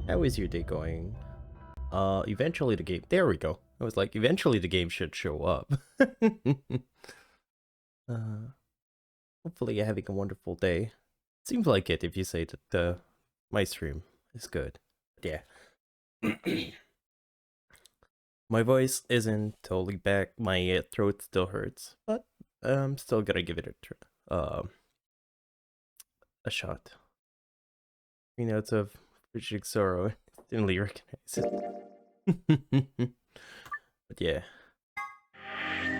How is your day going? Eventually the game. There we go. I was like, eventually the game should show up. uh, Hopefully you're having a wonderful day. Seems like it if you say that my stream is good. But yeah. My voice isn't totally back. My throat still hurts, but I'm still gonna give it a shot. 3 notes of Bridging Sorrow. Didn't recognize it. But yeah.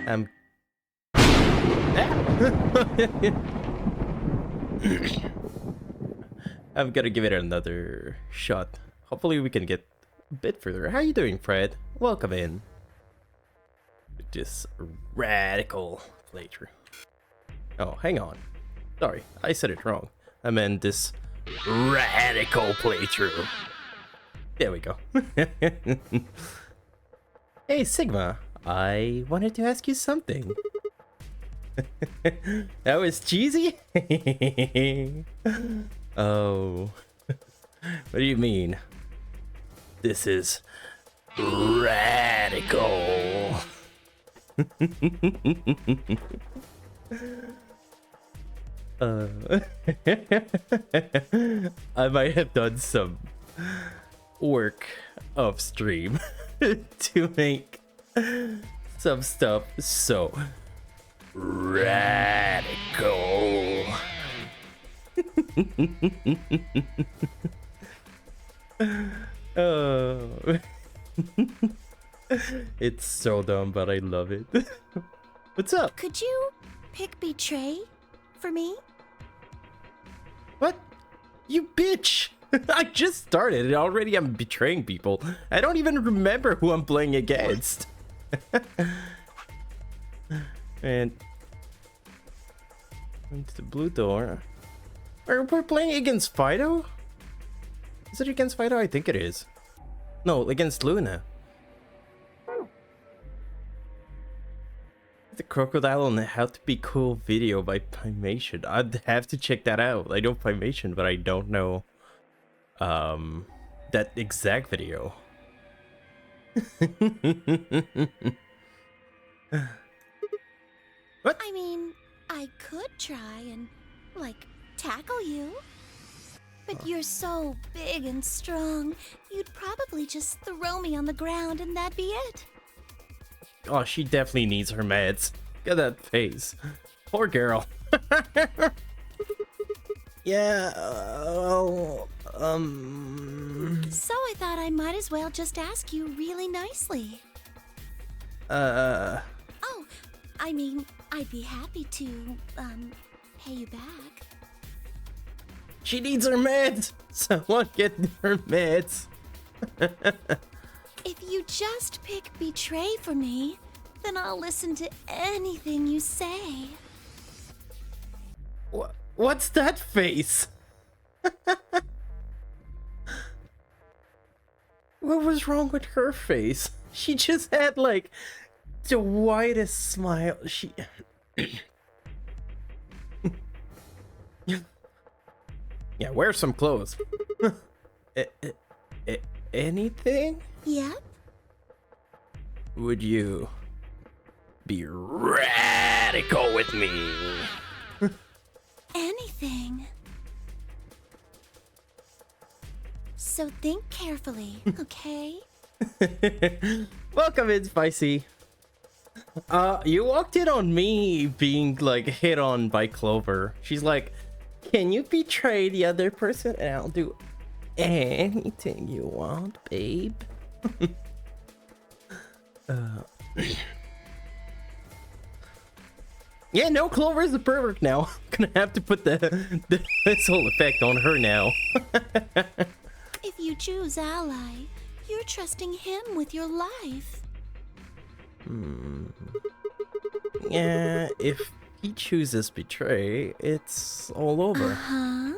I'm gonna give it another shot. Hopefully we can get a bit further. How you doing, Fred? Welcome in. This radical playthrough. Oh, hang on. Sorry, I said it wrong. I meant this radical playthrough. There we go. Hey, Sigma. I wanted to ask you something. That was cheesy? Oh. What do you mean? This is radical. I might have done some work off stream to make some stuff so radical. Oh. It's so dumb, but I love it. What's up? Could you pick Betray for me? What? You bitch! I just started and already I'm betraying people. I don't even remember who I'm playing against. And into the blue door. We're playing against Fido? Is it against Fido? I think it is. No, against Luna. The Crocodile on the How to Be Cool video by Pymation. I'd have to check that out. I know Pymation, but I don't know that exact video. What? I mean, I could try and, like, tackle you. But you're so big and strong, you'd probably just throw me on the ground and that'd be it. Oh, she definitely needs her meds. Look at that face. Poor girl. Yeah, So I thought I might as well just ask you really nicely. Oh, I mean, I'd be happy to, pay you back. She needs her meds. Someone get her meds. If you just pick Betray for me, then I'll listen to anything you say. What's that face? What was wrong with her face? She just had like the widest smile. She Yeah, wear some clothes. Anything? Yep. Would you be radical with me? Anything. So think carefully, okay? Welcome in, Spicy. You walked in on me being like hit on by Clover. She's like, can you betray the other person and I'll do anything you want, babe? Yeah, no, Clover is a pervert now. I'm gonna have to put this whole effect on her now. If you choose Ally, you're trusting him with your life. Yeah, if he chooses Betray, it's all over. Huh?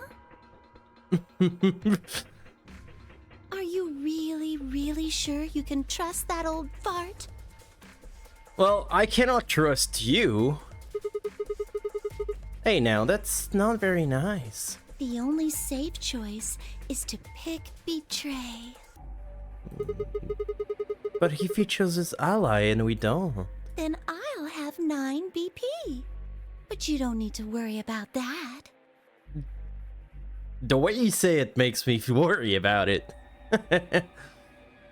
Are you really sure you can trust that old fart? Well, I cannot trust you. Hey now, that's not very nice. The only safe choice is to pick Betray. But if he chooses ally and we don't. Then I'll have 9 BP. But you don't need to worry about that. The way you say it makes me worry about it.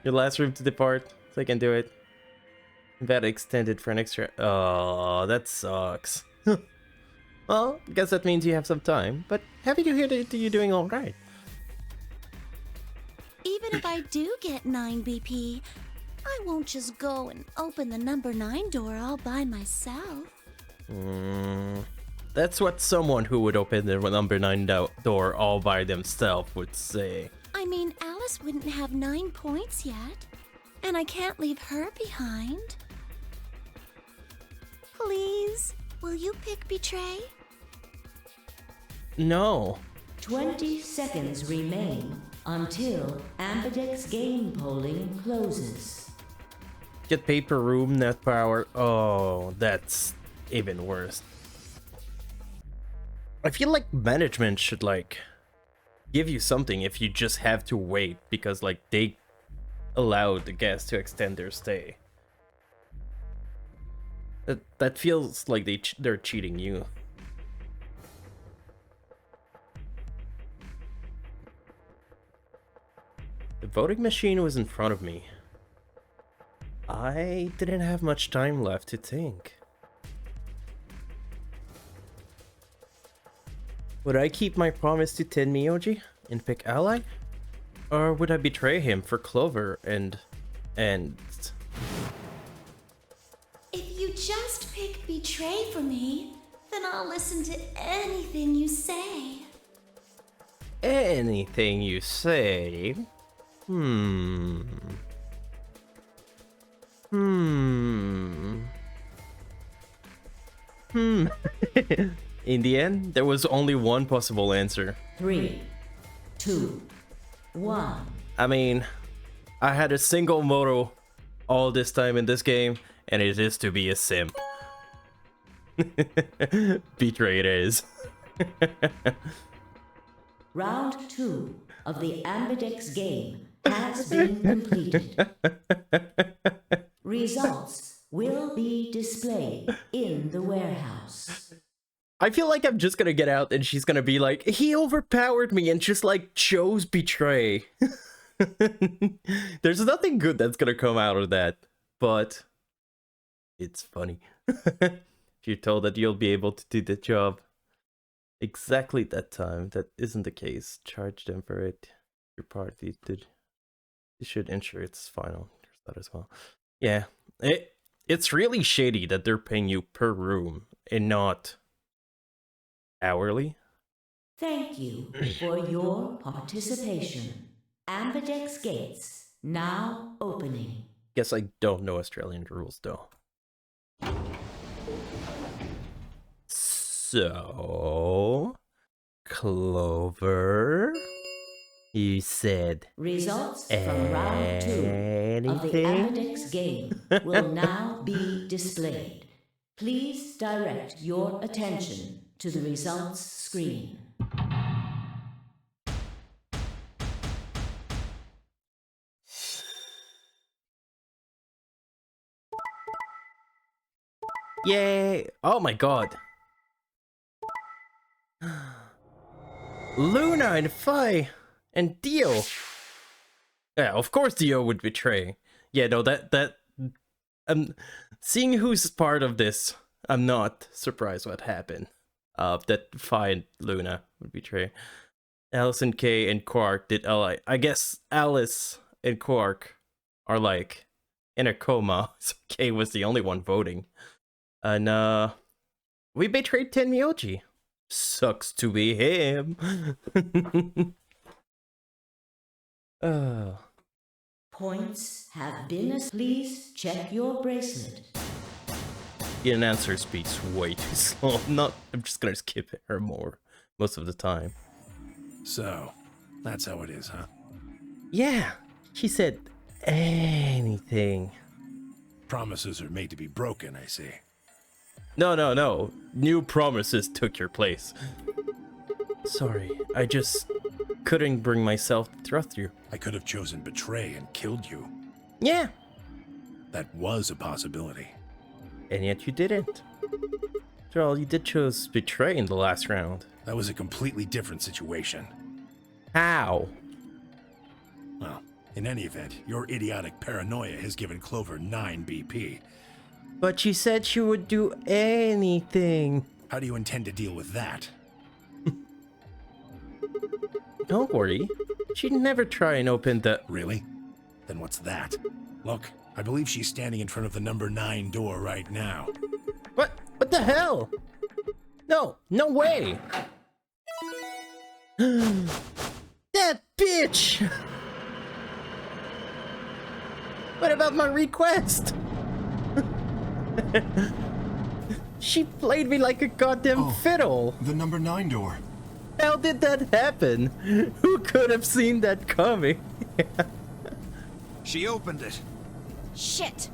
Your last room to depart, so I can do it. That extended for an extra. Oh, that sucks. Well, guess that means you have some time, but happy to hear that you're doing alright. Even if I do get 9 BP, I won't just go and open the number 9 door all by myself. That's what someone who would open the number 9 door all by themselves would say. I mean, Alice wouldn't have 9 points yet, and I can't leave her behind. Please, will you pick Betray? No. 20 seconds remain until Ambidex game polling closes. Get paper room, net power. Oh, that's even worse. I feel like management should like give you something if you just have to wait because like they allowed the guests to extend their stay. That feels like they're cheating you. The voting machine was in front of me. I didn't have much time left to think. Would I keep my promise to Tenmyoji and pick ally? Or would I betray him for Clover and... If you just pick Betray for me, then I'll listen to anything you say. anything you say? In the end, there was only one possible answer. 3, 2, 1. I mean, I had a single motto all this time in this game, and it is to be a simp. Betray it is. Round 2 of the Ambidex game has been completed. Results will be displayed in the warehouse. I feel like I'm just gonna get out and she's gonna be like, he overpowered me and just like chose Betray. There's nothing good that's gonna come out of that, but it's funny. If you're told that you'll be able to do the job exactly that time, that isn't the case. Charge them for it. Your party did. You should ensure it's final. There's that as well. Yeah, it's really shady that they're paying you per room and not hourly. Thank you for your participation. Ambidex gates now opening. Guess I don't know Australian rules though. So, Clover, you said Results from round 2 of the Ambidex game will now be displayed. Please direct your attention to the results screen. Yay! Oh my god! Luna and Fi and Dio. Yeah, of course Dio would betray. Yeah, no, that seeing who's part of this, I'm not surprised what happened. That Fi and Luna would betray. Alice and Kay and Quark did ally. I guess Alice and Quark are like in a coma, so Kay was the only one voting. And we betrayed Tenmyoji. Sucks to be him. Points have been. Please check your bracelet. An answer speaks way too slow. I'm just gonna skip her most of the time. So, that's how it is, huh? Yeah, she said anything. Promises are made to be broken, I see. No. New promises took your place. Sorry, I just couldn't bring myself to trust you. I could have chosen betray and killed you. Yeah, That was a possibility. and yet you didn't. After all, you did choose betray in the last round. That was a completely different situation. How? Well, in any event, your idiotic paranoia has given Clover 9 BP. But she said she would do anything. How do you intend to deal with that? Don't worry. She'd never try and open the... Really? Then what's that? Look, I believe she's standing in front of the number 9 door right now. What? What the hell? No, no way. That bitch! What about my request? She played me like a goddamn fiddle. The number 9 door. How did that happen? Who could have seen that coming? She opened it. Shit!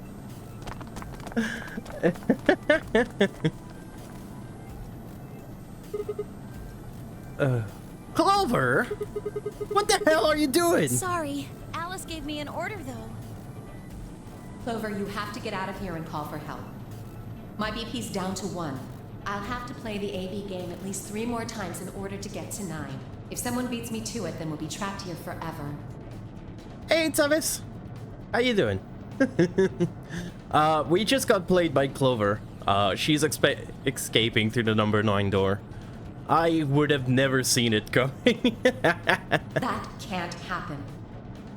Clover? What the hell are you doing? Sorry, Alice gave me an order though. Clover, you have to get out of here and call for help. My BP's down to 1. I'll have to play the AB game at least 3 more times in order to get to 9. If someone beats me to it, then we'll be trapped here forever. Hey, Thomas. How you doing? We just got played by Clover. She's escaping through the number 9 door. I would have never seen it coming. That can't happen.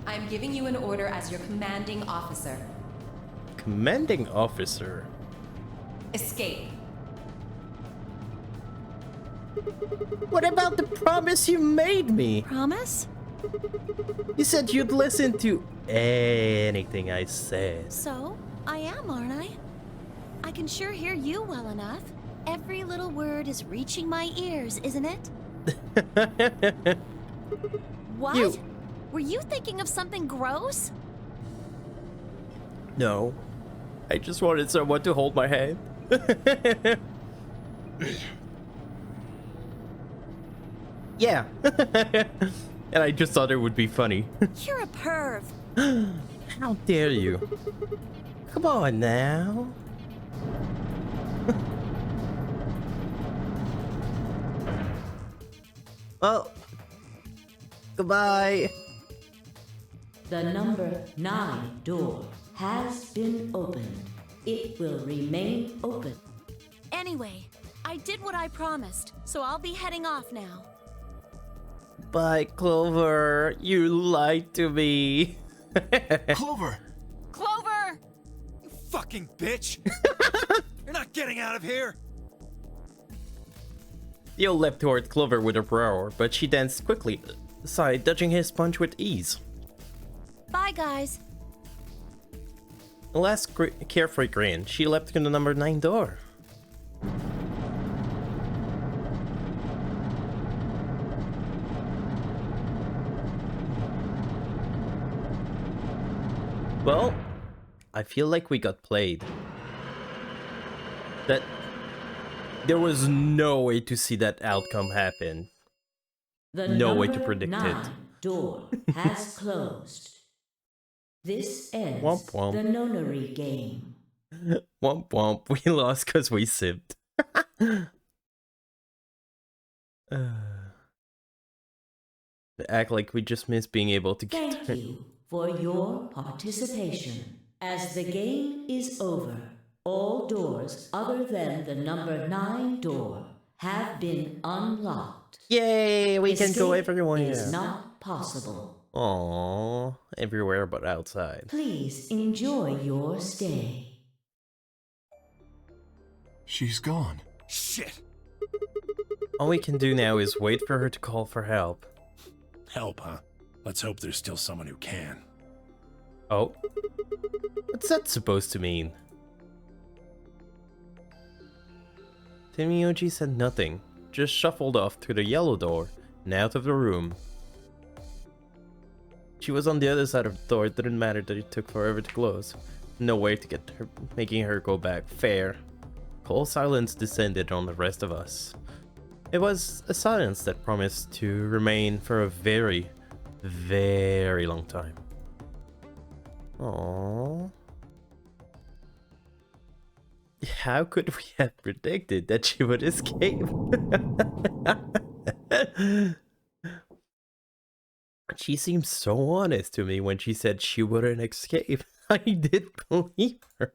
I'm giving you an order as your commanding officer. Commanding officer. Escape. What about the promise you made me? Promise? You said you'd listen to anything I said. So, I am, aren't I? I can sure hear you well enough. Every little word is reaching my ears, isn't it? What? You- Were you thinking of something gross? No. I just wanted someone to hold my hand. Yeah. And I just thought it would be funny. You're a perv. How dare you? Come on now. Well, goodbye. The number 9 door has been opened. It will remain open. Anyway, I did what I promised, so I'll be heading off now. Bye, Clover. You lied to me. Clover! Clover! You fucking bitch! You're not getting out of here! Theo leapt toward Clover with a roar, but she danced quickly aside, dodging his punch with ease. Bye, guys. The last carefree grin, she leapt to the number 9 door. Well, I feel like we got played. That there was no way to see that outcome happen. The No way to number predict 9 it. door has closed. This ends Womp womp. the nonary game. Womp womp, we lost because we sipped. Act like we just missed being able to get Thank you for your participation. As the game is over, all doors other than the number 9 door have been unlocked. Yay, we can go Escape everywhere. is not possible. Aww, everywhere but outside. Please enjoy your stay. She's gone. Shit! All we can do now is wait for her to call for help. Help, huh? Let's hope there's still someone who can. Oh? What's that supposed to mean? Timioji said nothing, just shuffled off through the yellow door and out of the room. She was on the other side of the door, it didn't matter that it took forever to close. No way to get her, making her go back. Fair. Cold silence descended on the rest of us. It was a silence that promised to remain for a very, very long time. Aww. How could we have predicted that she would escape? She seemed so honest to me when she said she wouldn't escape. I did believe her.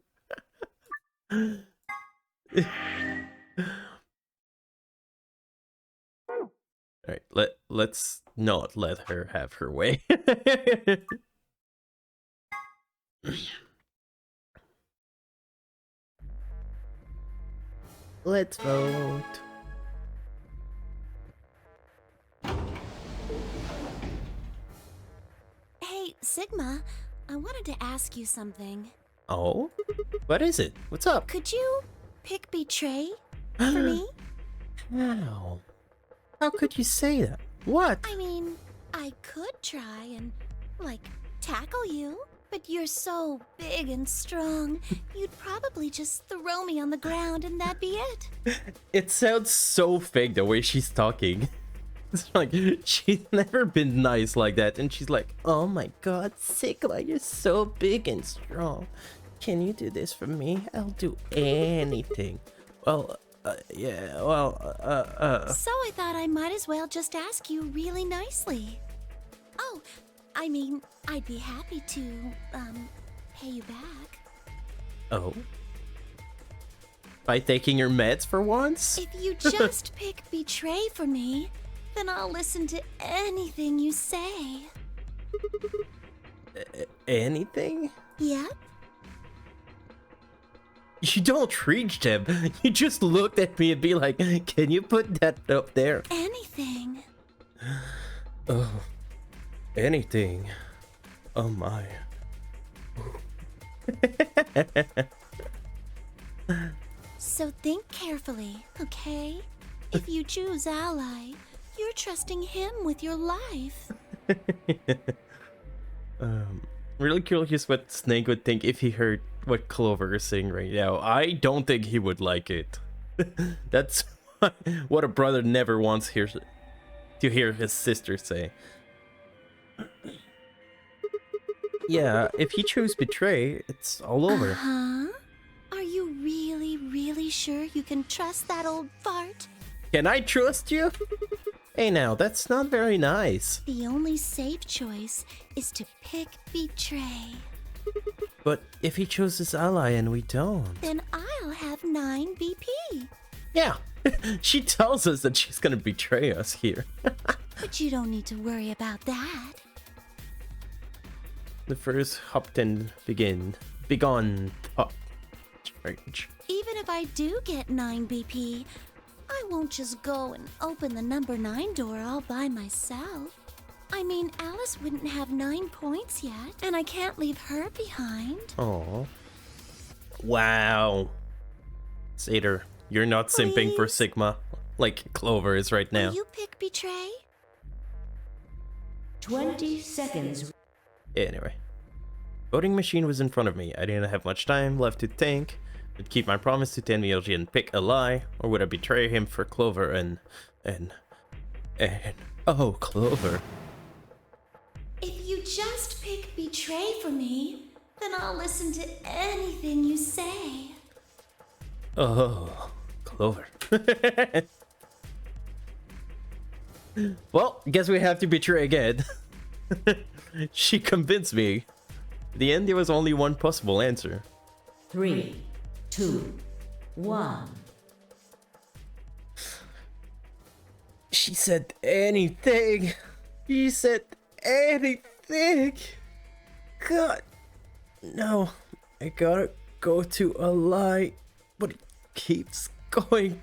Alright, let's not let her have her way. Let's vote. Hey, Sigma, I wanted to ask you something. Oh? What is it? What's up? Could you pick Betray for me? How? How could you say that? What? I mean, I could try and, like, tackle you, but you're so big and strong, you'd probably just throw me on the ground and that'd be it. It sounds so fake the way she's talking. It's like, she's never been nice like that, and she's like, oh my god, Sigma, you're so big and strong. Can you do this for me? I'll do anything. Well, yeah, well, So I thought I might as well just ask you really nicely. Oh, I mean, I'd be happy to, pay you back. Oh? By taking your meds for once? If you just pick Betray for me, then I'll listen to anything you say. Anything? Yep. You don't reach them. You just looked at me and be like, can you put that up there? Anything. Oh, anything. Oh my. So think carefully, okay? If you choose Ally, you're trusting him with your life. Really curious what Snake would think if he heard what Clover is saying right now. I don't think he would like it. That's what a brother never wants to hear his sister say. Yeah, if he chose Betray, it's all over. Huh? Are you really, really sure you can trust that old fart? Can I trust you? Hey now, that's not very nice. The only safe choice is to pick Betray. But if he chose his ally and we don't... Then I'll have 9 BP. Yeah, she tells us that she's gonna betray us here. But you don't need to worry about that. The first Hopton begone thought change. Even if I do get 9 BP, I won't just go and open the number 9 door all by myself. I mean, Alice wouldn't have 9 points yet, and I can't leave her behind. Oh. Wow. Satyr, you're not simping for Please? Sigma like Clover is right now. Will you pick Betray? 20 seconds. Anyway. Voting machine was in front of me. I didn't have much time left to think. Would keep my promise to Tenmyoji and pick a lie, or would I betray him for Clover and oh, Clover. If you just pick Betray for me, then I'll listen to anything you say. Oh, Clover. Well, guess we have to betray again. She convinced me. In the end, there was only one possible answer. 3, 2, 1. She said anything. She said anything. God. No. I gotta go to a lie. But it keeps going.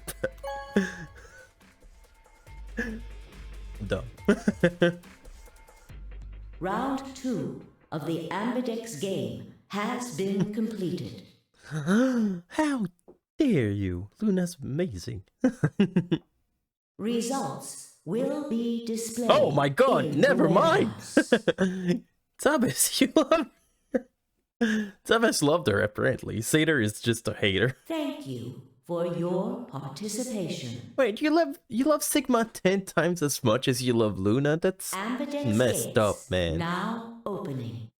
Dumb. Round 2 of the Ambidex game has been completed. How dare you? Luna's amazing. Results will be displayed. Oh my god, in never the mind. warehouse. Tabas, you love her. Tabas loved her, apparently. Satyr is just a hater. Thank you for your participation. Wait, you love Sigma 10 times as much as you love Luna? That's Ambidex messed gates up, man. now opening.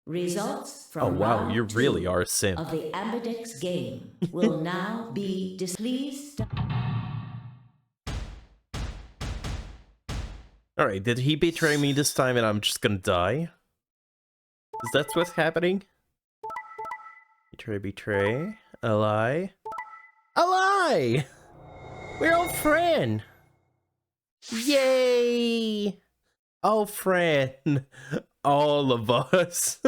Results from Oh wow, round you two really are a simp. of the Ambidex game will now be displeased. Alright, did he betray me this time and I'm just gonna die? Is that what's happening? Betray, a lie. A lie! We're old friend! Yay! Old friend! All of us!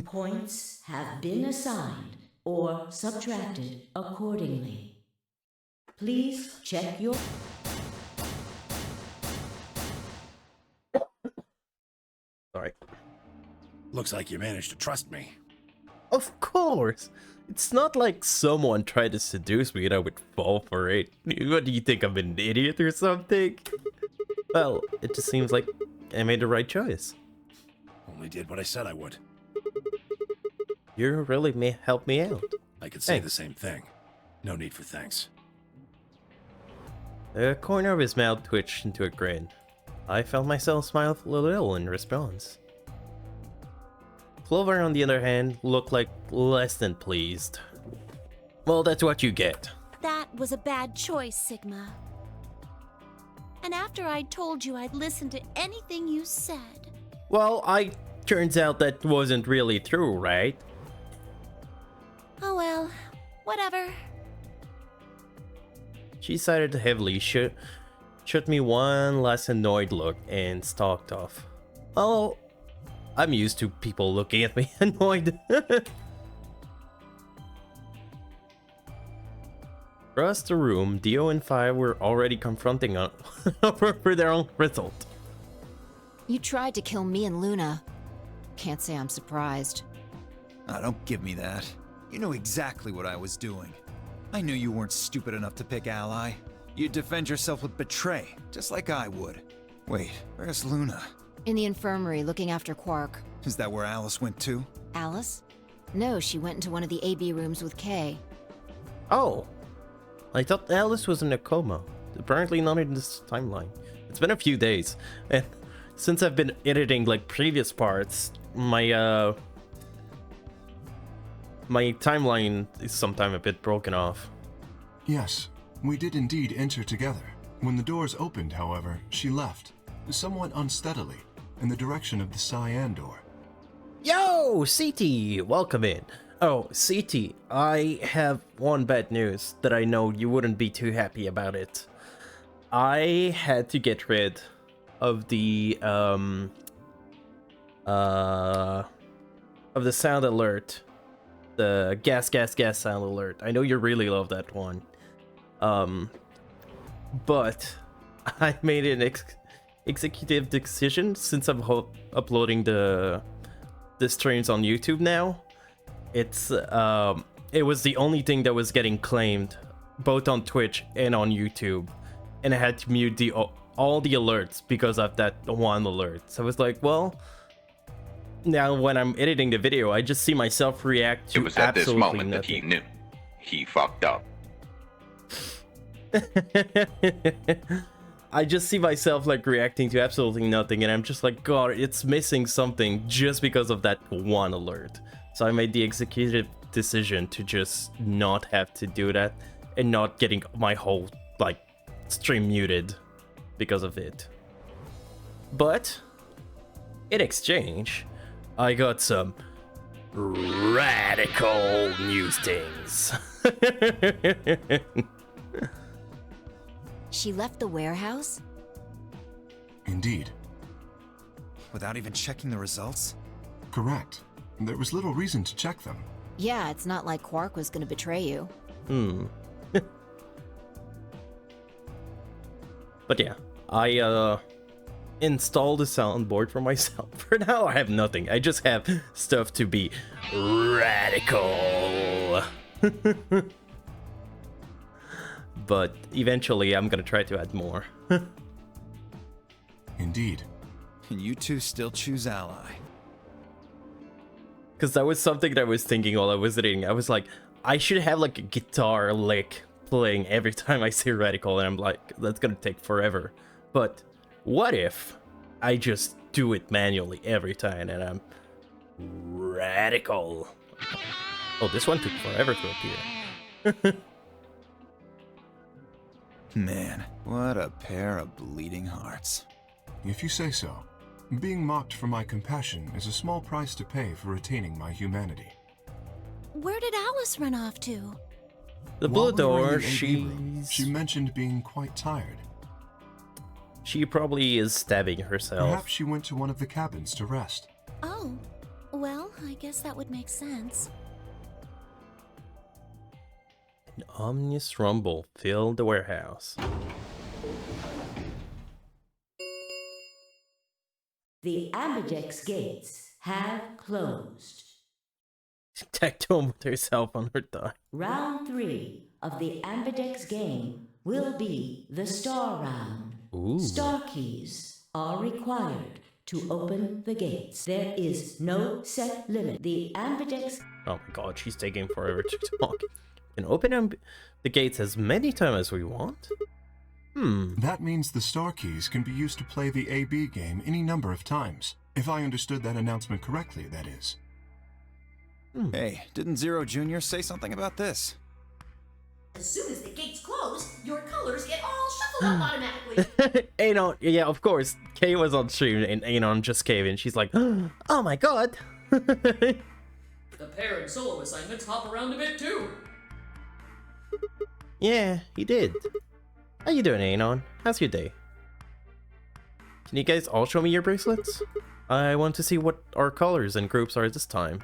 Points have been assigned or subtracted accordingly. Please check your... Sorry. Looks like you managed to trust me. Of course! It's not like someone tried to seduce me and I would fall for it. What do you think, I'm an idiot or something? Well, it just seems like I made the right choice. Only did what I said I would. You really helped me out. I could say Hey. the same thing. No need for thanks. The corner of his mouth twitched into a grin. I felt myself smile a little in response. Clover, on the other hand, looked like less than pleased. Well, that's what you get. That was a bad choice, Sigma. And after I told you I'd listen to anything you said. Well, turns out that wasn't really true, right? Oh well, whatever. She sighed heavily, shot me one last annoyed look, and stalked off. Oh, I'm used to people looking at me annoyed. Across the room, Dio and Fi were already confronting for their own result. You tried to kill me and Luna. Can't say I'm surprised. Ah, don't give me that. You know exactly what I was doing. I knew you weren't stupid enough to pick Ally. You'd defend yourself with Betray, just like I would. Wait, where's Luna? In the infirmary, looking after Quark. Is that where Alice went too? Alice? No, she went into one of the AB rooms with Kay. Oh, I thought Alice was in a coma. Apparently not in this timeline. It's been a few days, and since I've been editing like previous parts, my timeline is sometimes a bit broken off. Yes, we did indeed enter together. When the doors opened, however, she left, somewhat unsteadily, in the direction of the cyan door. Yo, CT, welcome in. Oh, CT, I have one bad news that I know you wouldn't be too happy about it. I had to get rid of the sound alert. The gas sound alert. I know you really love that one. But I made an executive decision since I'm uploading the streams on YouTube now. It was the only thing that was getting claimed both on Twitch and on YouTube, and I had to mute all the alerts because of that one alert. So I was like, well, now when I'm editing the video, I just see myself react to It was at this absolutely moment that he nothing. knew. He fucked up. I just see myself like reacting to absolutely nothing, and I'm just like, God, it's missing something just because of that one alert. So I made the executive decision to just not have to do that and not getting my whole like stream muted because of it. But in exchange, I got some radical news things. She left the warehouse? Indeed. Without even checking the results? Correct. There was little reason to check them. Yeah, it's not like Quark was gonna betray you. But yeah, I installed a soundboard for myself. For now, I have nothing. I just have stuff to be radical. but eventually I'm gonna try to add more. Indeed. And you two still choose ally. Because that was something that I was thinking while I was reading. I was like, I should have like a guitar lick playing every time I say radical, and I'm like, that's gonna take forever. But what if I just do it manually every time and I'm radical? Oh, this one took forever to appear. Man, what a pair of bleeding hearts. If you say so. Being mocked for my compassion is a small price to pay for retaining my humanity. Where did Alice run off to? The While blue we were in door, the AV room, she mentioned being quite tired. She probably is stabbing herself. Perhaps she went to one of the cabins to rest. Oh, well, I guess that would make sense. An ominous rumble filled the warehouse. The Ambidex gates have closed. She tacked home with herself on her thigh. Round 3 of the Ambidex game will be the Star Round. Ooh. Star keys are required to open the gates. There is no set limit. The Ambidex... Oh my god, she's taking forever to talk. We can open the gates as many times as we want? That means the star keys can be used to play the AB game any number of times. If I understood that announcement correctly, that is. Hey, didn't Zero Jr. say something about this? As soon as the gates close, your colors get all shuffled up automatically. Anon, yeah, of course. Kay was on stream and Anon just came in. She's like, oh my god. The pair and solo assignments hop around a bit too. Yeah, he did. How you doing, Anon? How's your day? Can you guys all show me your bracelets? I want to see what our colors and groups are this time.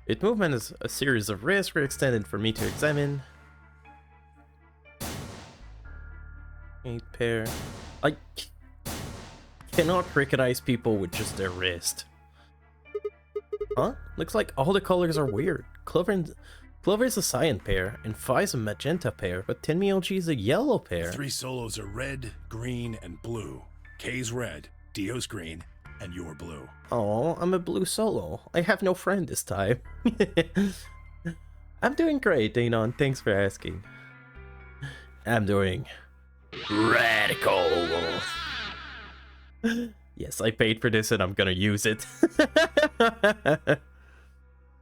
Its movement is a series of risks extended for me to examine. 8 pair. I cannot recognize people with just their wrist. Huh? Looks like all the colors are weird. Clover is a cyan pair, and Phi is a magenta pair, but Tenmyoji is a yellow pair. 3 solos are red, green, and blue. K's red, Dio's green, and you're blue. Oh, I'm a blue solo. I have no friend this time. I'm doing great, Anon. Thanks for asking. I'm doing radical. Yes, I paid for this and I'm gonna use it.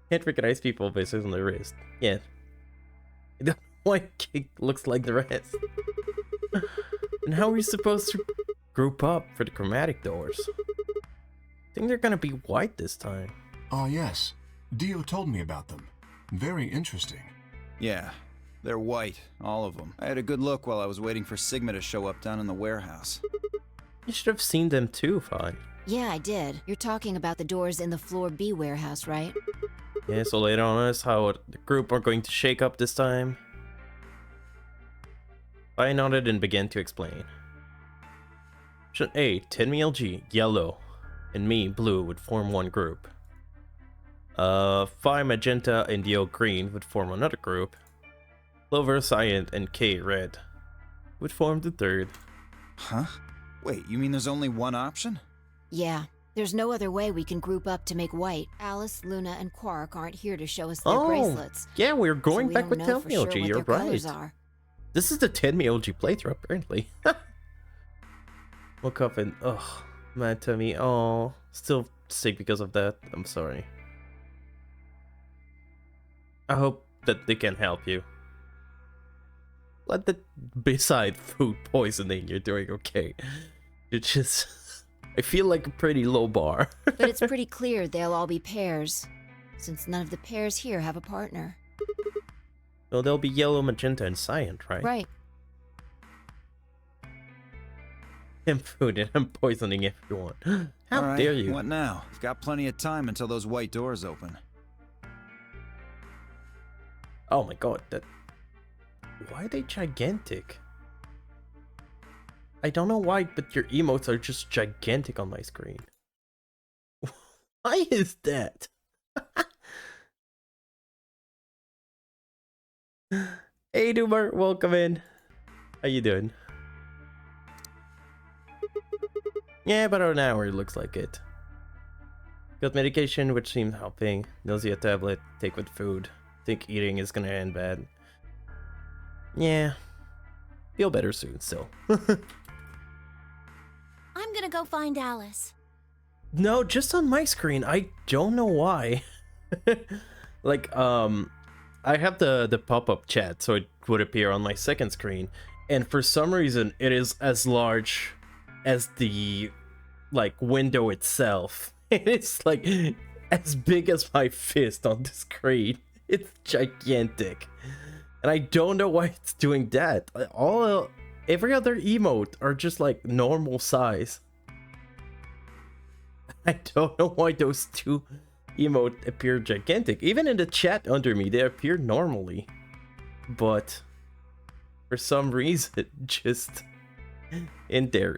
Can't recognize people based on the wrist. Yeah. The white cake looks like the rest. And how are we supposed to group up for the chromatic doors? I think they're gonna be white this time. Ah, yes. Dio told me about them. Very interesting. Yeah, they're white, all of them. I had a good look while I was waiting for Sigma to show up down in the warehouse. You should have seen them too, Phi. Yeah, I did. You're talking about the doors in the Floor B warehouse, right? Yeah, so later on us how the group are going to shake up this time. I nodded and began to explain. Option A, Tenmyoji, yellow, and me, blue, would form one group. Phi, magenta, and Dio, green, would form another group. Clover, cyan, and K, red, would form the third. Huh? Wait, you mean there's only one option? Yeah. There's no other way we can group up to make white. Alice, Luna, and Quark aren't here to show us their bracelets. Yeah, we're going so back with Tenmyoji, sure you're right. This is the Tenmyoji playthrough, apparently. Woke up and, ugh, my tummy, oh, still sick because of that. I'm sorry. I hope that they can help you. Let the beside food poisoning, you're doing okay. You're just... I feel like a pretty low bar. But it's pretty clear they'll all be pairs, since none of the pairs here have a partner. Well, they'll be yellow, magenta, and cyan, right? Right. I'm food and I'm poisoning everyone. How All right, dare you? What now? We've got plenty of time until those white doors open. Oh my god, that... Why are they gigantic? I don't know why, but your emotes are just gigantic on my screen. Why is that? Hey, Doomer, welcome in. How you doing? Yeah, about an hour, it looks like it. Got medication, which seemed helping. Nausea tablet, take with food. Think eating is gonna end bad. Yeah. Feel better soon, still. I'm gonna go find Alice. No, just on my screen. I don't know why. Like, I have the pop-up chat, so it would appear on my second screen. And for some reason, it is as large as the, like, window itself. It's, like, as big as my fist on the screen. It's gigantic. And I don't know why it's doing that. Every other emote are just, like, normal size. I don't know why those two emote appear gigantic. Even in the chat under me, they appear normally. But for some reason, just in there,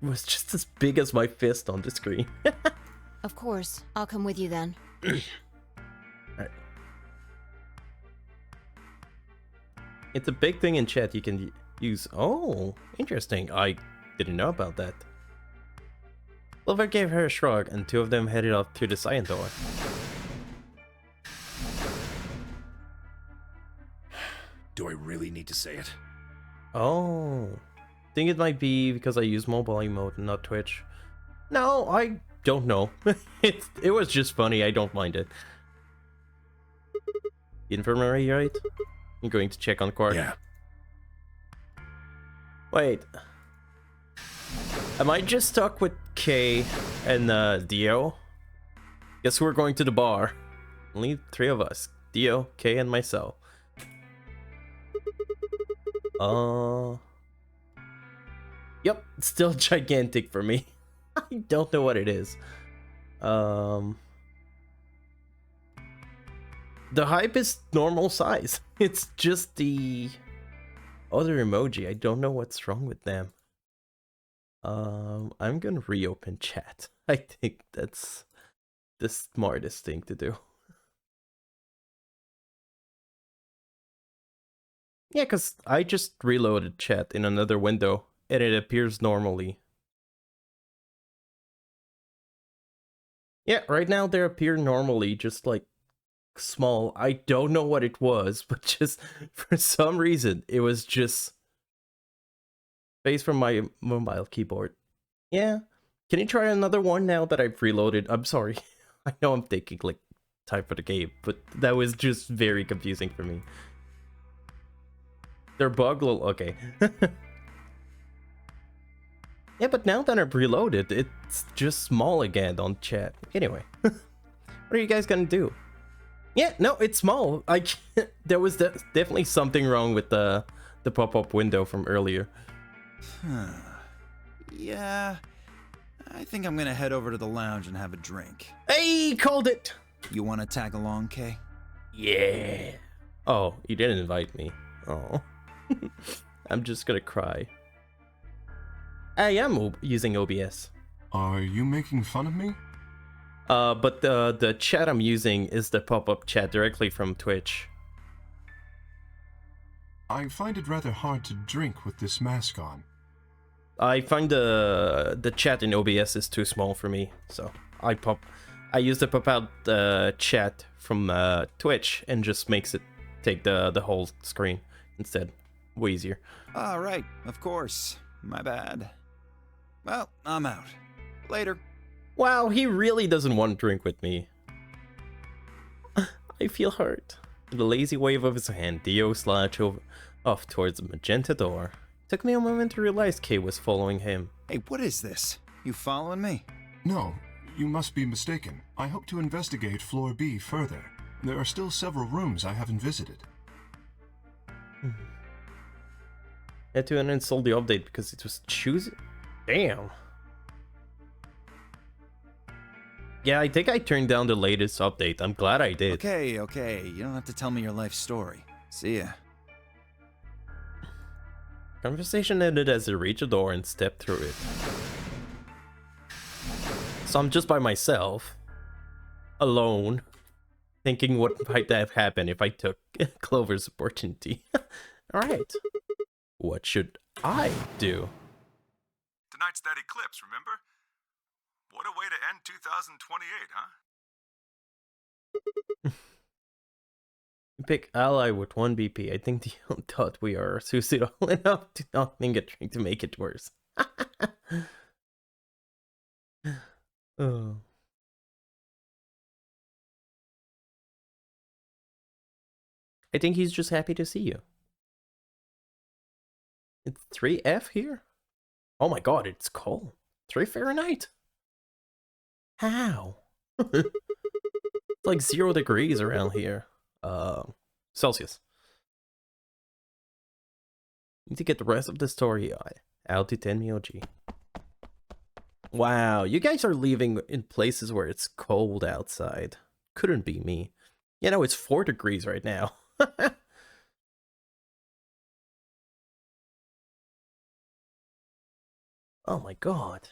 it was just as big as my fist on the screen. Of course. I'll come with you then. Alright. It's a big thing in chat you can use. Oh, interesting. I didn't know about that. Clover gave her a shrug, and two of them headed off to the science door. Do I really need to say it? Oh. Think it might be because I use mobile emote and not Twitch. No, I don't know. It was just funny, I don't mind it. Infirmary, right? I'm going to check on Quark. Yeah. Wait. Am I just stuck with Kay and Dio? Guess we're going to the bar. Only three of us. Dio, Kay, and myself. Yep, it's still gigantic for me. I don't know what it is. The hype is normal size. It's just the other emoji. I don't know what's wrong with them. I'm gonna reopen chat. I think that's the smartest thing to do. Yeah, because I just reloaded chat in another window and it appears normally. Yeah, right now they appear normally, just like small. I don't know what it was, but just for some reason it was just space from my mobile keyboard. Yeah. Can you try another one now that I've reloaded? I'm sorry. I know I'm taking like time for the game, but that was just very confusing for me. They're bug little okay. Yeah, but now that I've reloaded, it's just small again on chat. Anyway, what are you guys gonna do? Yeah, no, it's small. There was definitely something wrong with the pop-up window from earlier. Yeah, I think I'm gonna head over to the lounge and have a drink. Hey, called it! You wanna tag along, Kay? Yeah. Oh, you didn't invite me. Oh. I'm just gonna cry. I am using OBS. Are you making fun of me? But the chat I'm using is the pop-up chat directly from Twitch. I find it rather hard to drink with this mask on. I find the chat in OBS is too small for me, so I use the pop-out chat from Twitch and just makes it take the whole screen instead. Way easier. All right, of course. My bad. Well, I'm out. Later. Wow, he really doesn't want to drink with me. I feel hurt. With a lazy wave of his hand, Dio slouched off towards the magenta door. Took me a moment to realize Kay was following him. Hey, what is this? You following me? No, you must be mistaken. I hope to investigate Floor B further. There are still several rooms I haven't visited. Had to uninstall the update because it was choosing. Damn. Yeah, I think I turned down the latest update. I'm glad I did. Okay. You don't have to tell me your life story. See ya. Conversation ended as I reached the door and stepped through it. So I'm just by myself. Alone. Thinking what might have happened if I took Clover's opportunity. Alright. What should I do? Tonight's that eclipse, remember? What a way to end 2028, huh? Pick ally with 1 BP. I think Dion thought we are suicidal enough to not think a drink to make it worse. Oh. I think he's just happy to see you. It's 3F here? Oh my god, it's cold. 3 Fahrenheit? How? It's like 0 degrees around here. Celsius. Need to get the rest of the story out to Tenmyoji. Wow, you guys are living in places where it's cold outside. Couldn't be me. You know, it's 4 degrees right now. Oh my god.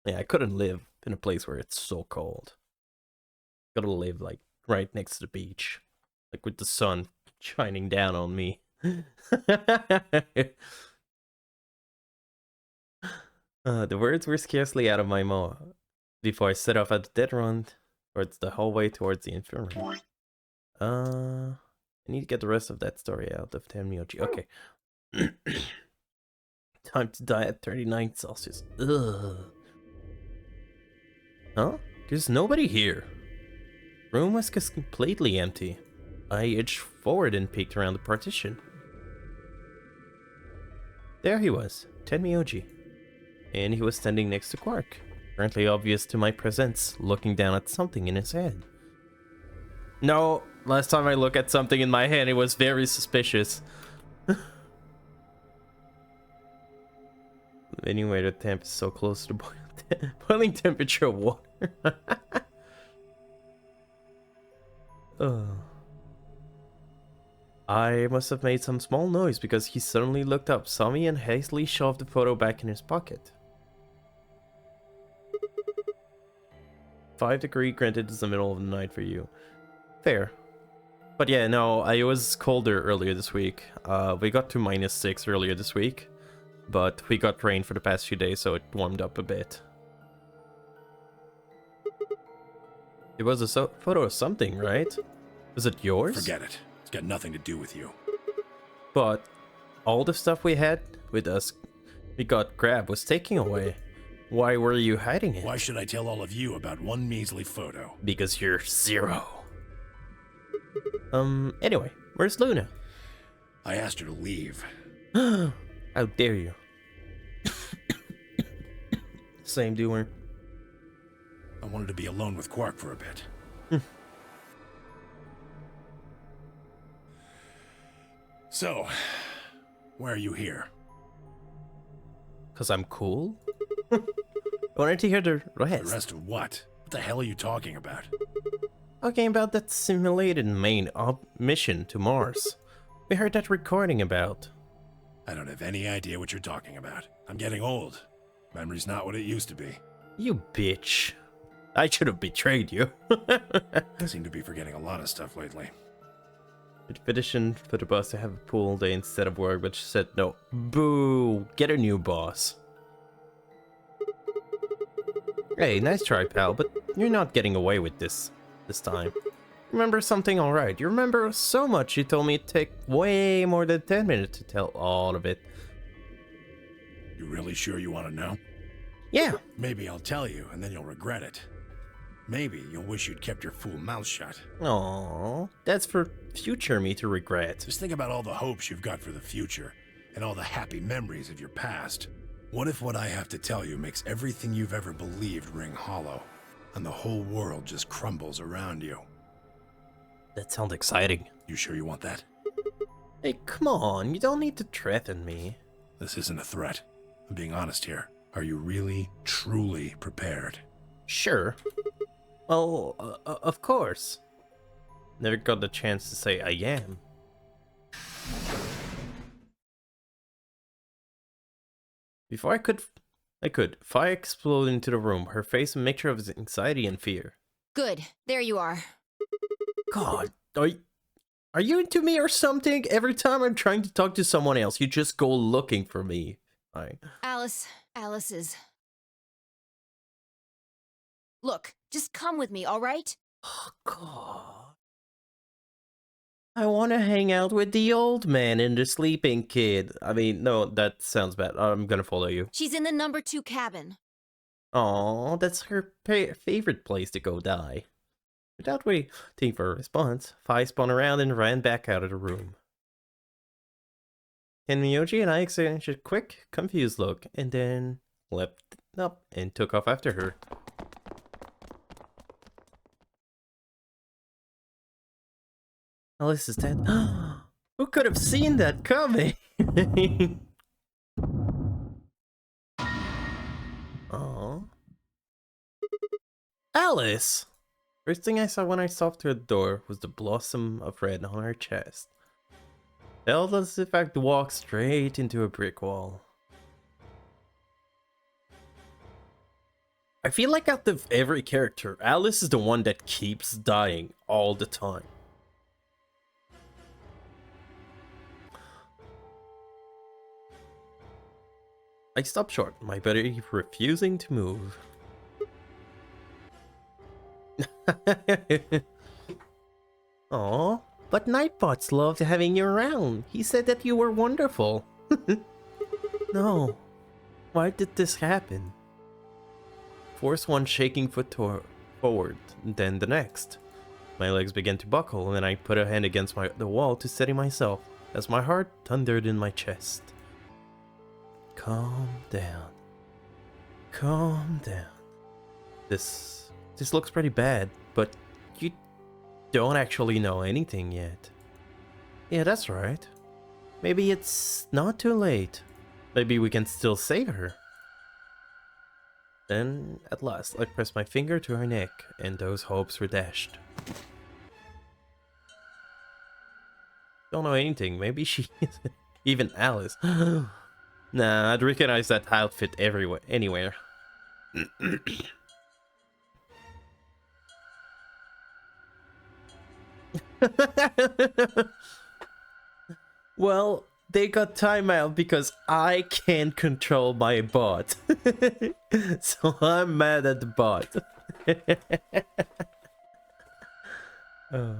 Yeah, I couldn't live in a place where it's so cold. Gotta live like right next to the beach. Like with the sun shining down on me. The words were scarcely out of my mouth before I set off at the dead run towards the hallway towards the infirmary. I need to get the rest of that story out of Tenmyoji. Okay. Time to die at 39 Celsius. Ugh. Huh? There's nobody here. Room was completely empty. I edged forward and peeked around the partition. There he was, Tenmyoji. And he was standing next to Quark, apparently obvious to my presence, looking down at something in his head. No, last time I looked at something in my hand, it was very suspicious. Anyway, the temp is so close to boiling temperature of water. I must have made some small noise because he suddenly looked up, saw me, and hastily shoved the photo back in his pocket. 5 degree, granted it's the middle of the night for you. Fair. But yeah, no, it was colder earlier this week. We got to -6 earlier this week. But we got rain for the past few days, so it warmed up a bit. It was a photo of something, right? Was it yours? Forget it. It's got nothing to do with you. But all the stuff we had with us, we got grabbed, was taken away. Why were you hiding it? Why should I tell all of you about one measly photo? Because you're 0. Anyway, where's Luna? I asked her to leave. How dare you? Same doer. I wanted to be alone with Quark for a bit. So, why are you here? 'Cause I'm cool? I wanted to hear the rest. The rest of what? What the hell are you talking about? Talking about that simulated main mission to Mars. We heard that recording about. I don't have any idea what you're talking about. I'm getting old. Memory's not what it used to be. You bitch. I should have betrayed you. I seem to be forgetting a lot of stuff lately. It petitioned for the boss to have a pool day instead of work, but she said no. Boo! Get a new boss. Hey, nice try, pal, but you're not getting away with this time. Remember something alright. You remember so much you told me it'd take way more than 10 minutes to tell all of it. You really sure you want to know? Yeah. Maybe I'll tell you, and then you'll regret it. Maybe you'll wish you'd kept your fool mouth shut. Aww, that's for future me to regret. Just think about all the hopes you've got for the future, and all the happy memories of your past. What if what I have to tell you makes everything you've ever believed ring hollow, and the whole world just crumbles around you? That sounds exciting. You sure you want that? Hey, come on, you don't need to threaten me. This isn't a threat. I'm being honest here. Are you really, truly prepared? Sure. Well, of course. Never got the chance to say I am. Before I could, fire exploded into the room, her face a mixture of anxiety and fear. Good. There you are. God, Are you into me or something? Every time I'm trying to talk to someone else, you just go looking for me. Alice is... Look, just come with me, alright? Oh, God. I want to hang out with the old man and the sleeping kid. I mean, no, that sounds bad. I'm gonna follow you. She's in the number 2 cabin. Aw, that's her favorite place to go die. Without waiting for a response, Fi spun around and ran back out of the room. And Miyoji and I exchanged a quick, confused look, and then leapt up and took off after her. Alice is dead. Who could have seen that coming? Aww. Alice! First thing I saw when I stopped through the door was the blossom of red on her chest. Felt as if I'd walked straight into a brick wall. I feel like out of every character, Alice is the one that keeps dying all the time. I stopped short, my body refusing to move. Aw, but Nightbots loved having you around. He said that you were wonderful. No. Why did this happen? Force one shaking foot forward, then the next. My legs began to buckle, and I put a hand against the wall to steady myself, as my heart thundered in my chest. Calm down. Calm down. This looks pretty bad, but you don't actually know anything yet. Yeah, that's right. Maybe it's not too late. Maybe we can still save her. Then, at last, I pressed my finger to her neck, and those hopes were dashed. Don't know anything. Maybe she isn't even Alice. Nah, I'd recognize that outfit anywhere. Well, they got timeout because I can't control my bot. So I'm mad at the bot. Oh.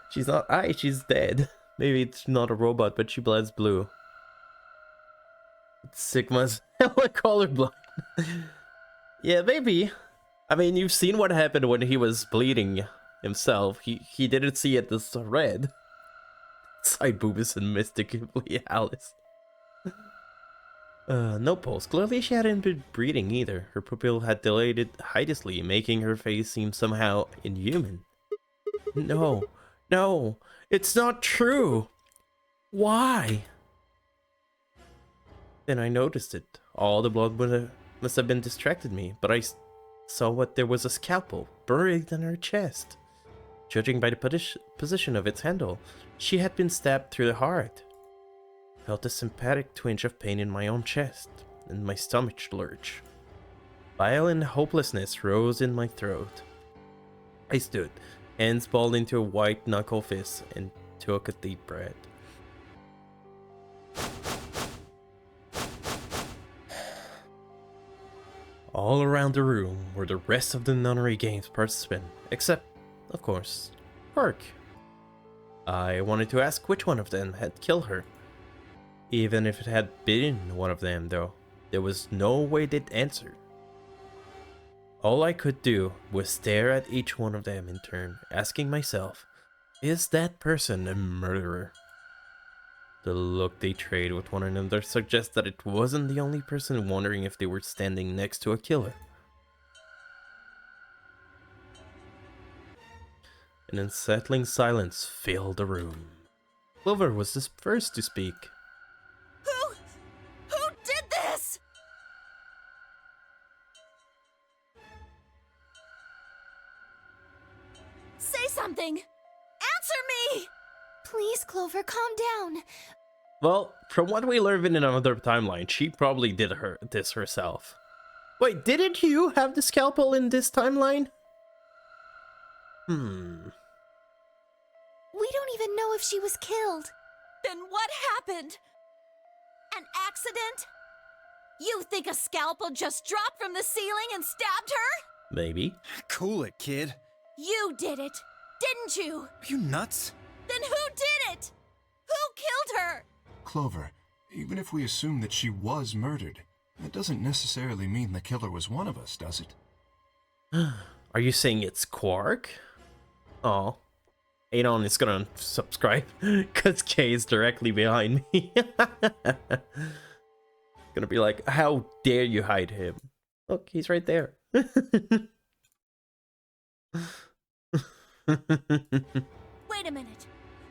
She's not she's dead. Maybe it's not a robot, but she bleeds blue. Sigma's hella colorblind. Yeah, maybe. I mean, you've seen what happened when he was bleeding himself. He didn't see it as red. Side boob is mystically Alice. No pulse. Clearly she hadn't been breathing either. Her pupil had dilated hideously, making her face seem somehow inhuman. No. No. It's not true. Why? Then I noticed it. All the blood must have been distracted me, but I saw there was a scalpel buried in her chest. Judging by the position of its handle, she had been stabbed through the heart. Felt a sympathetic twinge of pain in my own chest, and my stomach lurch. Bile and hopelessness rose in my throat. I stood, hands balled into a white knuckle fist, and took a deep breath. All around the room were the rest of the nunnery game's participants, except, of course, Quirk. I wanted to ask which one of them had killed her. Even if it had been one of them, though, there was no way they'd answer. All I could do was stare at each one of them in turn, asking myself, is that person a murderer? The look they traded with one another suggests that it wasn't the only person wondering if they were standing next to a killer. An unsettling silence filled the room. Clover was the first to speak. Who did this? Say something! Answer me! Please, Clover, calm down. Well, from what we learned in another timeline, she probably did this herself. Wait, didn't you have the scalpel in this timeline? We don't even know if she was killed. Then what happened? An accident? You think a scalpel just dropped from the ceiling and stabbed her? Maybe. Cool it, kid. You did it, didn't you? Are you nuts? Then who did it? Who killed her? Clover, even if we assume that she was murdered, that doesn't necessarily mean the killer was one of us, does it? Are you saying it's Quark? Oh. Adon is gonna subscribe because Kay is directly behind me. Gonna be like, how dare you hide him? Look, he's right there. Wait a minute.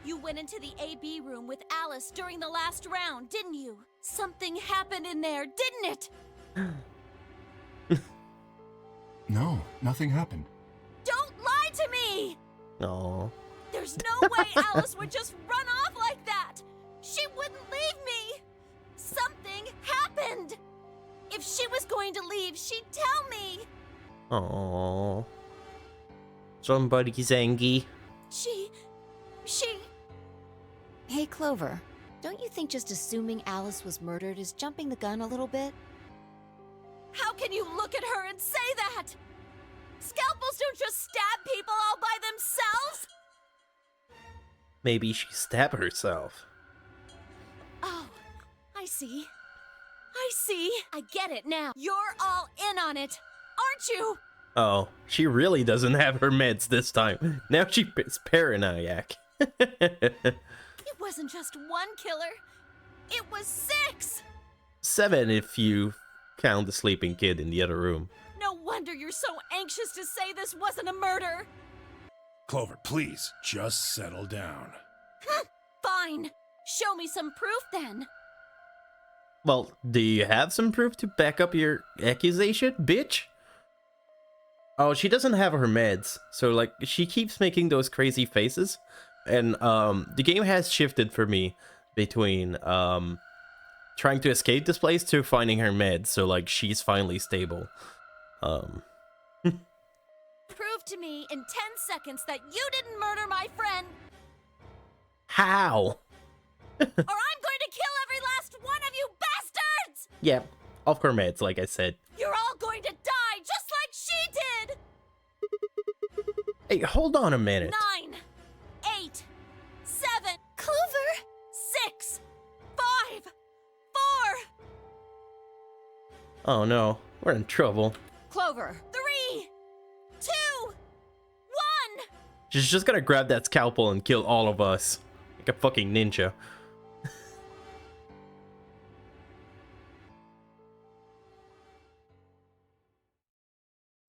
You went into the AB room with Alice during the last round, didn't you? Something happened in there, didn't it? No, nothing happened. Don't lie to me! Oh. There's no way Alice would just run off like that! She wouldn't leave me! Something happened! If she was going to leave, she'd tell me! Oh. Somebody's angry. She... Hey, Clover. Don't you think just assuming Alice was murdered is jumping the gun a little bit? How can you look at her and say that? Scalpels don't just stab people all by themselves! Maybe she stabbed herself. Oh, I see. I get it now. You're all in on it, aren't you? Oh, she really doesn't have her meds this time. Now she is paranoid. It wasn't just one killer. It was 6! 7 if you count the sleeping kid in the other room. No wonder you're so anxious to say this wasn't a murder. Clover, please, just settle down. Fine. Show me some proof then. Well, do you have some proof to back up your accusation, bitch? Oh, she doesn't have her meds, so like she keeps making those crazy faces, and the game has shifted for me between trying to escape this place to finding her meds, so like she's finally stable. Prove to me in 10 seconds that you didn't murder my friend, How? or I'm going to kill every last one of you bastards! Yep, off her meds, like I said. You're all going to die just like she did! Hey, hold on a minute. 9, 8, 7, Clover! 6, 5, 4. Oh no, we're in trouble. Clover! 3, 2, 1. She's just gonna grab that scalpel and kill all of us. Like a fucking ninja.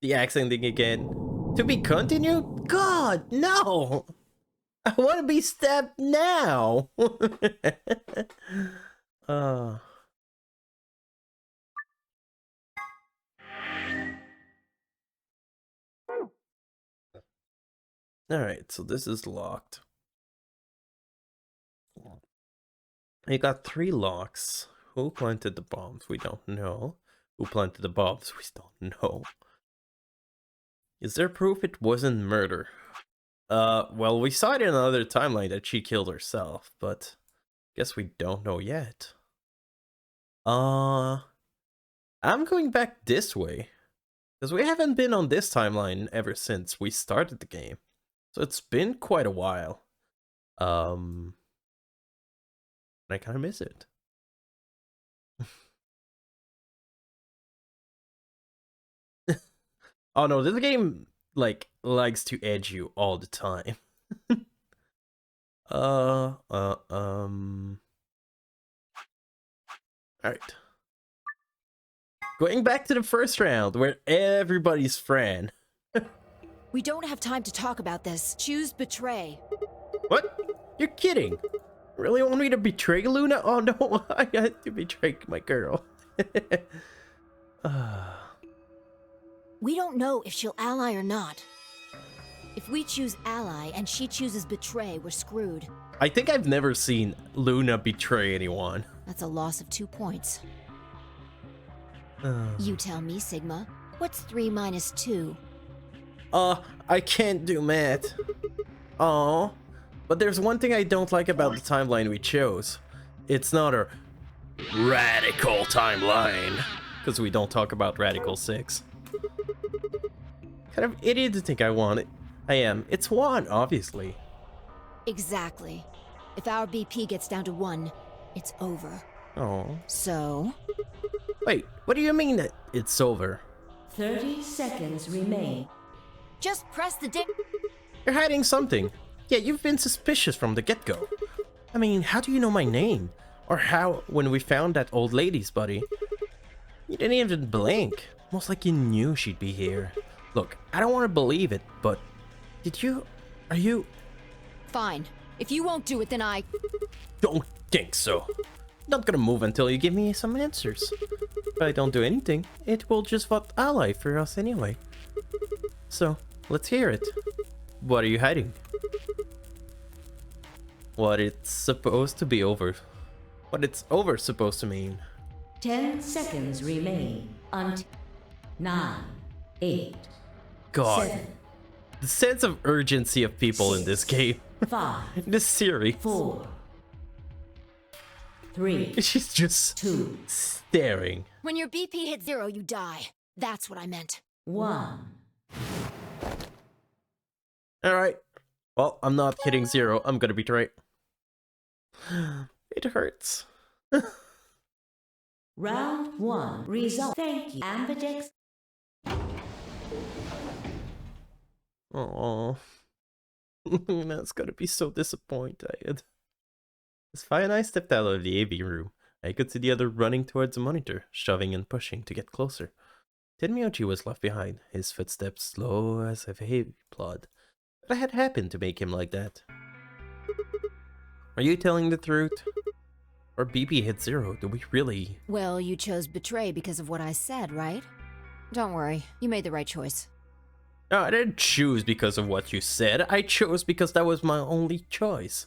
The accent thing again. To be continued? God, no! I want to be stabbed now! Alright, so this is locked. You got 3 locks. Who planted the bombs? We don't know. Who planted the bombs? We don't know. Is there proof it wasn't murder? Well, we saw it in another timeline that she killed herself, but guess we don't know yet. I'm going back this way, because we haven't been on this timeline ever since we started the game. So it's been quite a while. I kind of miss it. Oh no, this game like likes to edge you all the time. Alright. Going back to the first round where everybody's friend. We don't have time to talk about this. Choose betray. What? You're kidding. Really want me to betray Luna? Oh no, I had to betray my girl. We don't know if she'll ally or not. If we choose ally and she chooses betray, we're screwed. I think I've never seen Luna betray anyone. That's a loss of 2 points. You tell me, Sigma. What's 3 minus 2? I can't do math. Oh, But there's one thing I don't like about the timeline we chose. It's not a radical timeline. Because we don't talk about Radical 6. Kind of idiot to think I am. It's 1, obviously. Exactly. If our BP gets down to 1, it's over. Oh. So? Wait, what do you mean that it's over? 30 seconds remain. Just press the You're hiding something. Yeah, you've been suspicious from the get-go. I mean, how do you know my name? Or how, when we found that old lady's body, you didn't even blink. Almost like you knew she'd be here. Look, I don't want to believe it, but are you... Fine. If you won't do it, then I... Don't think so. Not gonna move until you give me some answers. If I don't do anything, it will just vote ally for us anyway. So, let's hear it. What are you hiding? What it's supposed to be over. What it's over supposed to mean. 10 seconds remain until 9, 8, God. 7, The sense of urgency of people in this game. 5, this series. 4, 3. She's just 2. Staring. When your BP hits 0, you die. That's what I meant. 1. Alright. Well, I'm not hitting 0. I'm gonna be right. It hurts. Round 1. Result. Thank you, Ambidex. Oh, that's gonna be so disappointed. As Fi and I stepped out of the AV room, I could see the other running towards the monitor, shoving and pushing to get closer. Tenmyoji was left behind, his footsteps slow as a heavy plod. What had happened to make him like that? Are you telling the truth? Or BP hit 0, do we really? Well, you chose Betray because of what I said, right? Don't worry, you made the right choice. No, I didn't choose because of what you said. I chose because that was my only choice.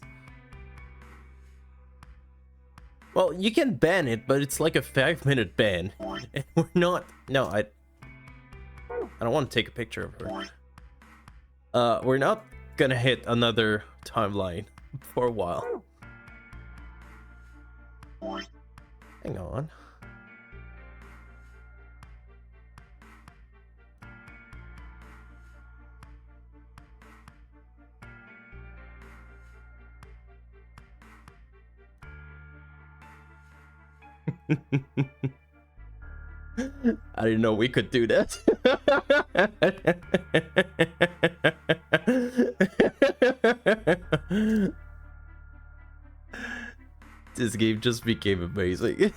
Well, you can ban it, but it's like a 5-minute ban. And we're not... No, I don't want to take a picture of her. We're not gonna hit another timeline for a while. Hang on. I didn't know we could do that. This game just became amazing.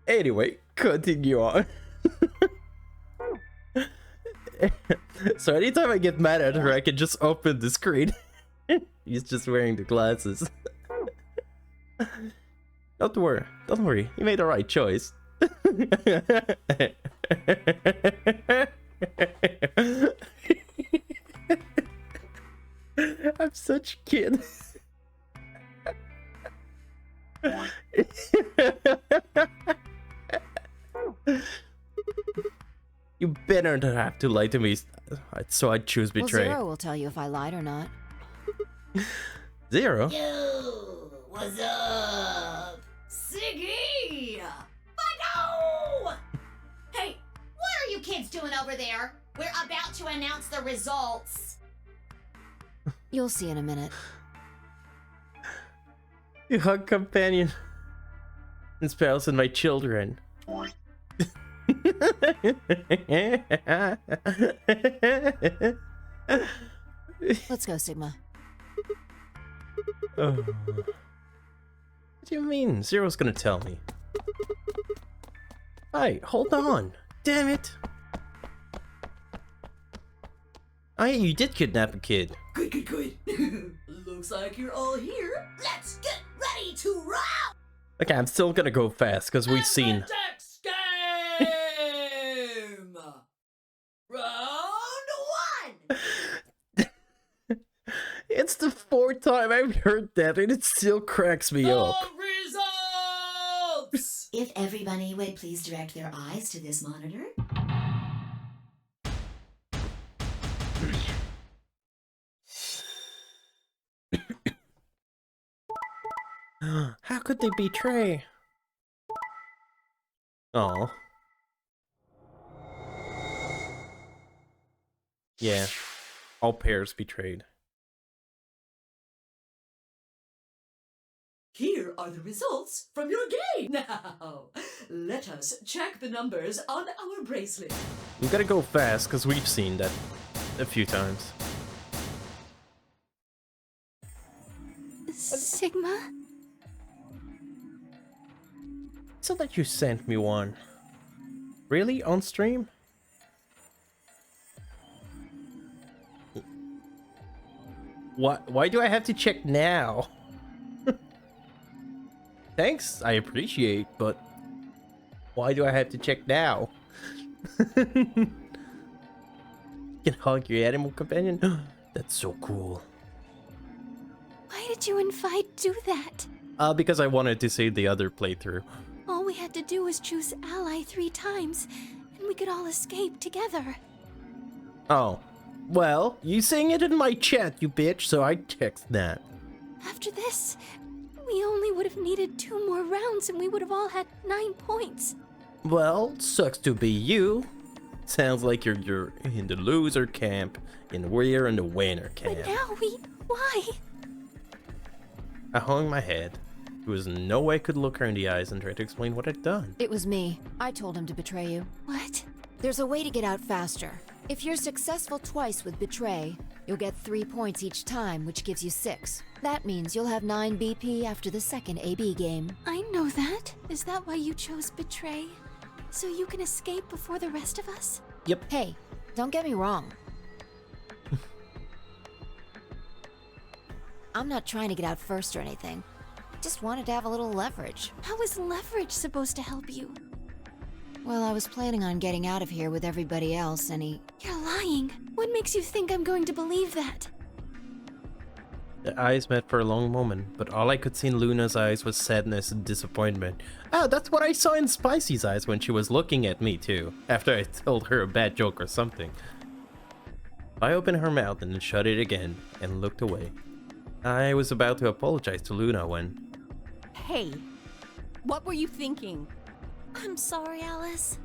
Anyway, continue on. So anytime I get mad at her, I can just open the screen. He's just wearing the glasses. Don't worry, you made the right choice. I'm such a kid. You better not have to lie to me, so I choose Betray. Well, 0 will tell you if I lied or not. 0? Yo, what's up? Siggy! Fido! Hey, what are you kids doing over there? We're about to announce the results. You'll see in a minute. You hug companion and spouse and my children. Let's go, Sigma. Oh. What do you mean? 0's gonna tell me. Hey, hold on. Damn it. You did kidnap a kid. Good. Looks like you're all here. Let's get ready to round! Okay, I'm still gonna go fast because we've seen. Game! Round 1! It's the 4th time I've heard that and it still cracks me up. Results! Oops. If everybody would please direct their eyes to this monitor. How could they betray? Oh. Yeah. All pairs betrayed. Here are the results from your game. Now, let us check the numbers on our bracelet. We gotta go fast, because we've seen that a few times. Sigma? So that you sent me one. Really? On stream? What? Why do I have to check now? Thanks, I appreciate, but why do I have to check now? You can hug your animal companion? That's so cool. Why did you and Vi do that? Because I wanted to save the other playthrough. All we had to do was choose ally 3 times, and we could all escape together. Oh. Well, you saying it in my chat, you bitch, so I text that. After this, we only would have needed 2 more rounds and we would have all had 9 points. Well, sucks to be you. Sounds like you're in the loser camp, and we're in the winner camp. But now why? I hung my head. There was no way I could look her in the eyes and try to explain what I'd done. It was me. I told him to betray you. What? There's a way to get out faster. If you're successful twice with betray, you'll get 3 points each time, which gives you 6. That means you'll have 9 BP after the second AB game. I know that. Is that why you chose betray? So you can escape before the rest of us? Yep. Hey, don't get me wrong. I'm not trying to get out first or anything. Just wanted to have a little leverage. How is leverage supposed to help you? Well, I was planning on getting out of here with everybody else, and You're lying. What makes you think I'm going to believe that? The eyes met for a long moment, but all I could see in Luna's eyes was sadness and disappointment. Oh, that's what I saw in Spicy's eyes when she was looking at me too, after I told her a bad joke or something. I opened her mouth and then shut it again, and looked away. I was about to apologize to Luna when... Hey, what were you thinking? I'm sorry, Alice.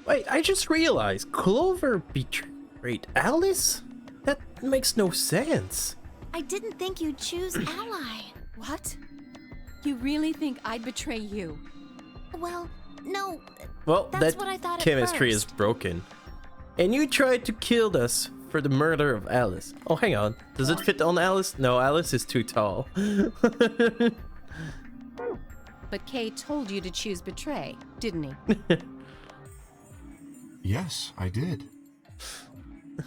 Wait, I just realized Clover betrayed Alice? That makes no sense. I didn't think you'd choose ally. What? You really think I'd betray you? Well, no. Well, that's that what I thought at chemistry is first. broken. And you tried to kill us for the murder of Alice. Oh, hang on. Does it fit on Alice? No, Alice is too tall. But Kay told you to choose betray, didn't he? Yes, I did.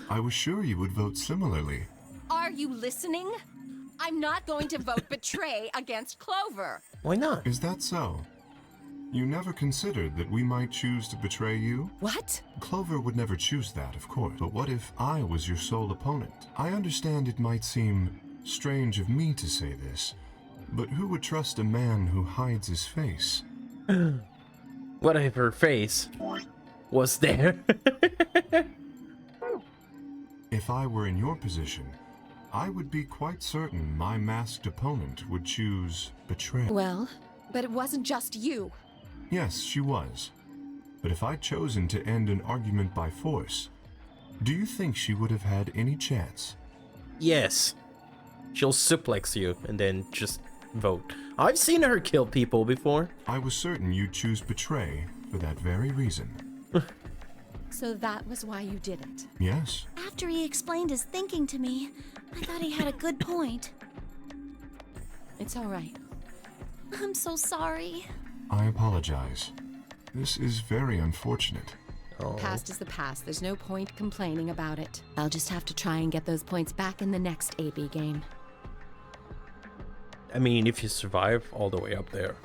I was sure you would vote similarly. Are you listening? I'm not going to vote betray against Clover. Why not? Is that so? You never considered that we might choose to betray you? What? Clover would never choose that, of course. But what if I was your sole opponent? I understand it might seem strange of me to say this, but who would trust a man who hides his face? What if her face was there? If I were in your position, I would be quite certain my masked opponent would choose betray. Well, but it wasn't just you. Yes, she was. But if I'd chosen to end an argument by force, do you think she would have had any chance? Yes. She'll suplex you and then just vote. I've seen her kill people before. I was certain you'd choose betray for that very reason. So that was why you did it. Yes. After he explained his thinking to me, I thought he had a good point. It's all right. I'm so sorry. I apologize. This is very unfortunate. Oh. Past is the past. There's no point complaining about it. I'll just have to try and get those points back in the next AB game. I mean, if you survive all the way up there.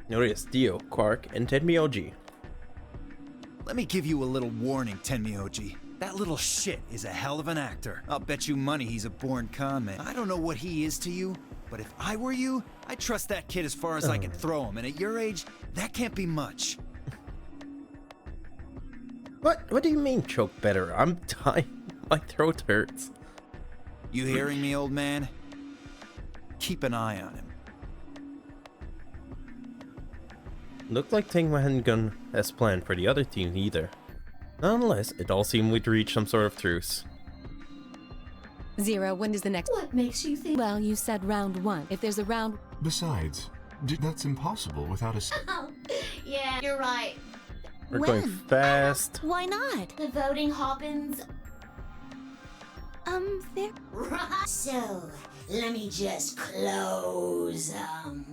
Notice Dio, Quark, and Tenmyoji. Let me give you a little warning, Tenmyoji. That little shit is a hell of an actor. I'll bet you money he's a born con man. I don't know what he is to you, but if I were you, I'd trust that kid as far as I can throw him, and at your age, that can't be much. What do you mean choke better? I'm dying. My throat hurts. You hearing me, old man? Keep an eye on him. Looked like things hadn't gone as planned for the other team either. Nonetheless, it all seemed we'd reach some sort of truce. Zero, when is the next? What makes you think? Well, you said round 1. If there's a round... Besides, that's impossible without a... Oh, yeah, you're right. We're going fast. Why not? The voting happens. There. So, let me just close,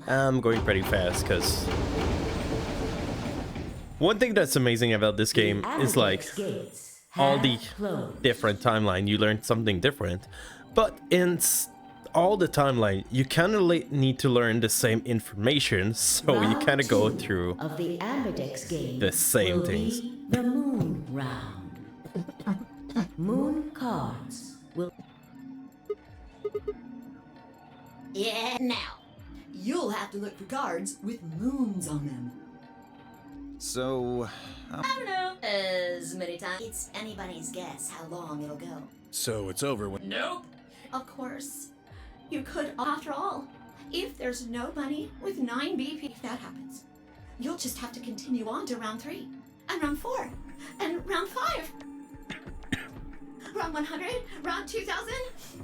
I'm going pretty fast, because... One thing that's amazing about this game is, like, all the different timeline, you learn something different. But in all the timeline, you kind of need to learn the same information, so you kind of go through of the Ambidex game the same will things. Be the moon round. Moon cards will... Yeah, now. You'll have to look for cards with moons on them. So... I don't know. As many times. It's anybody's guess how long it'll go. So it's over when... Nope. Of course. You could, after all. If there's no money with 9 BP, if that happens, you'll just have to continue on to round 3, and round 4, and round 5. Round 100, round 2000,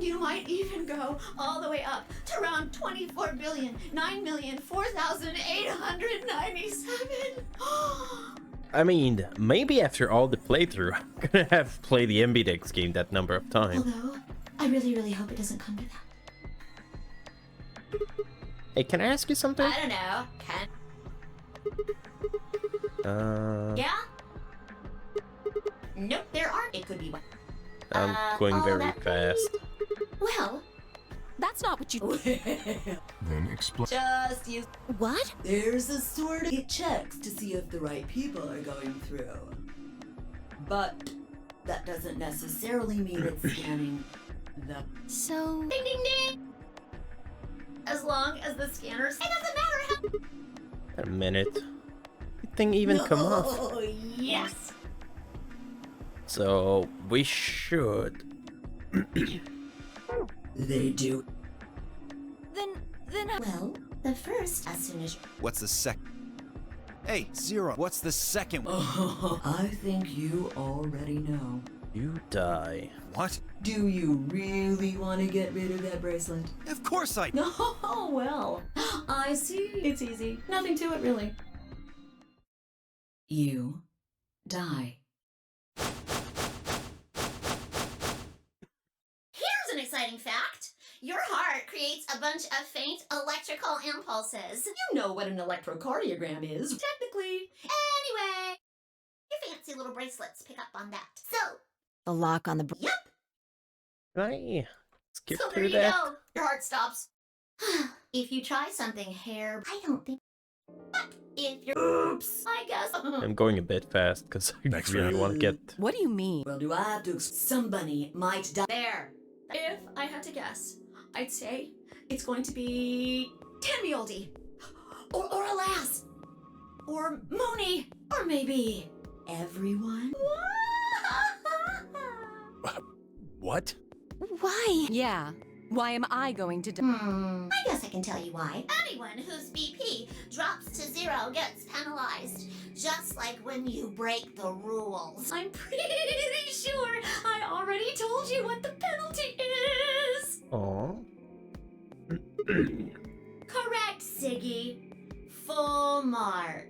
you might even go all the way up to round 24,009,004,897. I mean, maybe after all the playthrough, I'm gonna have played the Ambidex game that number of times. Although, I really, really hope it doesn't come to that. Hey, can I ask you something? I don't know. Yeah? Nope, there aren't. It could be one. I'm going very that fast. Well, That's not what you... Then explain. Just use... What? There's a sort of... It checks to see if the right people are going through. But that doesn't necessarily mean it's scanning the... So... ding ding ding! As long as the scanners... It doesn't matter how... A minute. Did thing even come off? Oh, yes! So, we should... They do. Then Well, the first, as soon as... What's the second? Hey, Zero, what's the second one? Oh, I think you already know. You die. What? Do you really want to get rid of that bracelet? Of course I... Oh, well. I see. It's easy. Nothing to it, really. You die. Here's an exciting fact. Your heart creates a bunch of faint electrical impulses. You know what an electrocardiogram is. Technically. Anyway, your fancy little bracelets pick up on that. So, The lock on the... yep. Can I skip So there through you that? go. Your heart stops. If you try something hair, I don't think. But if you're, oops, I guess. I'm going a bit fast because I Next really round. want to get... What do you mean? Well, do I have to... Somebody might die. There. If I had to guess, I'd say it's going to be Tenmyoji, or Alas, or Mooney, or maybe everyone. What? Why? Yeah. Why am I going to die? I guess I can tell you why. Anyone whose BP drops to 0 gets penalized. Just like when you break the rules. I'm pretty sure I already told you what the penalty is. Aww. Correct, Siggy. Full mark.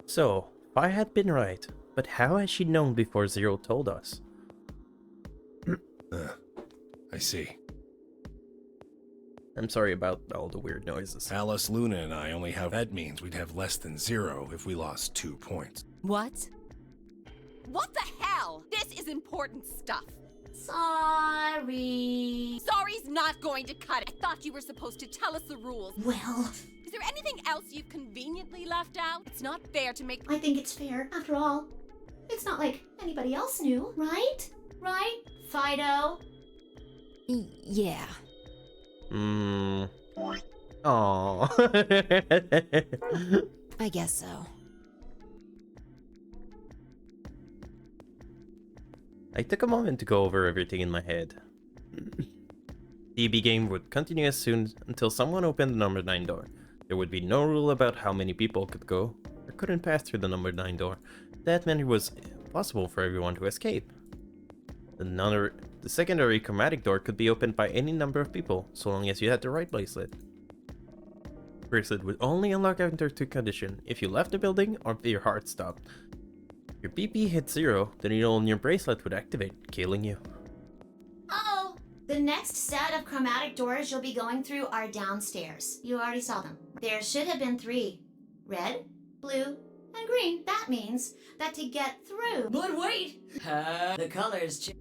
So, I had been right, but how has she known before Zero told us? I see. I'm sorry about all the weird noises. Alice, Luna, and I only have... That means we'd have less than 0 if we lost 2 points. What? What the hell? This is important stuff. Sorry. Sorry's not going to cut it. I thought you were supposed to tell us the rules. Well, Is there anything else you've conveniently left out? It's not fair to make... I think it's fair. After all, it's not like anybody else knew, right? Right, Fido? Yeah. Aww. I guess so. I took a moment to go over everything in my head. The EB game would continue as soon until someone opened the number 9 door. There would be no rule about how many people could go or couldn't pass through the number 9 door. That meant it was possible for everyone to escape. The secondary chromatic door could be opened by any number of people, so long as you had the right bracelet. Bracelet would only unlock after two conditions: if you left the building or if your heart stopped. If your BP hit 0, the needle on your bracelet would activate, killing you. Uh-oh. The next set of chromatic doors you'll be going through are downstairs. You already saw them. There should have been 3. Red, blue, and green. That means that to get through... But wait! The colors change.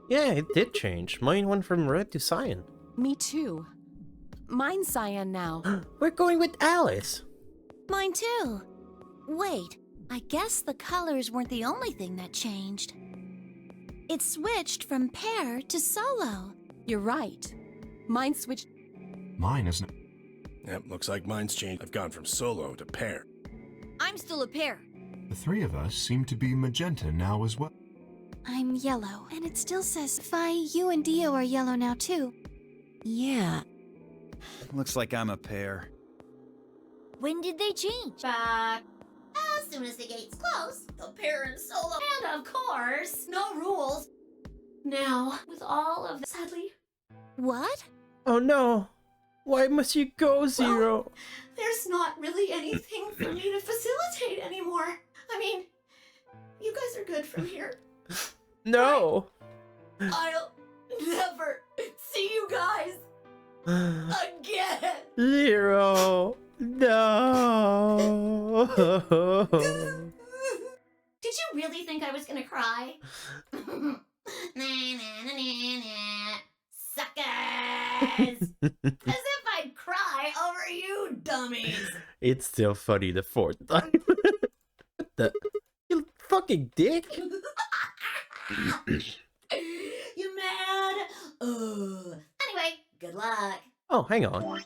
Yeah, it did change. Mine went from red to cyan. Me too. Mine's cyan now. We're going with Alice. Mine too. Wait, I guess the colors weren't the only thing that changed. It switched from pair to solo. You're right. Mine switched... Mine isn't. Yep, looks like mine's changed. I've gone from solo to pair. I'm still a pair. The three of us seem to be magenta now as well. I'm yellow, and it still says, Fi, you and Dio are yellow now too. Yeah. Looks like I'm a pair. When did they change? Back. As soon as the gates close, the pair and solo. And of course, no rules. Now, with all of sadly, What? Oh no. Why must you go, Zero? there's not really anything for me to facilitate anymore. I mean, you guys are good from here. No. I'll never see you guys again. Zero. No. Did you really think I was gonna cry? Nah, nah, nah, nah, nah. Suckers! As if I'd cry over you dummies! It's still funny the fourth time. What the? You fucking dick. You mad? Anyway, good luck. Oh, hang on.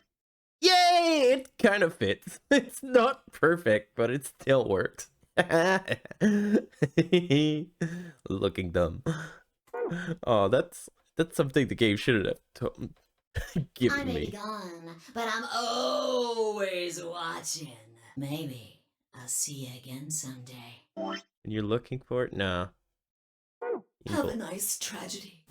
Yay! It kind of fits. It's not perfect, but it still works. Looking dumb. Oh, that's something the game shouldn't have I given may be me. gone, but I'm always watching. Maybe I'll see you again someday. And you're looking for it? Nah. Have a nice tragedy.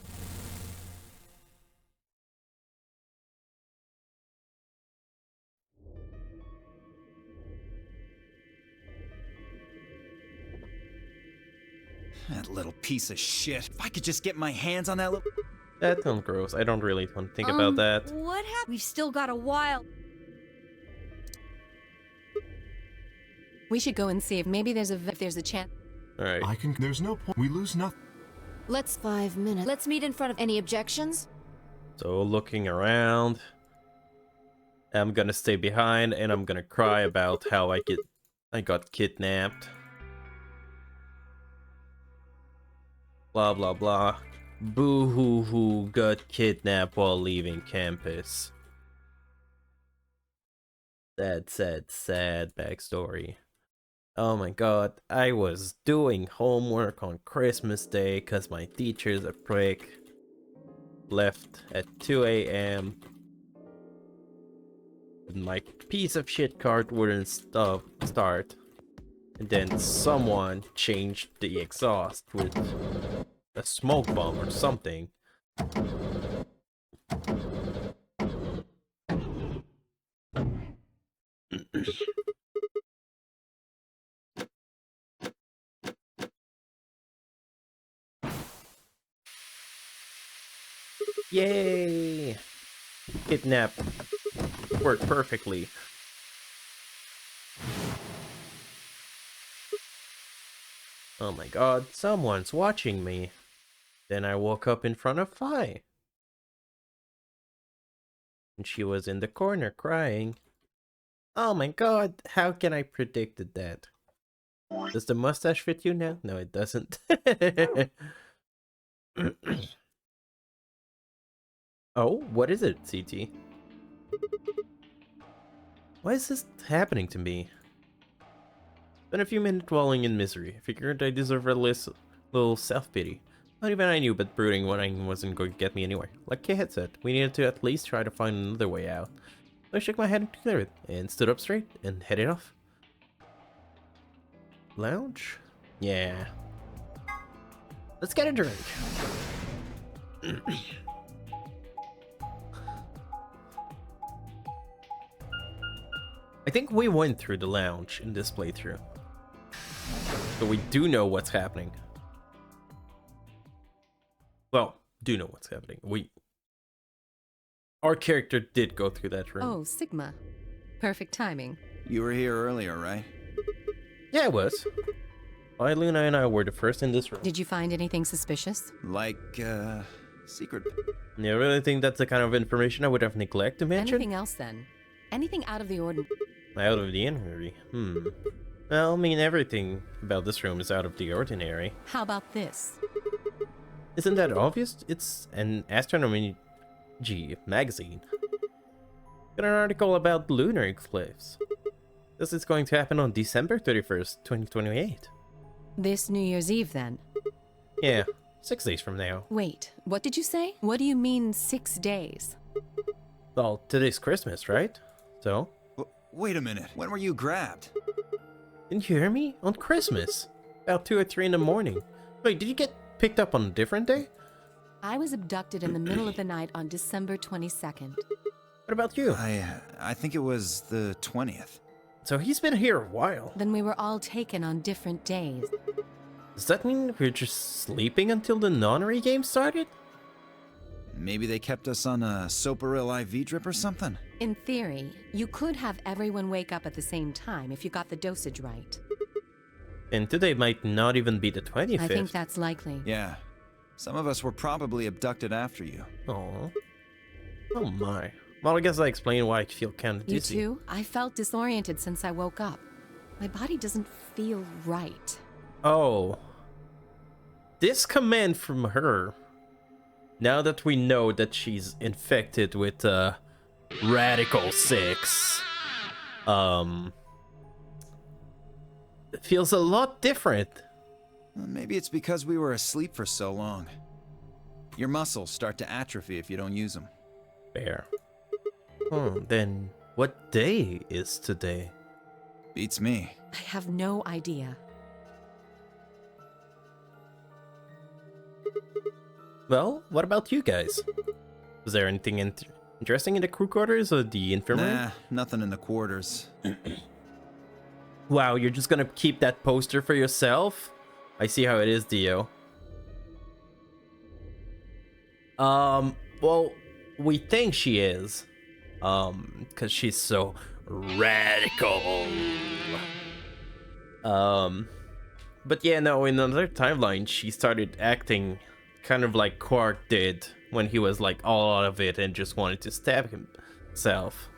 That little piece of shit. If I could just get my hands on that little... That sounds gross. I don't really want to think about that. What happened? We've still got a while. We should go and see if maybe there's a chance. Alright. There's no point. We lose nothing. Let's 5 minutes. Let's meet in front of any objections? So looking around, I'm gonna stay behind and I'm gonna cry about how I got kidnapped. Blah blah blah. Boo hoo hoo, got kidnapped while leaving campus. Sad, sad, sad backstory. Oh my god, I was doing homework on Christmas Day cause my teacher's a prick. Left at 2 a.m. My piece of shit cart wouldn't start. And then someone changed the exhaust with a smoke bomb or something. Yay! Kidnap worked perfectly. Oh my god, someone's watching me. Then I woke up in front of Fi. And she was in the corner crying. Oh my god, how can I predicted that? Does the mustache fit you now? No, it doesn't. Oh, what is it, CT? Why is this happening to me? Spent a few minutes dwelling in misery. Figured I deserve a little self-pity. Not even I knew, but brooding when I wasn't going to get me anywhere. Like Kay said, we needed to at least try to find another way out. So I shook my head to clear it, and stood up straight, and headed off. Lounge? Yeah. Let's get a drink. I think we went through the lounge in this playthrough. So we do know what's happening. Well, do know what's happening. Our character did go through that room. Oh, Sigma. Perfect timing. You were here earlier, right? Yeah, it was. Why, Luna and I were the first in this room. Did you find anything suspicious? Like, secret... You really think that's the kind of information I would have neglected to mention? Anything else then? Anything out of the ordinary? Out of the ordinary? Well, I mean, everything about this room is out of the ordinary. How about this? Isn't that obvious? It's an astronomy magazine. Got an article about the lunar eclipse. This is going to happen on December 31st, 2028. This New Year's Eve then? Yeah, 6 days from now. Wait, what did you say? What do you mean 6 days? Well, today's Christmas, right? So? Wait a minute, when were you grabbed? Didn't you hear me? On Christmas. About 2 or 3 in the morning. Wait, did you get picked up on a different day? I was abducted in the middle of the night on December 22nd. What about you? I think it was the 20th. So he's been here a while. Then we were all taken on different days. Does that mean we're just sleeping until the nonary game started? Maybe they kept us on a Soparil IV drip or something? In theory, you could have everyone wake up at the same time if you got the dosage right. And today might not even be the 25th. I think that's likely. Yeah. Some of us were probably abducted after you. Oh. Oh my. Well, I guess I explain why I feel kind of dizzy. You too? I felt disoriented since I woke up. My body doesn't feel right. Oh. This command from her. Now that we know that she's infected with Radical 6. It feels a lot different. Maybe it's because we were asleep for so long. Your muscles start to atrophy if you don't use them. Fair. Then what day is today? Beats me. I have no idea. Well, what about you guys? Was there anything interesting in the crew quarters or the infirmary? Nah, nothing in the quarters. Wow, you're just gonna keep that poster for yourself? I see how it is, Dio. Well, we think she is. Cause she's so radical. But yeah, no, in another timeline, she started acting kind of like Quark did when he was like all out of it and just wanted to stab himself.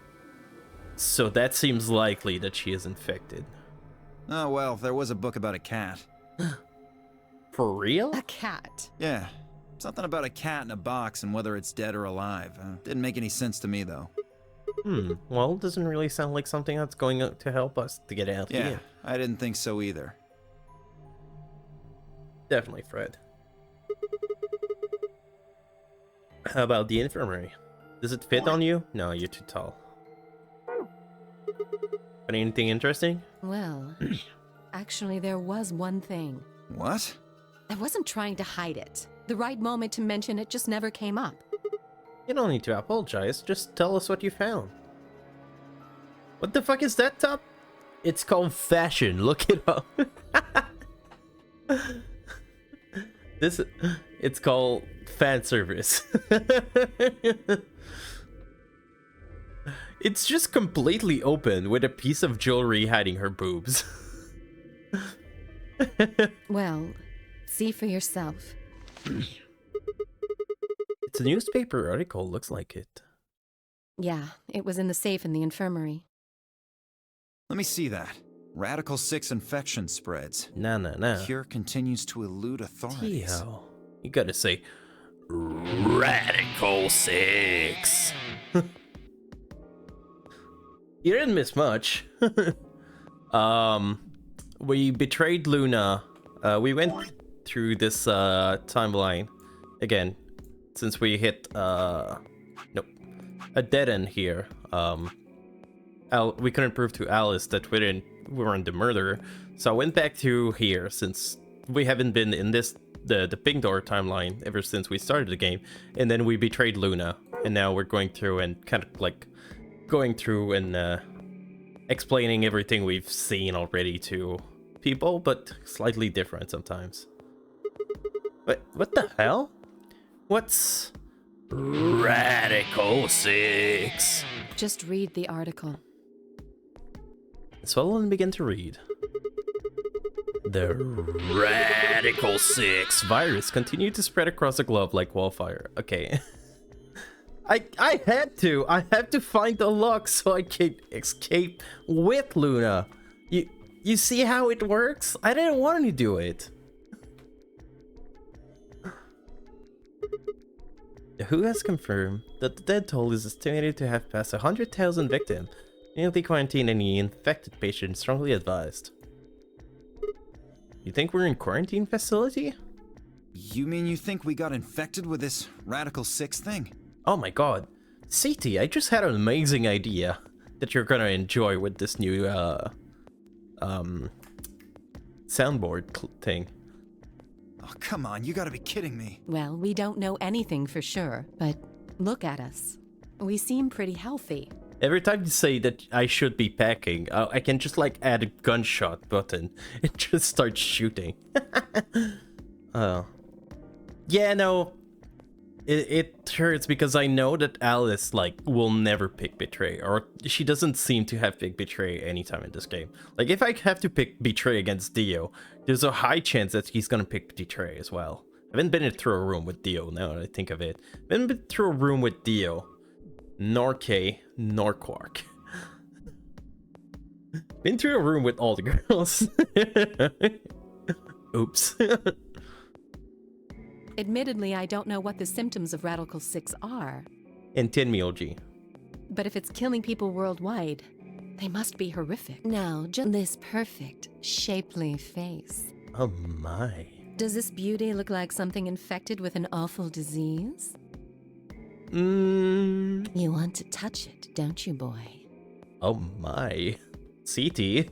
So that seems likely that she is infected. Oh well, there was a book about a cat. For real? A cat? Yeah. Something about a cat in a box and whether it's dead or alive. Didn't make any sense to me though. Well, it doesn't really sound like something that's going to help us to get out Yeah, here. I didn't think so either. Definitely, Fred. How about the infirmary? Does it fit on you? No, you're too tall. But anything interesting? Well, actually there was one thing. What? I wasn't trying to hide it. The right moment to mention it just never came up. You don't need to apologize, just tell us what you found. What the fuck is that top? It's called fashion, look it up. It's called fan service. It's just completely open with a piece of jewelry hiding her boobs. Well, see for yourself. It's a newspaper article, looks like it. Yeah, it was in the safe in the infirmary. Let me see that. Radical 6 infection spreads. No. Cure continues to elude authorities. Tio, you gotta say Radical 6. You didn't miss much. We betrayed Luna. We went through this timeline again since we hit a dead end here. We couldn't prove to Alice that we weren't the murderer, so I went back to here since we haven't been in the Pink Door timeline ever since we started the game, and then we betrayed Luna, and now we're going through and kind of like going through and explaining everything we've seen already to people, but slightly different sometimes. What the hell? What's Radical 6? Just read the article. Swallow and begin to read. The Radical 6 virus continued to spread across the globe like wildfire. Okay. I had to find the lock so I could escape with Luna. You see how it works? I didn't want to do it. The WHO has confirmed that the death toll is estimated to have passed 100,000 victims. Immediately quarantine any infected patients strongly advised. You think we're in quarantine facility? You mean you think we got infected with this Radical 6 thing? Oh my god. CT, I just had an amazing idea that you're gonna enjoy with this new soundboard thing. Oh, come on, you gotta be kidding me. Well, we don't know anything for sure, but look at us. We seem pretty healthy. Every time you say that I should be packing, I can just like add a gunshot button and just start shooting. Oh. Yeah, no. It hurts because I know that Alice like will never pick Betray, or she doesn't seem to have picked Betray anytime in this game. Like if I have to pick Betray against Dio, there's a high chance that he's gonna pick Betray as well. I haven't been through a room with Dio now that I think of it. I haven't been through a room with Dio, nor Kay, nor Quark. Been through a room with all the girls. Oops. Admittedly, I don't know what the symptoms of Radical 6 are. And Tenmyoji. But if it's killing people worldwide, they must be horrific. Now, just this perfect, shapely face. Oh my. Does this beauty look like something infected with an awful disease? You want to touch it, don't you, boy? Oh my. CT.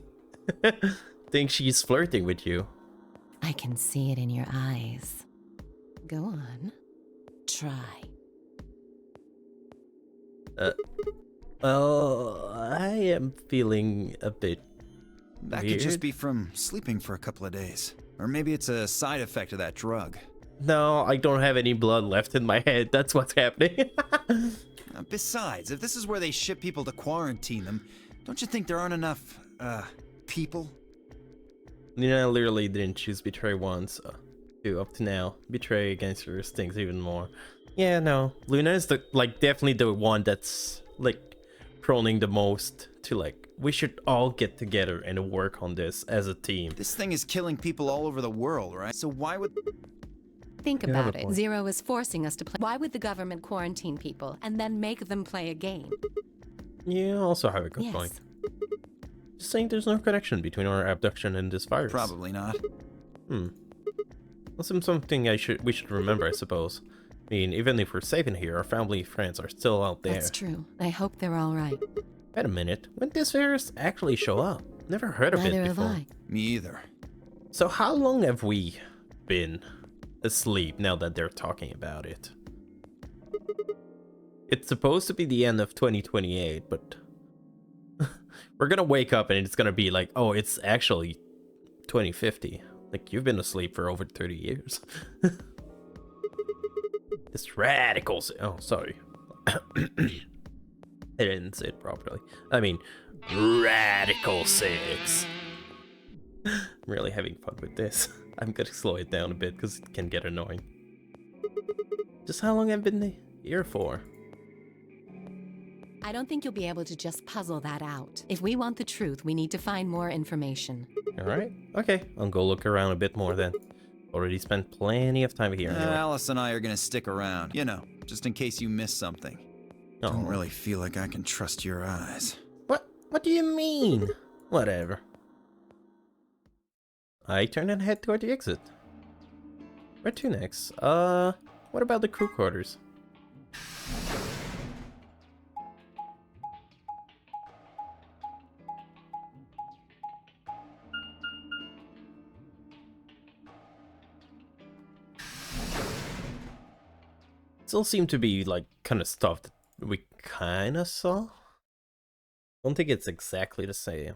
Think she's flirting with you. I can see it in your eyes. Go on. Try. Well, I am feeling a bit That weird. could just be from sleeping for a couple of days. Or maybe it's a side effect of that drug. No, I don't have any blood left in my head. That's what's happening. Besides, if this is where they ship people to quarantine them, don't you think there aren't enough, people? You know, I literally didn't choose Betray once. Up to now. Betray against her stings even more. Yeah, no. Luna is definitely the one that's like proning the most to like, we should all get together and work on this as a team. This thing is killing people all over the world, right? So why would... Think You have about a it. point. Zero is forcing us to play. Why would the government quarantine people and then make them play a game? You also have a good Yes. point. Just saying there's no connection between our abduction and this virus. Probably not. That's something we should remember, I suppose. I mean, even if we're safe in here, our family and friends are still out there. That's true. I hope they're all right. Wait a minute, when did this virus actually show up? Never heard of Neither it have before. I. Me either. So how long have we been asleep now that they're talking about it? It's supposed to be the end of 2028, but we're gonna wake up and it's gonna be like, oh, it's actually 2050. Like, you've been asleep for over 30 years. This radical... Oh, sorry. I didn't say it properly. I mean, Radical 6. I'm really having fun with this. I'm gonna slow it down a bit because it can get annoying. Just how long have I been here for? I don't think you'll be able to just puzzle that out. If we want the truth, we need to find more information. Alright, okay. I'll go look around a bit more then. Already spent plenty of time here. Anyway. Alice and I are gonna stick around, you know, just in case you miss something. Don't really feel like I can trust your eyes. What do you mean? Whatever. I turn and head toward the exit. Where to next? What about the crew quarters? Still seem to be like kind of stuff that we kind of saw. Don't think it's exactly the same.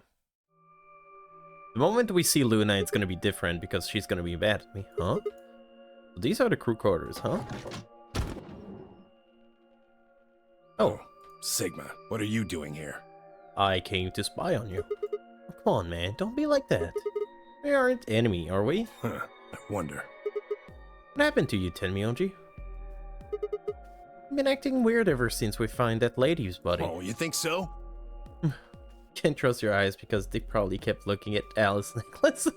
The moment we see Luna, it's gonna be different because she's gonna be mad at me, huh? These are the crew quarters, huh? Oh, Sigma, what are you doing here? I came to spy on you. Oh, come on, man, don't be like that. We aren't enemy, are we? Huh, I wonder. What happened to you, Tenmyouji? You've been acting weird ever since we find that lady's body. Oh, you think so? Can't trust your eyes because they probably kept looking at Alice's necklace.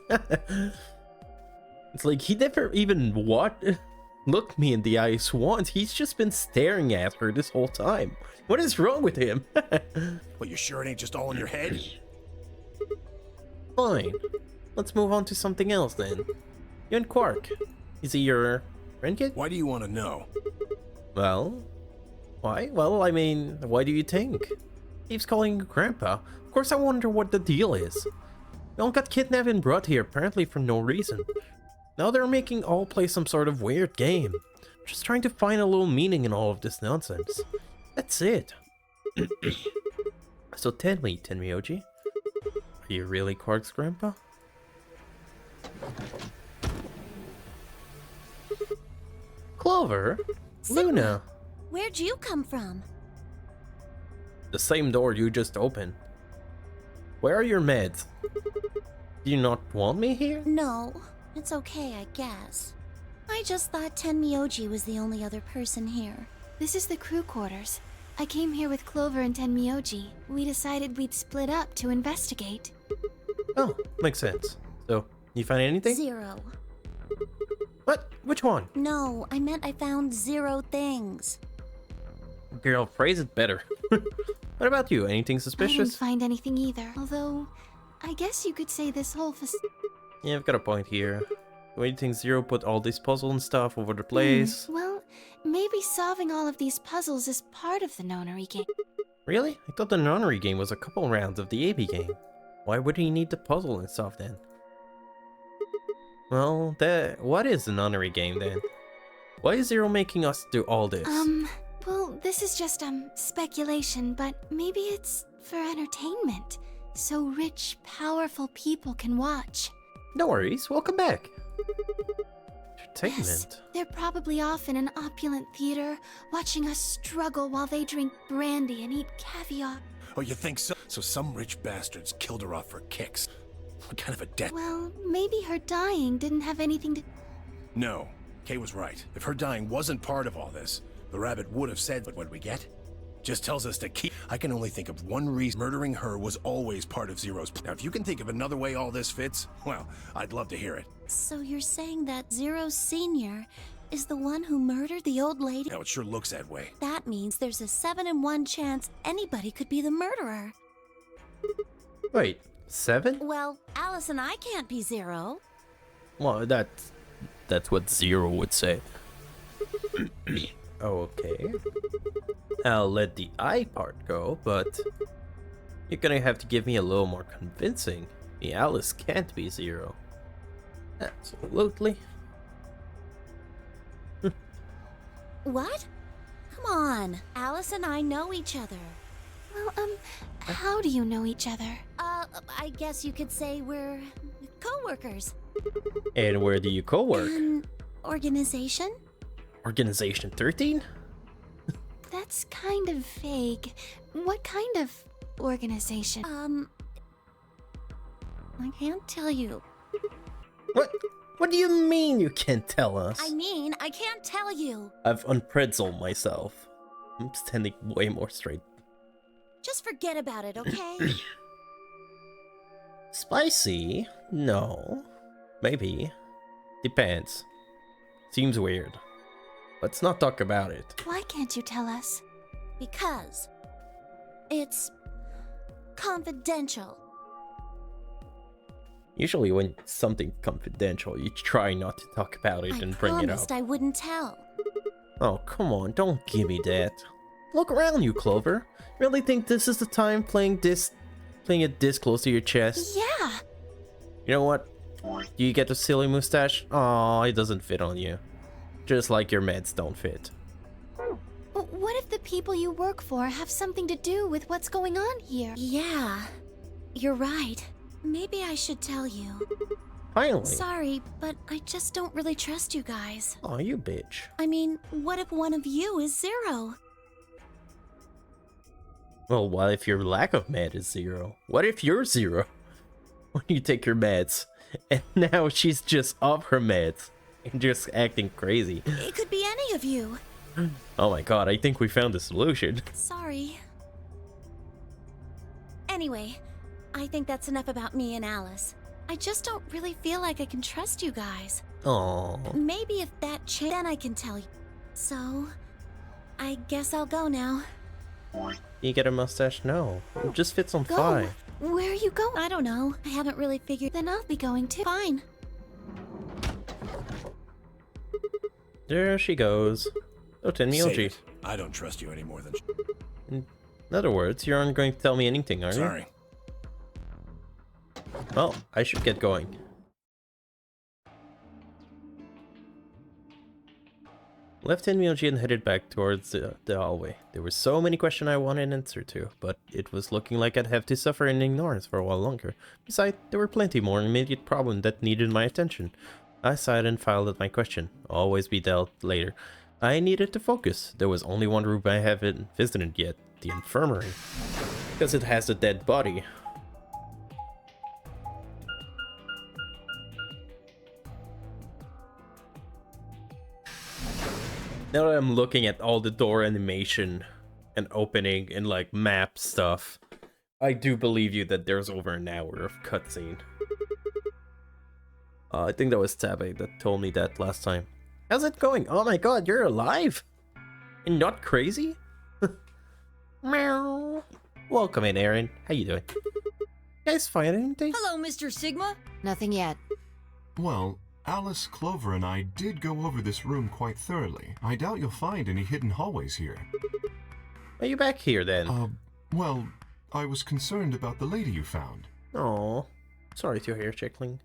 It's like he never even looked me in the eyes once. He's just been staring at her this whole time. What is wrong with him? Well, you sure it ain't just all in your head? Fine. Let's move on to something else then. You and Quark. Is he your friend kid? Why do you want to know? Well, why? Well, I mean, why do you think? Keeps calling you Grandpa. Of course I wonder what the deal is. We all got kidnapped and brought here apparently for no reason. Now they're making all play some sort of weird game. Just trying to find a little meaning in all of this nonsense. That's it. So tell me, Tenmyouji, are you really Quark's grandpa? Clover? Sigma, Luna? Where'd you come from? The same door you just opened. Where are your meds? Do you not want me here? No, it's okay, I guess. I just thought Tenmyouji was the only other person here. This is the crew quarters. I came here with Clover and Tenmyouji. We decided we'd split up to investigate. Oh, makes sense. So, you find anything? 0. What? Which one? No, I meant I found 0 things. Girl, phrase it better. What about you? Anything I didn't suspicious? find anything either. Although, I guess you could say this whole Yeah, I've got a point here. Do you think Zero put all this puzzle and stuff over the place? Well, maybe solving all of these puzzles is part of the nonary game. Really? I thought the nonary game was a couple rounds of the AB game. Why would he need the puzzle and stuff then? Well, what is the nonary game then? Why is Zero making us do all this? Well, this is just, speculation, but maybe it's for entertainment. So rich, powerful people can watch. No worries, welcome back. Entertainment. Yes, they're probably off in an opulent theater, watching us struggle while they drink brandy and eat caviar. Oh, you think so? So some rich bastards killed her off for kicks. What kind of a death? Well, maybe her dying didn't have anything to... No, Kay was right. If her dying wasn't part of all this, the rabbit would have said, but what we get? Just tells us to keep... I can only think of one reason murdering her was always part of Zero's... Now, if you can think of another way all this fits, well, I'd love to hear it. So you're saying that Zero Sr. is the one who murdered the old lady? Now, it sure looks that way. That means there's a 7 in 1 chance anybody could be the murderer. Wait, 7? Well, Alice and I can't be Zero. Well, that's what Zero would say. Okay. I'll let the I part go, but you're gonna have to give me a little more convincing. The Alice can't be Zero. Absolutely. What? Come on. Alice and I know each other. Well, how do you know each other? I guess you could say we're co-workers. And where do you co-work? An organization? Organization 13? That's kind of vague. What kind of organization? I can't tell you. What do you mean you can't tell us? I mean, I can't tell you. I've unpretzeled myself. I'm standing way more straight. Just forget about it, okay? Spicy? No. Maybe. Depends. Seems weird. Let's not talk about it. Why can't you tell us? Because it's confidential. Usually when something's confidential, you try not to talk about it and bring it up. I promised I wouldn't tell. Oh, come on, don't give me that. Look around you, Clover. Really think this is the time playing it this close to your chest? Yeah. You know what? Do you get a silly mustache? Aw, it doesn't fit on you. Just like your meds don't fit. What if the people you work for have something to do with what's going on here? Yeah, you're right. Maybe I should tell you. Finally. Sorry, but I just don't really trust you guys. Aw, you bitch. I mean, what if one of you is Zero? Well, what if your lack of med is 0? What if you're 0? When you take your meds, and now she's just off her meds, and just acting crazy. It could be any of you. Oh my god, I think we found a solution. Sorry. Anyway, I think that's enough about me and Alice. I just don't really feel like I can trust you guys. Aww. Maybe if that changes, then I can tell you. So, I guess I'll go now. You get a mustache? No. It just fits on Go. 5. Where are you going? I don't know. I haven't really figured. Then I'll be going too. Fine. There she goes. Oh, Tenmi Save OG. it. I don't trust you any more than. In other words, you aren't going to tell me anything, are you? Sorry. Well, I should get going. Left Tenmi OG and headed back towards the hallway. There were so many questions I wanted an answer to, but it was looking like I'd have to suffer in ignorance for a while longer. Besides, there were plenty more immediate problems that needed my attention. I sighed and filed at my question. Always be dealt later. I needed to focus. There was only one room I haven't visited yet, the infirmary. Because it has a dead body. Now that I'm looking at all the door animation and opening and like map stuff, I do believe you that there's over an hour of cutscene. I think that was Tabe that told me that last time. How's it going? Oh my god, you're alive? And not crazy? Meow. Welcome in, Aaron. How you doing? You guys find anything? Hello, Mr. Sigma. Nothing yet. Well, Alice, Clover, and I did go over this room quite thoroughly. I doubt you'll find any hidden hallways here. Are you back here then? Well, I was concerned about the lady you found. Oh, sorry to hear, Chickling.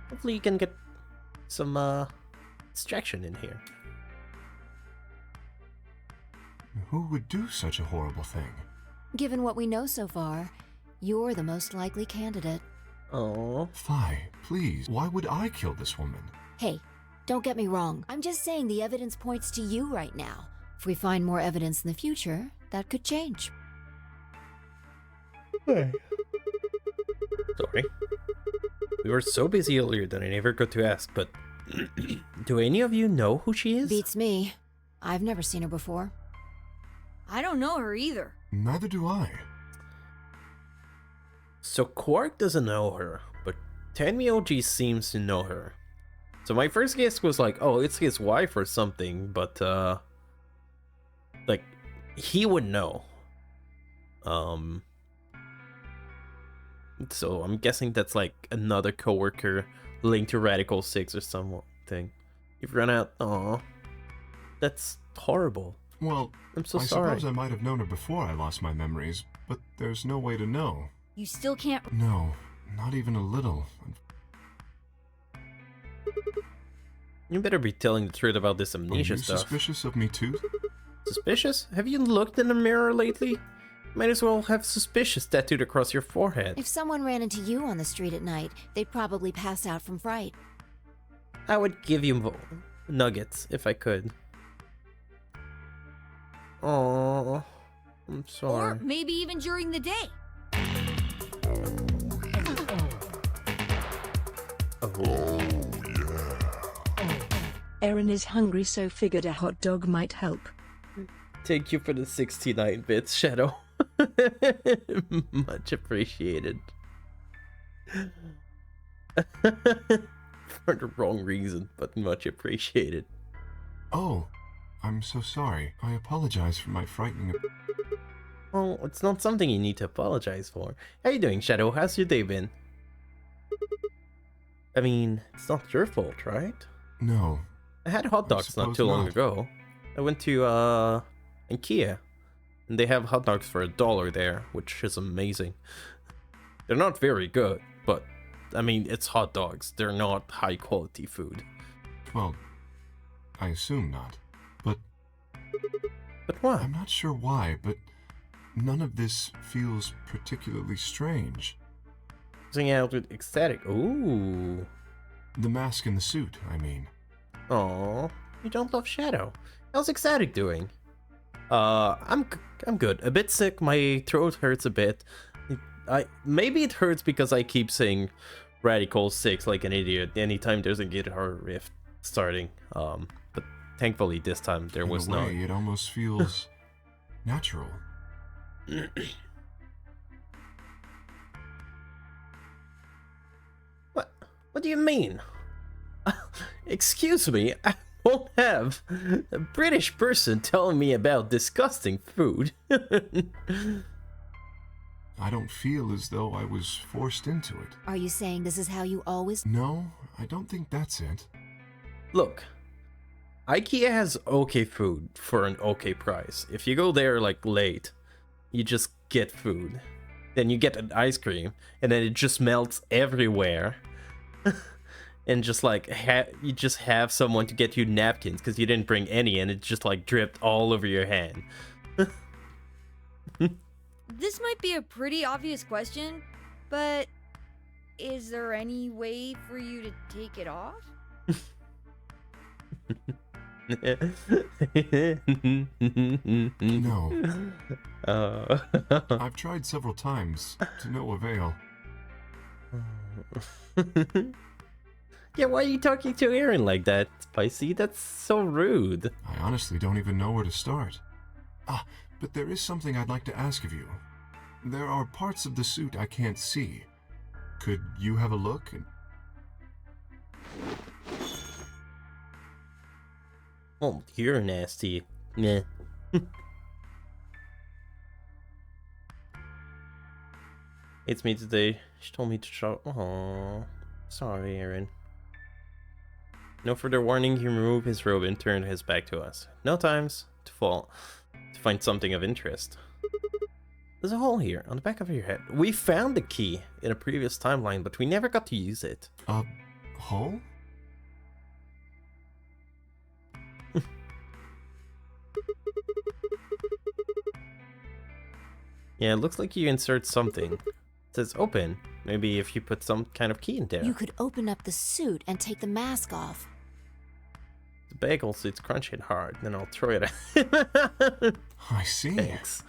Hopefully you can get some, distraction in here. Who would do such a horrible thing? Given what we know so far, you're the most likely candidate. Oh. Fi, please, why would I kill this woman? Hey, don't get me wrong. I'm just saying the evidence points to you right now. If we find more evidence in the future, that could change. Sorry. We were so busy earlier that I never got to ask, but do any of you know who she is? Beats me. I've never seen her before. I don't know her either. Neither do I. So Quark doesn't know her, but Tenmi OG seems to know her. So my first guess was like, oh, it's his wife or something, but like he would know. So I'm guessing that's like another coworker linked to Radical 6 or something. You've run out. Aw, that's horrible. Well, I'm so I sorry. suppose I might have known her before I lost my memories, but there's no way to know. You still can't. No, not even a little. You better be telling the truth about this amnesia Are you stuff. suspicious of me too? Suspicious? Have you looked in the mirror lately? Might as well have suspicious tattooed across your forehead. If someone ran into you on the street at night, they'd probably pass out from fright. I would give you nuggets if I could. Oh, I'm sorry. Or maybe even during the day. Aaron is hungry, so figured a hot dog might help. Thank you for the 69 bits, Shadow. Much appreciated. For the wrong reason, but much appreciated. Oh, I'm so sorry. I apologize for my frightening... Well, it's not something you need to apologize for. How you doing, Shadow? How's your day been? I mean, it's not your fault, right? No. I had hot dogs not too long ago. I went to, IKEA. And they have hot dogs for $1 there, which is amazing. They're not very good, but, I mean, it's hot dogs. They're not high-quality food. Well, I assume not. But what? I'm not sure why, but none of this feels particularly strange. Hanging out with Ecstatic. Ooh. The mask and the suit, I mean. Aw, you don't love Shadow. How's Ecstatic doing? I'm good. A bit sick. My throat hurts a bit. Maybe it hurts because I keep saying Radical 6 like an idiot anytime there's a guitar riff starting. But thankfully this time there was In a no. way, it almost feels natural. What do you mean? Excuse me, I won't have a British person telling me about disgusting food. I don't feel as though I was forced into it. Are you saying this is how you always... No, I don't think that's it. Look, IKEA has okay food for an okay price. If you go there like late, you just get food. Then you get an ice cream, and then it just melts everywhere. And just like you just have someone to get you napkins because you didn't bring any, and it just like dripped all over your hand. This might be a pretty obvious question, but is there any way for you to take it off? No. I've tried several times, to no avail. Yeah, why are you talking to Aaron like that, Spicy? That's so rude. I honestly don't even know where to start. Ah, but there is something I'd like to ask of you. There are parts of the suit I can't see. Could you have a look? Oh, you're nasty. Meh. It's me today. She told me to show. Aww. Sorry, Aaron. No further warning, he removed his robe and turned his back to us. No times to find something of interest. There's a hole here on the back of your head. We found the key in a previous timeline, but we never got to use it. A hole? Yeah, it looks like you insert something. It says open. Maybe if you put some kind of key in there. You could open up the suit and take the mask off. The bagel suit's crunchy and hard, then I'll throw it at I see. Thanks.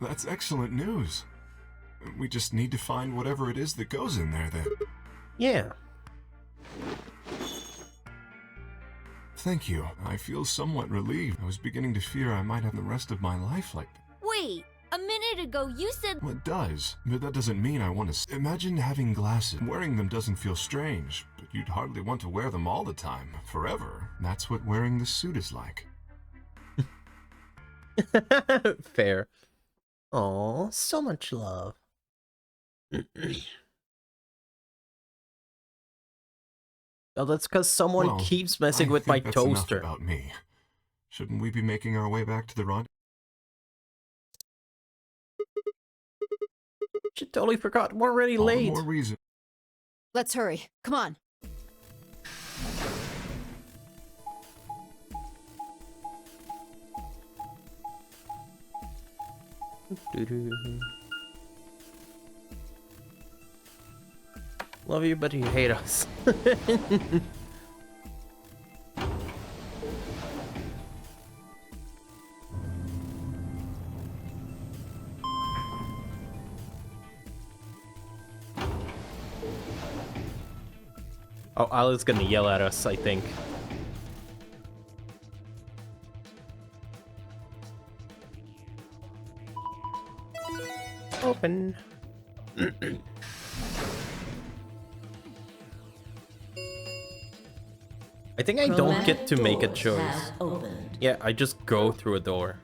That's excellent news. We just need to find whatever it is that goes in there then. Yeah. Thank you. I feel somewhat relieved. I was beginning to fear I might have the rest of my life like that. Wait, a minute ago you said... Well, it does, but that doesn't mean I want to... Imagine having glasses. Wearing them doesn't feel strange, but you'd hardly want to wear them all the time, forever. That's what wearing this suit is like. Fair. Aw, so much love. Oh, that's because someone Well, keeps messing I with my think that's enough toaster. about me. Shouldn't we be making our way back to the rendezvous? She totally forgot. We're already All the late. more reason. Let's hurry. Come on. Love you, but you hate us. Oh, Ali's gonna yell at us, I think. Open. I think I don't get to make a choice. Yeah, I just go through a door.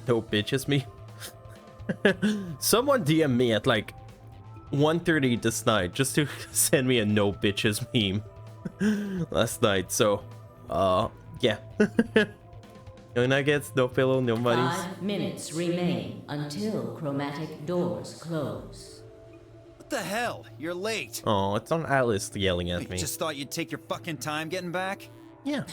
No bitches me. Someone DM me at like 1:30 this night just to send me a no bitches meme last night. So, yeah. No nuggets, no pillow, no muddies. 5 minutes remain until chromatic doors close. What the hell? You're late. Oh, it's on Alice yelling at You me. just thought you'd take your fucking time getting back? Yeah.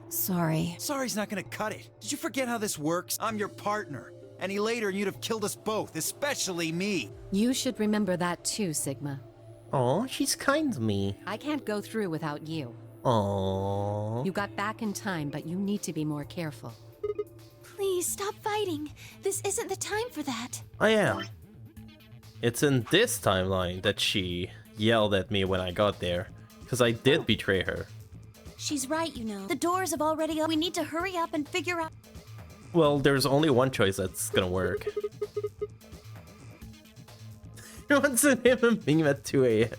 Sorry. Sorry's not gonna cut it. Did you forget how this works? I'm your partner. Any later, you'd have killed us both, especially me. You should remember that too, Sigma. Oh, she's kind to me. I can't go through without you. Oh. You got back in time, but you need to be more careful. Please stop fighting. This isn't the time for that. I am. It's in this timeline that she yelled at me when I got there, because I did betray her. She's right, you know. The doors have already opened. We need to hurry up and figure out. Well, there's only one choice that's gonna work. What's the name of meme at 2 a.m.?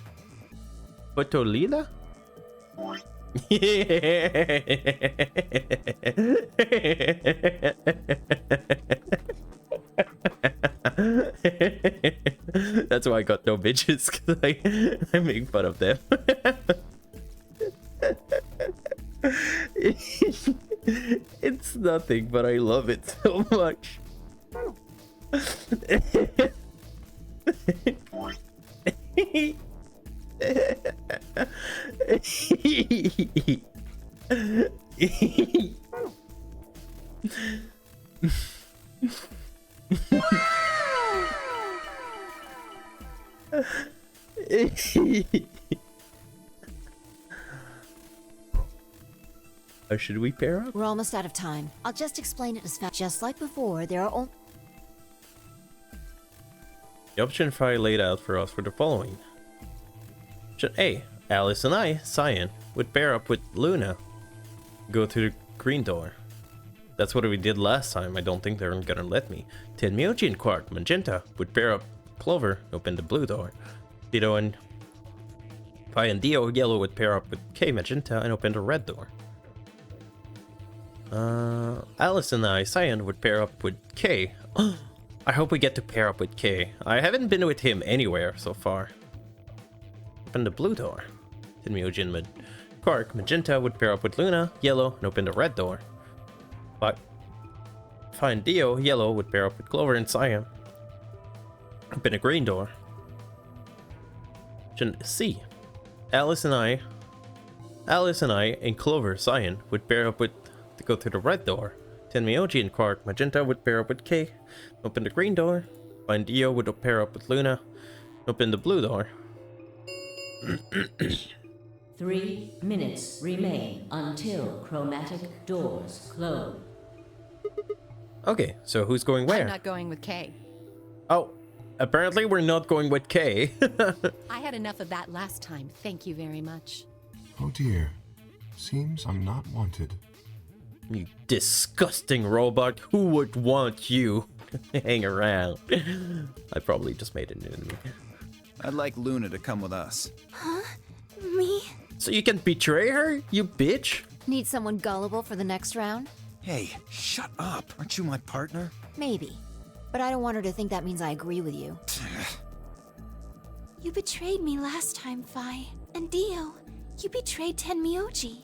Botolila? That's why I got no bitches, because I make fun of them. It's nothing, but I love it so much. Or should we pair up? We're almost out of time. I'll just explain it as fast. Just like before, there are only... The option 5 laid out for us for the following. Option A, Alice and I, Cyan, would pair up with Luna. Go to the green door. That's what we did last time. I don't think they're gonna let me. Tenmyoji and Quark, Magenta, would pair up Clover, open the blue door. Dido and Pi and Dio, Yellow, would pair up with K, Magenta, and open the red door. Alice and I, Cyan, would pair up with K. I hope we get to pair up with K. I haven't been with him anywhere so far. Open the blue door. Tenmyoji and Quark, Magenta would pair up with Luna, Yellow, and open the red door. But Find Dio, Yellow would pair up with Clover and Cyan. Open a green door. Option C. Alice and I and Clover, Cyan would pair up with to go to the red door. Tenmyoji and Quark, Magenta would pair up with K. Open the green door. Find Dio would pair up with Luna. Open the blue door. 3 minutes remain until chromatic doors close. Okay, so who's going where? I'm not going with Kay. Oh, apparently we're not going with K. I had enough of that last time. Thank you very much. Oh dear. Seems I'm not wanted. You disgusting robot. Who would want you to hang around? I probably just made an enemy. I'd like Luna to come with us. Huh? Me? So you can betray her, you bitch? Need someone gullible for the next round? Hey, shut up. Aren't you my partner? Maybe. But I don't want her to think that means I agree with you. You betrayed me last time, Fi. And Dio, you betrayed Tenmyoji.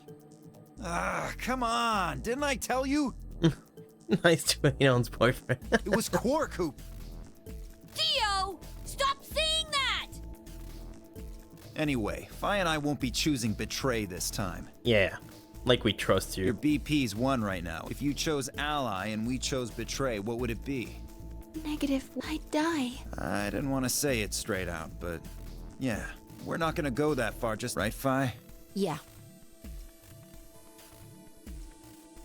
Ah, come on. Didn't I tell you? Nice to Aeon's boyfriend. It was Quark who... Dio! Stop saying that! Anyway, Fi and I won't be choosing Betray this time. Yeah, like we trust you. Your BP's won right now. If you chose Ally and we chose Betray, what would it be? Negative. I'd die. I didn't want to say it straight out, but yeah, we're not gonna go that far, just right, Fi? Yeah.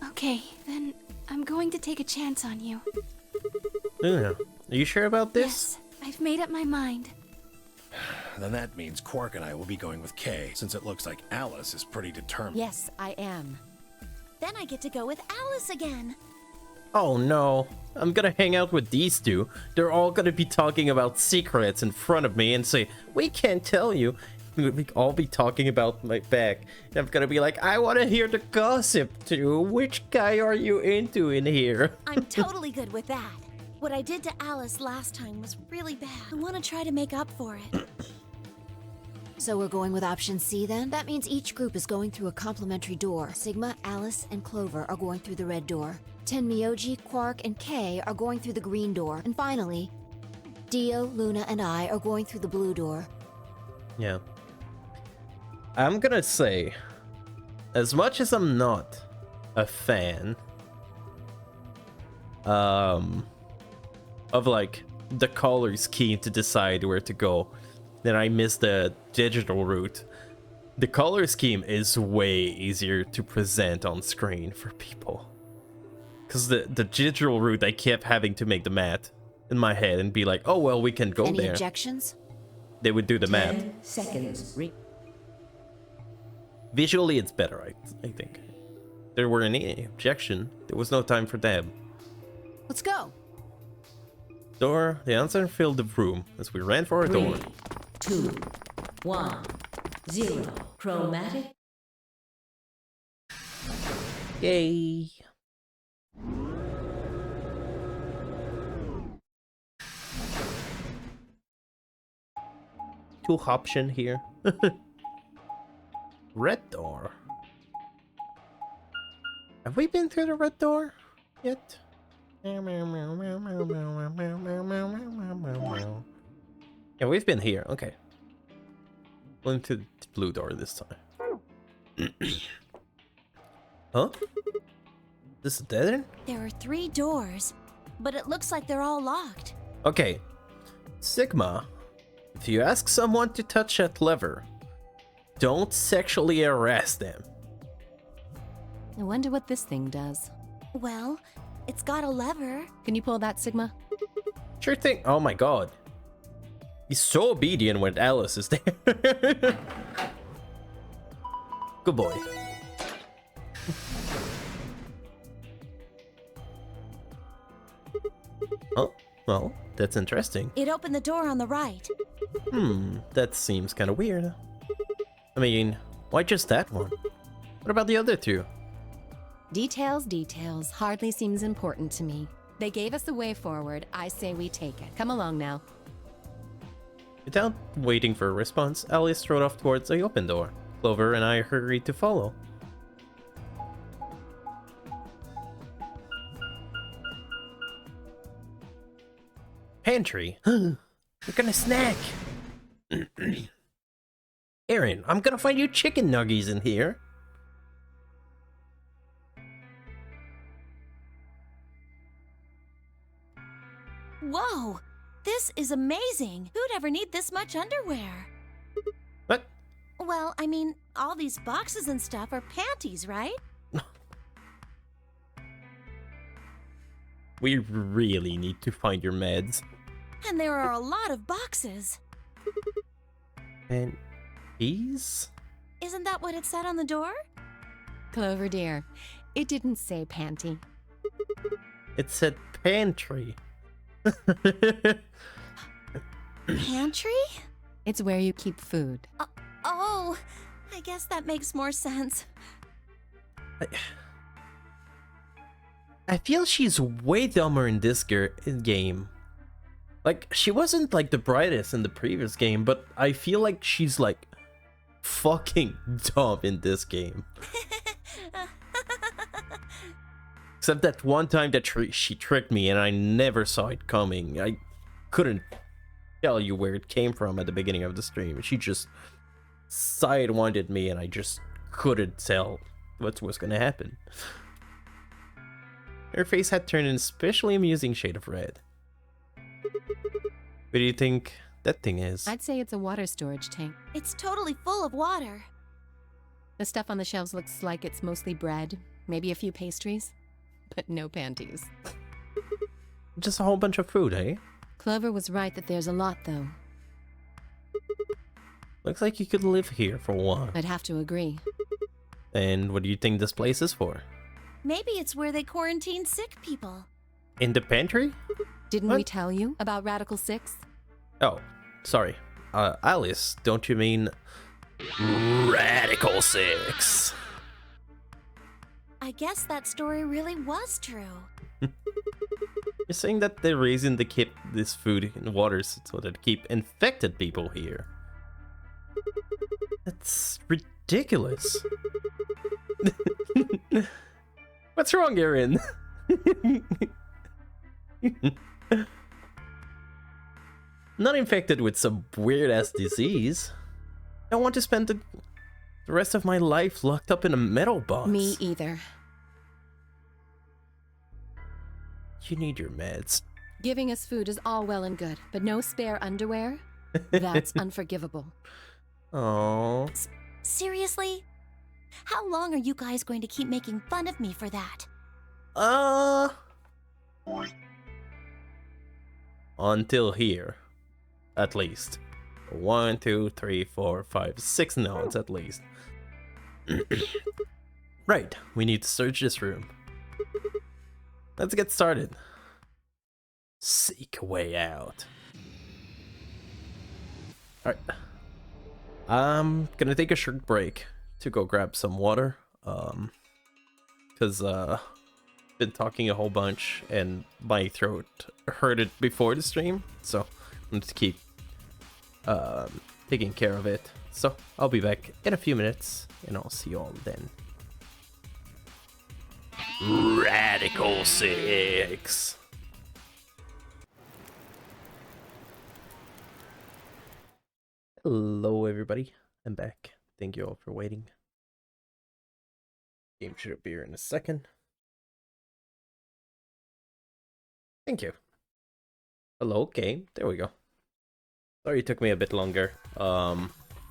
Okay, then I'm going to take a chance on you. Luna, are you sure about this? Yes, I've made up my mind. Then that means Quark and I will be going with Kay, since it looks like Alice is pretty determined. Yes, I am. Then I get to go with Alice again. Oh no, I'm gonna hang out with these two. They're all gonna be talking about secrets in front of me and say, we can't tell you. We all be talking about my back. And I'm gonna be like, I wanna hear the gossip too. Which guy are you into in here? I'm totally good with that. What I did to Alice last time was really bad. I want to try to make up for it. So we're going with option C then? That means each group is going through a complementary door. Sigma, Alice, and Clover are going through the red door. Tenmyoji, Quark, and Kay are going through the green door. And finally, Dio, Luna, and I are going through the blue door. Yeah. I'm gonna say, as much as I'm not a fan of like the color scheme to decide where to go, then I miss the digital route. The color scheme is way easier to present on screen for people. Because the digital route, I kept having to make the math in my head and be like, oh, well, we can go Any there. objections? They would do the math. 10 seconds. Visually, it's better, I think. There were any objection. There was no time for that. Let's go. Door. The answer filled the room as we ran for a door. 2, 1, 0. Chromatic. Yay. Two option here. Red door. Have we been through the red door yet? Yeah, we've been here. Okay. Going to the blue door this time. Huh? This is dead end? There are 3 doors, but it looks like they're all locked. Okay. Sigma, if you ask someone to touch that lever, don't sexually harass them. I wonder what this thing does. Well, it's got a lever. Can you pull that, Sigma? Sure thing. Oh my god. He's so obedient when Alice is there. Good boy. Oh, well, that's interesting. It opened the door on the right. That seems kind of weird. I mean, why just that one? What about the other two? Details hardly seems important to me. They gave us the way forward. I say we take it. Come along now. Without waiting for a response, Alice strode off towards the open door. Clover and I hurried to follow. Pantry. We're gonna snack. Aaron, I'm gonna find you chicken nuggies in here. Whoa! This is amazing! Who'd ever need this much underwear? What? Well, I mean, all these boxes and stuff are panties, right? We really need to find your meds. And there are a lot of boxes. And these? Isn't that what it said on the door? Clover dear, it didn't say panty. It said pantry. Pantry? It's where you keep food. Oh, I guess that makes more sense. I feel she's way dumber in this game. Like, she wasn't like the brightest in the previous game, but I feel like she's like fucking dumb in this game. Except that one time that she tricked me and I never saw it coming. I couldn't tell you where it came from at the beginning of the stream. She just sidewinded me and I just couldn't tell what was gonna happen. Her face had turned an especially amusing shade of red. What do you think that thing is? I'd say it's a water storage tank. It's totally full of water. The stuff on the shelves looks like it's mostly bread, maybe a few pastries, but no panties. Just a whole bunch of food, eh? Clover was right that there's a lot, though. Looks like you could live here for a while. I'd have to agree. And what do you think this place is for? Maybe it's where they quarantine sick people. In the pantry? Didn't we tell you about Radical 6? Oh, sorry. Alice, don't you mean Radical 6? I guess that story really was true. You're saying that the reason they keep this food in water is so that they keep infected people here. That's ridiculous. What's wrong, Erin? Not infected with some weird-ass disease. I want to spend the rest of my life locked up in a metal box. Me either. You need your meds. Giving us food is all well and good, but no spare underwear? That's unforgivable. Oh. Seriously? How long are you guys going to keep making fun of me for that? Until here. At least. 1, 2, 3, 4, 5, 6 nodes at least. Right, we need to search this room. Let's get started. Seek a way out. Alright. I'm gonna take a short break to go grab some water. Cause been talking a whole bunch and my throat hurted before the stream, so I'm just keep taking care of it. So I'll be back in a few minutes and I'll see you all then. Radical 6. Hello everybody, I'm back. Thank you all for waiting. Game should appear in a second. Thank you. Hello, game. There we go. Sorry it took me a bit longer.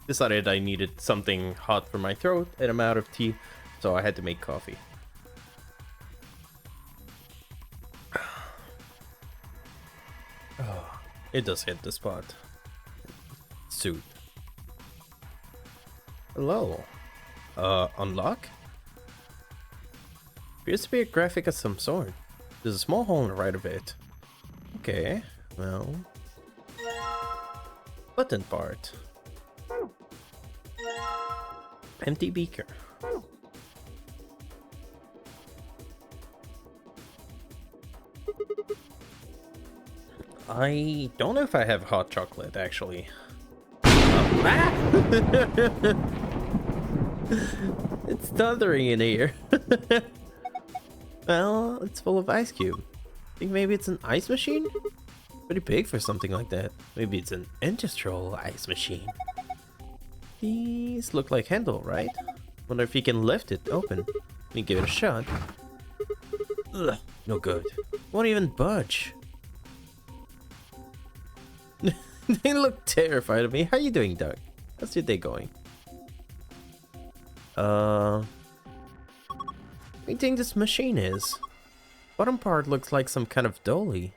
Decided I needed something hot for my throat and I'm out of tea, so I had to make coffee. Oh, it does hit the spot. Suit. Hello. Unlock? Appears to be a graphic of some sort. There's a small hole on the right of it. Okay, well... Button part. Empty beaker. I don't know if I have hot chocolate, actually. It's thundering in here. Well, it's full of ice cube. Think maybe it's an ice machine? Pretty big for something like that. Maybe it's an industrial ice machine. These look like handle, right? Wonder if you can lift it open. Let me give it a shot. Ugh, no good. Won't even budge. They look terrified of me. How you doing, Doug? How's your day going? What do you think this machine is? Bottom part looks like some kind of dolly.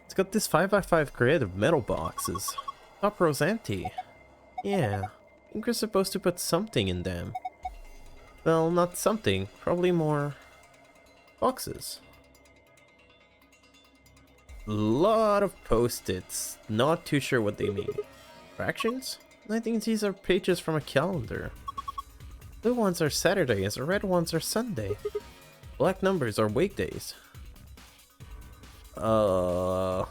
It's got this 5x5 grid of metal boxes. Top row's empty. Yeah, I think we're supposed to put something in them. Well, not something, probably more boxes. Lot of post-its, not too sure what they mean. Fractions? I think these are pages from a calendar. Blue ones are Saturdays, the red ones are Sunday. Black numbers are weekdays. Up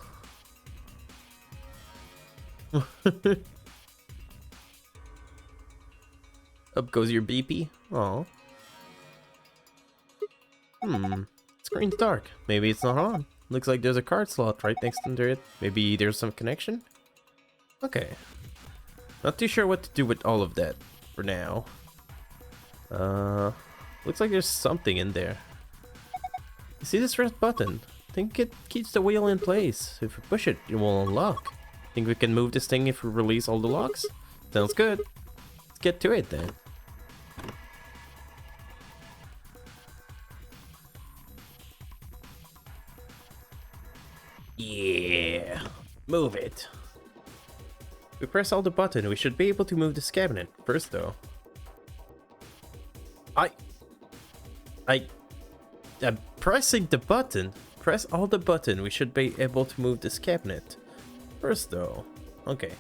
goes your BP? Aw. Screen's dark. Maybe it's not on. Looks like there's a card slot right next under it. Maybe there's some connection? Okay. Not too sure what to do with all of that for now. Looks like there's something in there. You see this red button? I think it keeps the wheel in place. If we push it, it will unlock. Think we can move this thing if we release all the locks? Sounds good. Let's get to it then. Yeah, move it. We press all the button, we should be able to move this cabinet. First though. I'm pressing the button. Press all the button. We should be able to move this cabinet. First though. Okay.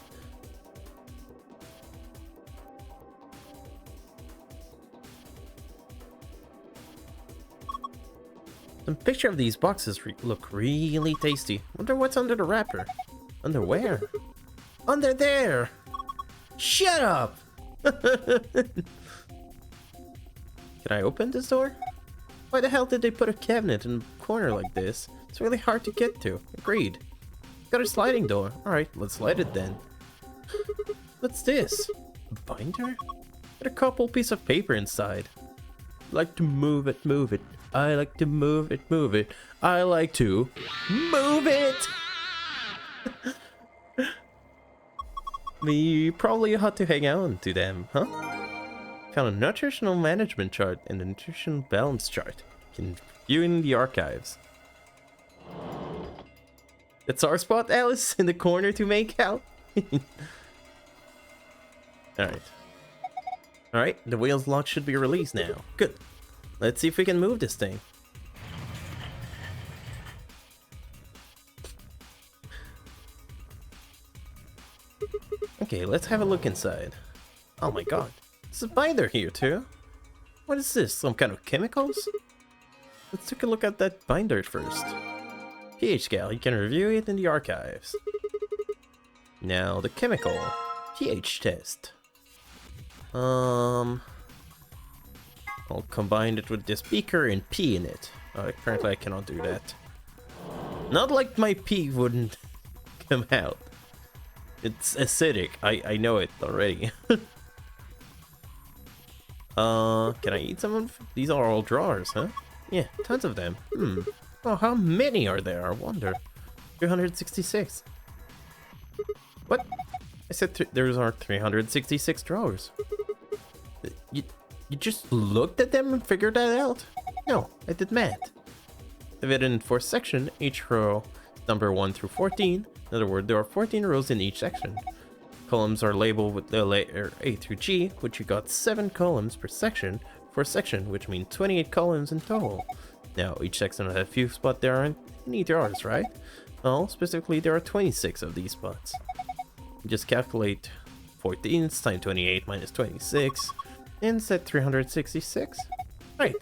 The picture of these boxes look really tasty. Wonder what's under the wrapper. Under where? Under there! Shut up! Can I open this door? Why the hell did they put a cabinet in a corner like this? It's really hard to get to. Agreed. Got a sliding door. Alright, let's slide it then. What's this? A binder? Got a couple pieces of paper inside. Like to move it, move it. I like to move it, move it. I like to move it! We probably ought to hang on to them, huh? Found a nutritional management chart and a nutrition balance chart. Can view in the archives. It's our spot, Alice, in the corner to make out. Alright. Alright, the wheel's lock should be released now. Good. Let's see if we can move this thing. Okay, let's have a look inside. Oh my god. There's a binder here too. What is this? Some kind of chemicals? Let's take a look at that binder first. pH scale, you can review it in the archives. Now the chemical pH test. I'll combine it with this beaker and pee in it. Apparently I cannot do that. Not like my pee wouldn't come out. It's acidic. I know it already. Can I eat some of these? Are all drawers, huh? Yeah, tons of them. Oh, how many are there? I wonder. 366. What? I said there are 366 drawers. You just looked at them and figured that out? No, I did math. Divided in 4 sections, each row number 1 through 14. In other words, there are 14 rows in each section. Columns are labeled with the letter A through G, which you got 7 columns per section for a section, which means 28 columns in total. Now, each section has a few spots there aren't any drawers, right? Well, specifically, there are 26 of these spots. Just calculate 14 times 28 minus 26, and set 366. Right.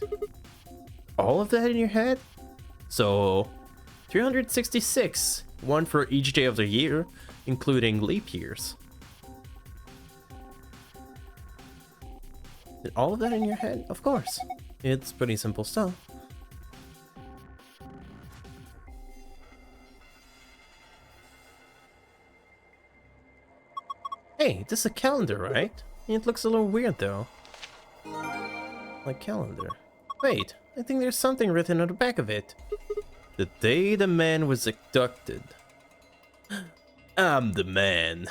All of that in your head? So, 366, one for each day of the year, including leap years. Did all of that in your head? Of course. It's pretty simple stuff. Hey, this is a calendar, right? It looks a little weird though. Like calendar. Wait, I think there's something written on the back of it. The day the man was abducted. I'm the man.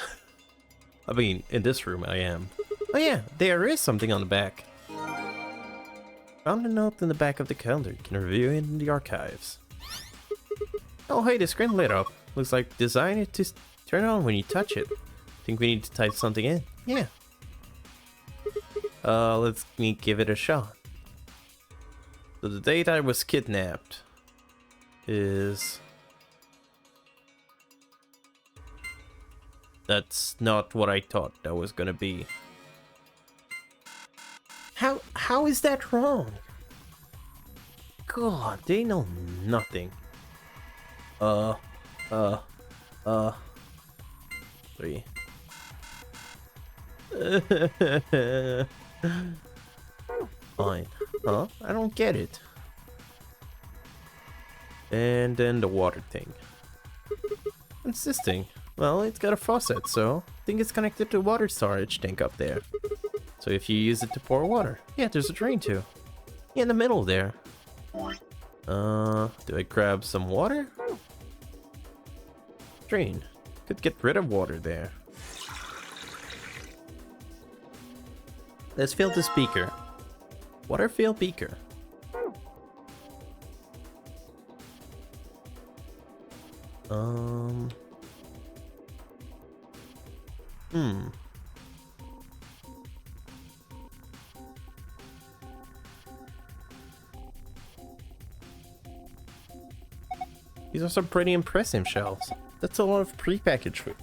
I mean, in this room I am. Oh yeah, there is something on the back. Found a note in the back of the calendar. You can review it in the archives. Oh hey, the screen lit up. Looks like designed it to turn on when you touch it. Think we need to type something in? Yeah. Let's give it a shot. So the date I was kidnapped is... That's not what I thought that was gonna be. How is that wrong? God, they know nothing. 3. Fine. Huh? I don't get it. And then the water thing. What's this thing? Well, it's got a faucet, so I think it's connected to a water storage tank up there. So if you use it to pour water. Yeah, there's a drain too. Yeah, in the middle there. Do I grab some water? Drain. Could get rid of water there. Let's fill this beaker. Water filled beaker. These are some pretty impressive shells. That's a lot of prepackaged food.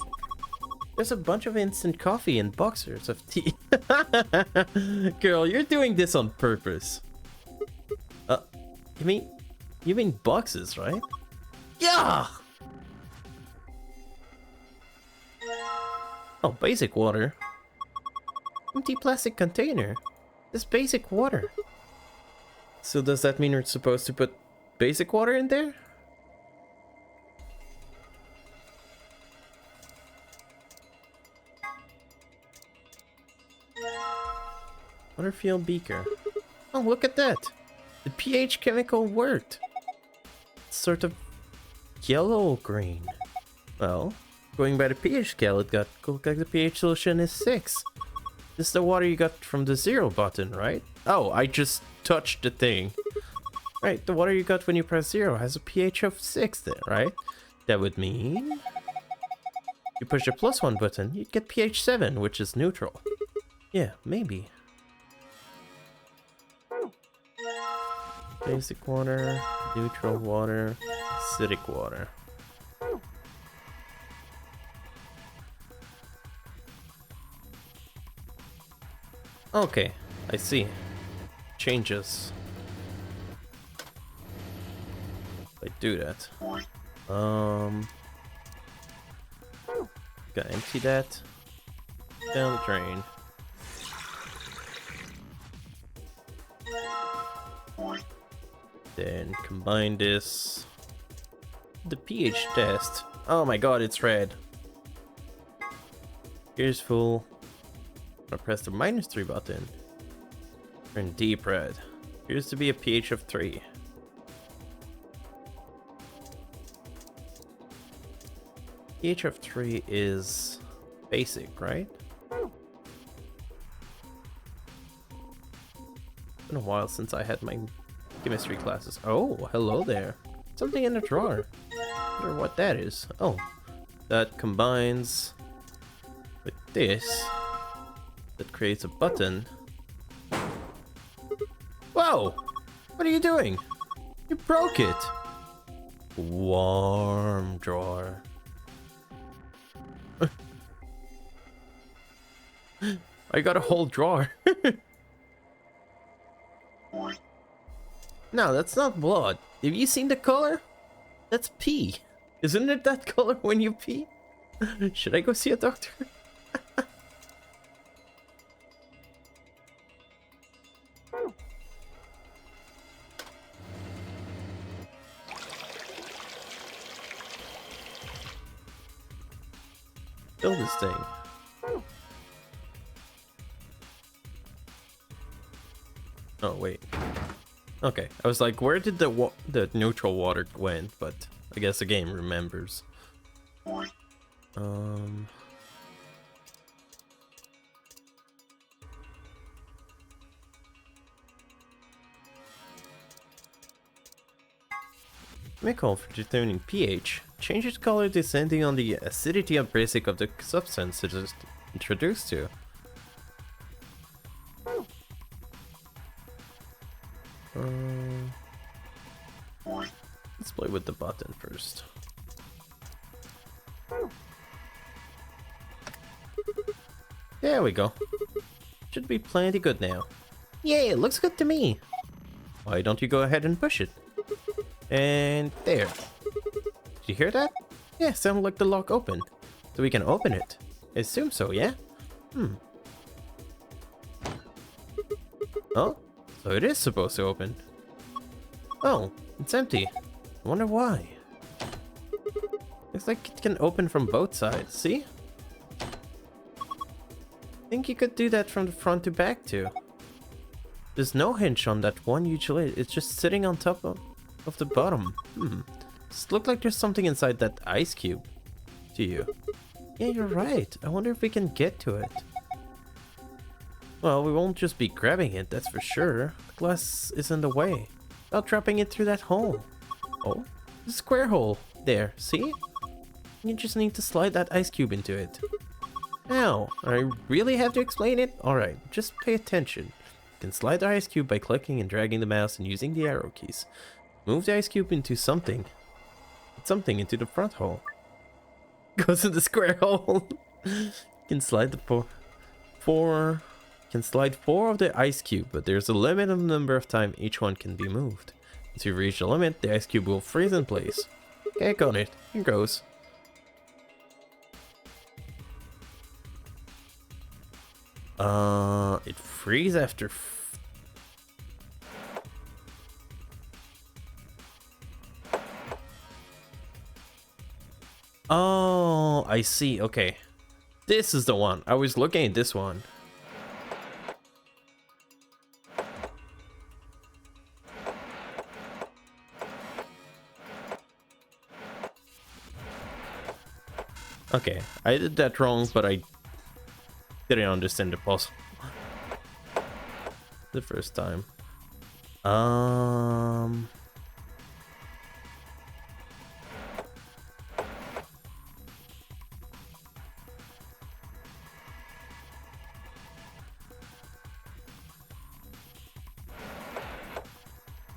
There's a bunch of instant coffee and boxers of tea. Girl, you're doing this on purpose. You mean boxes, right? Yeah! Oh, basic water. Empty plastic container. This basic water. So does that mean we're supposed to put basic water in there? Water-filled beaker. Oh, look at that! The pH chemical worked. It's sort of yellow-green. Well, going by the pH scale, it looked like the pH solution is 6. This is the water you got from the 0 button, right? Oh, I just touched the thing. Right, the water you got when you press 0 has a pH of 6 there, right? That would mean... you push the +1 button, you'd get pH 7, which is neutral. Yeah, maybe. Basic water, neutral water, acidic water. Okay, I see. Changes. I do that. Gotta empty that. Down the drain. Then combine this. The pH test. Oh my god, it's red. Here's full. I press the -3 button. Turn deep red. Appears to be a pH of 3. pH of 3 is basic, right? It's been a while since I had my chemistry classes. Oh, hello there. Something in the drawer. I wonder what that is. Oh, that combines with this. That creates a button. Whoa! What are you doing? You broke it! Warm drawer. I got a whole drawer. No, that's not blood. Have you seen the color? That's pee. Isn't it that color when you pee? Should I go see a doctor? Fill this thing. Oh wait. Okay, I was like, where did the neutral water went? But I guess the game remembers. Chemical for determining pH. Change its color descending on the acidity and basic of the substance it is introduced to. Let's play with the button first. There we go. Should be plenty good now. Yay, it looks good to me. Why don't you go ahead and push it? And there. Did you hear that? Yeah, sounded like the lock opened. So we can open it. I assume so, yeah? Oh, so it is supposed to open. Oh, it's empty. I wonder why. Looks like it can open from both sides, see? I think you could do that from the front to back too. There's no hinge on that one usually, it's just sitting on top of the bottom. Just look like there's something inside that ice cube to you. Yeah, you're right. I wonder if we can get to it. Well, we won't just be grabbing it, that's for sure. The glass is in the way. Without dropping it through that hole. Oh, the square hole. There, see? You just need to slide that ice cube into it. Now, I really have to explain it? Alright, just pay attention. You can slide the ice cube by clicking and dragging the mouse and using the arrow keys. Move the ice cube into something. something into the front hole. Goes in the square hole. Can slide the can slide 4 of the ice cube, but there's a limit on the number of times each one can be moved. Once you reach the limit, the ice cube will freeze in place. Okay, got it. Here goes. It freezes after. Oh, I see. Okay. This is the one. I was looking at this one. Okay, I did that wrong, but I didn't understand the puzzle the first time.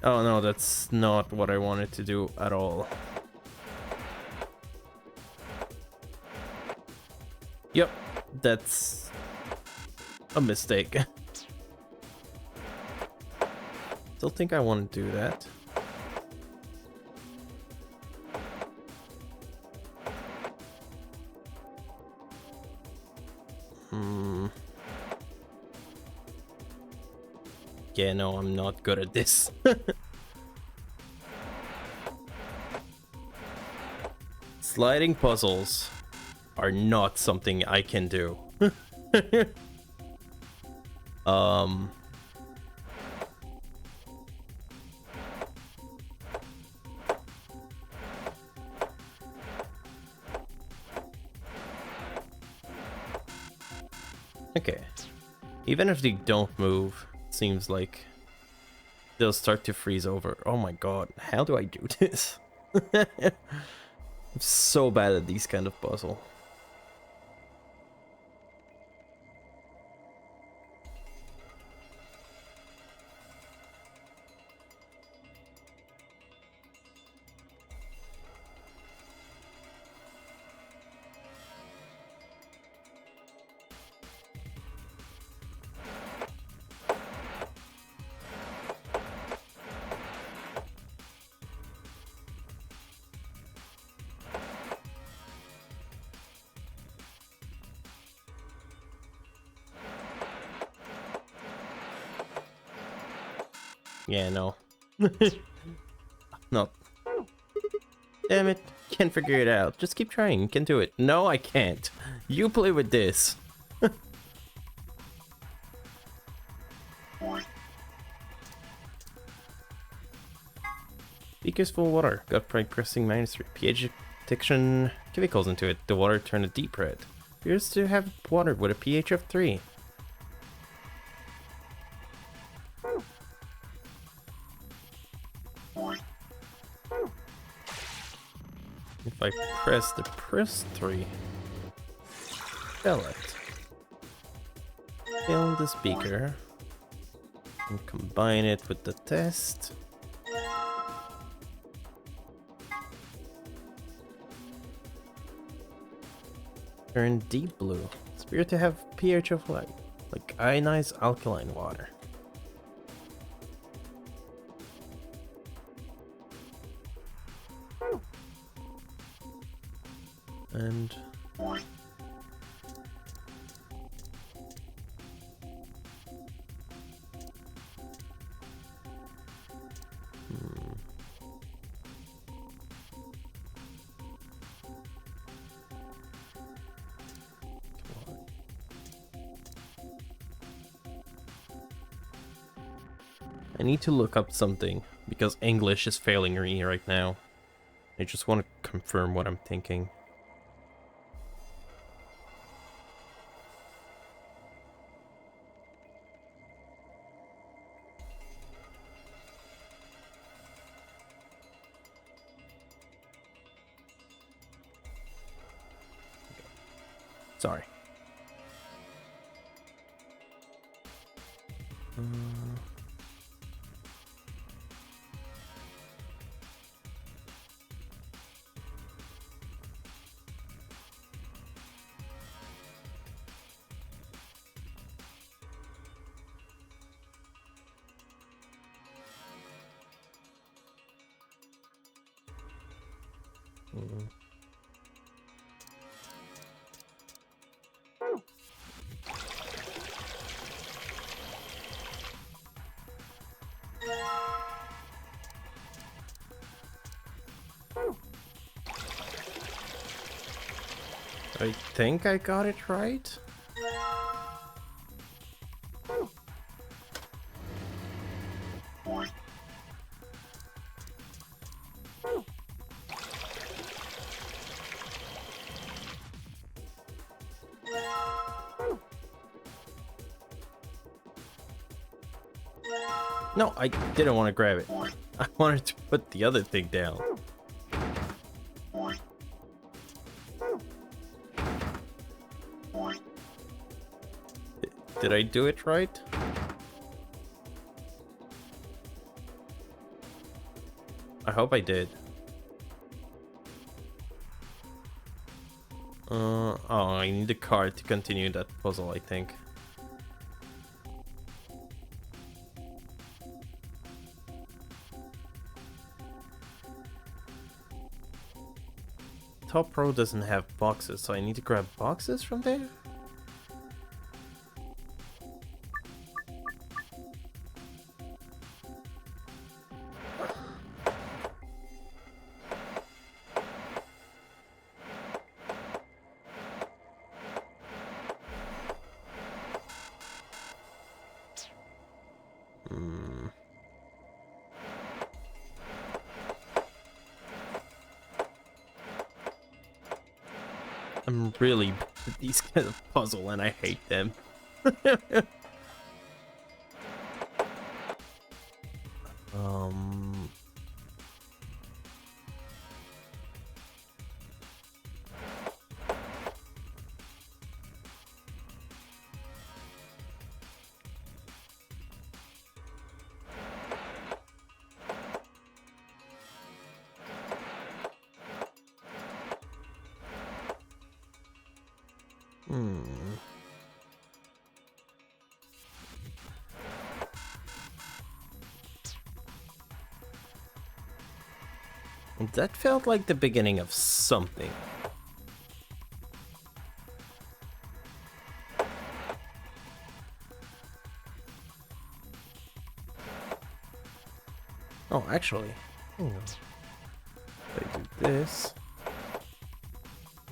Oh no, that's not what I wanted to do at all. Yep, that's a mistake. Still think I want to do that. Yeah, no, I'm not good at this. Sliding puzzles are not something I can do. Okay. Even if they don't move, it seems like they'll start to freeze over. Oh my god, how do I do this? I'm so bad at these kind of puzzles. Yeah, no. No. Damn it. Can't figure it out. Just keep trying. You can do it. No, I can't. You play with this. Beakers full of water. Got by pressing -3. pH detection chemicals into it. The water turned a deep red. Appears to have water with a pH of 3. If I press the press 3, fill it. Fill this beaker and combine it with the test. Turn deep blue. It's appear to have pH of like ionized alkaline water. And I need to look up something because English is failing me right now. I just want to confirm what I'm thinking. Sorry. Mm. I think I got it right. No, I didn't want to grab it. I wanted to put the other thing down. Did I do it right? I hope I did. Oh, I need a card to continue that puzzle, I think. Top row doesn't have boxes, so I need to grab boxes from there? I'm really bad at these kind of puzzle and I hate them. That felt like the beginning of something. Oh, actually, hang on. If I do this.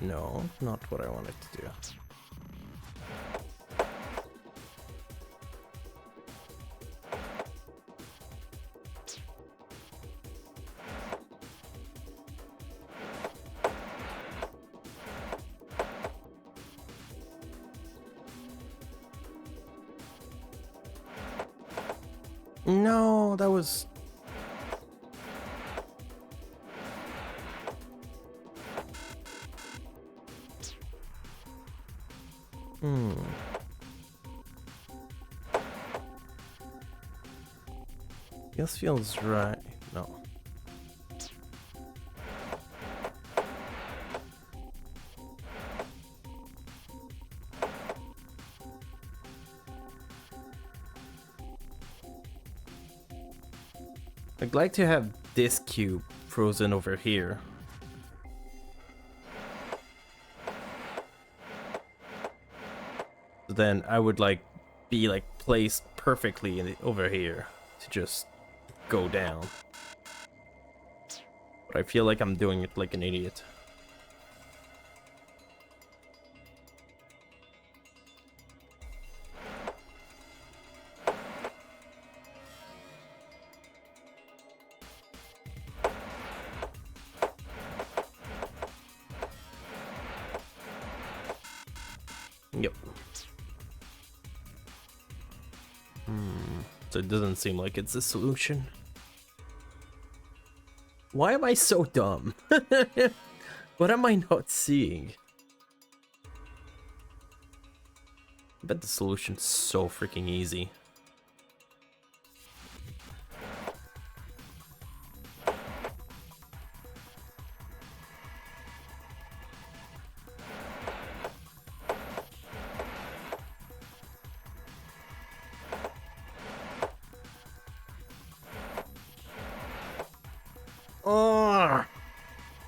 No, not what I wanted to do. No, that was... This feels right. No. I'd like to have this cube frozen over here. So then I would be placed perfectly over here to just go down. But I feel like I'm doing it like an idiot. Yep. So it doesn't seem like it's a solution. Why am I so dumb? What am I not seeing? I bet the solution's so freaking easy.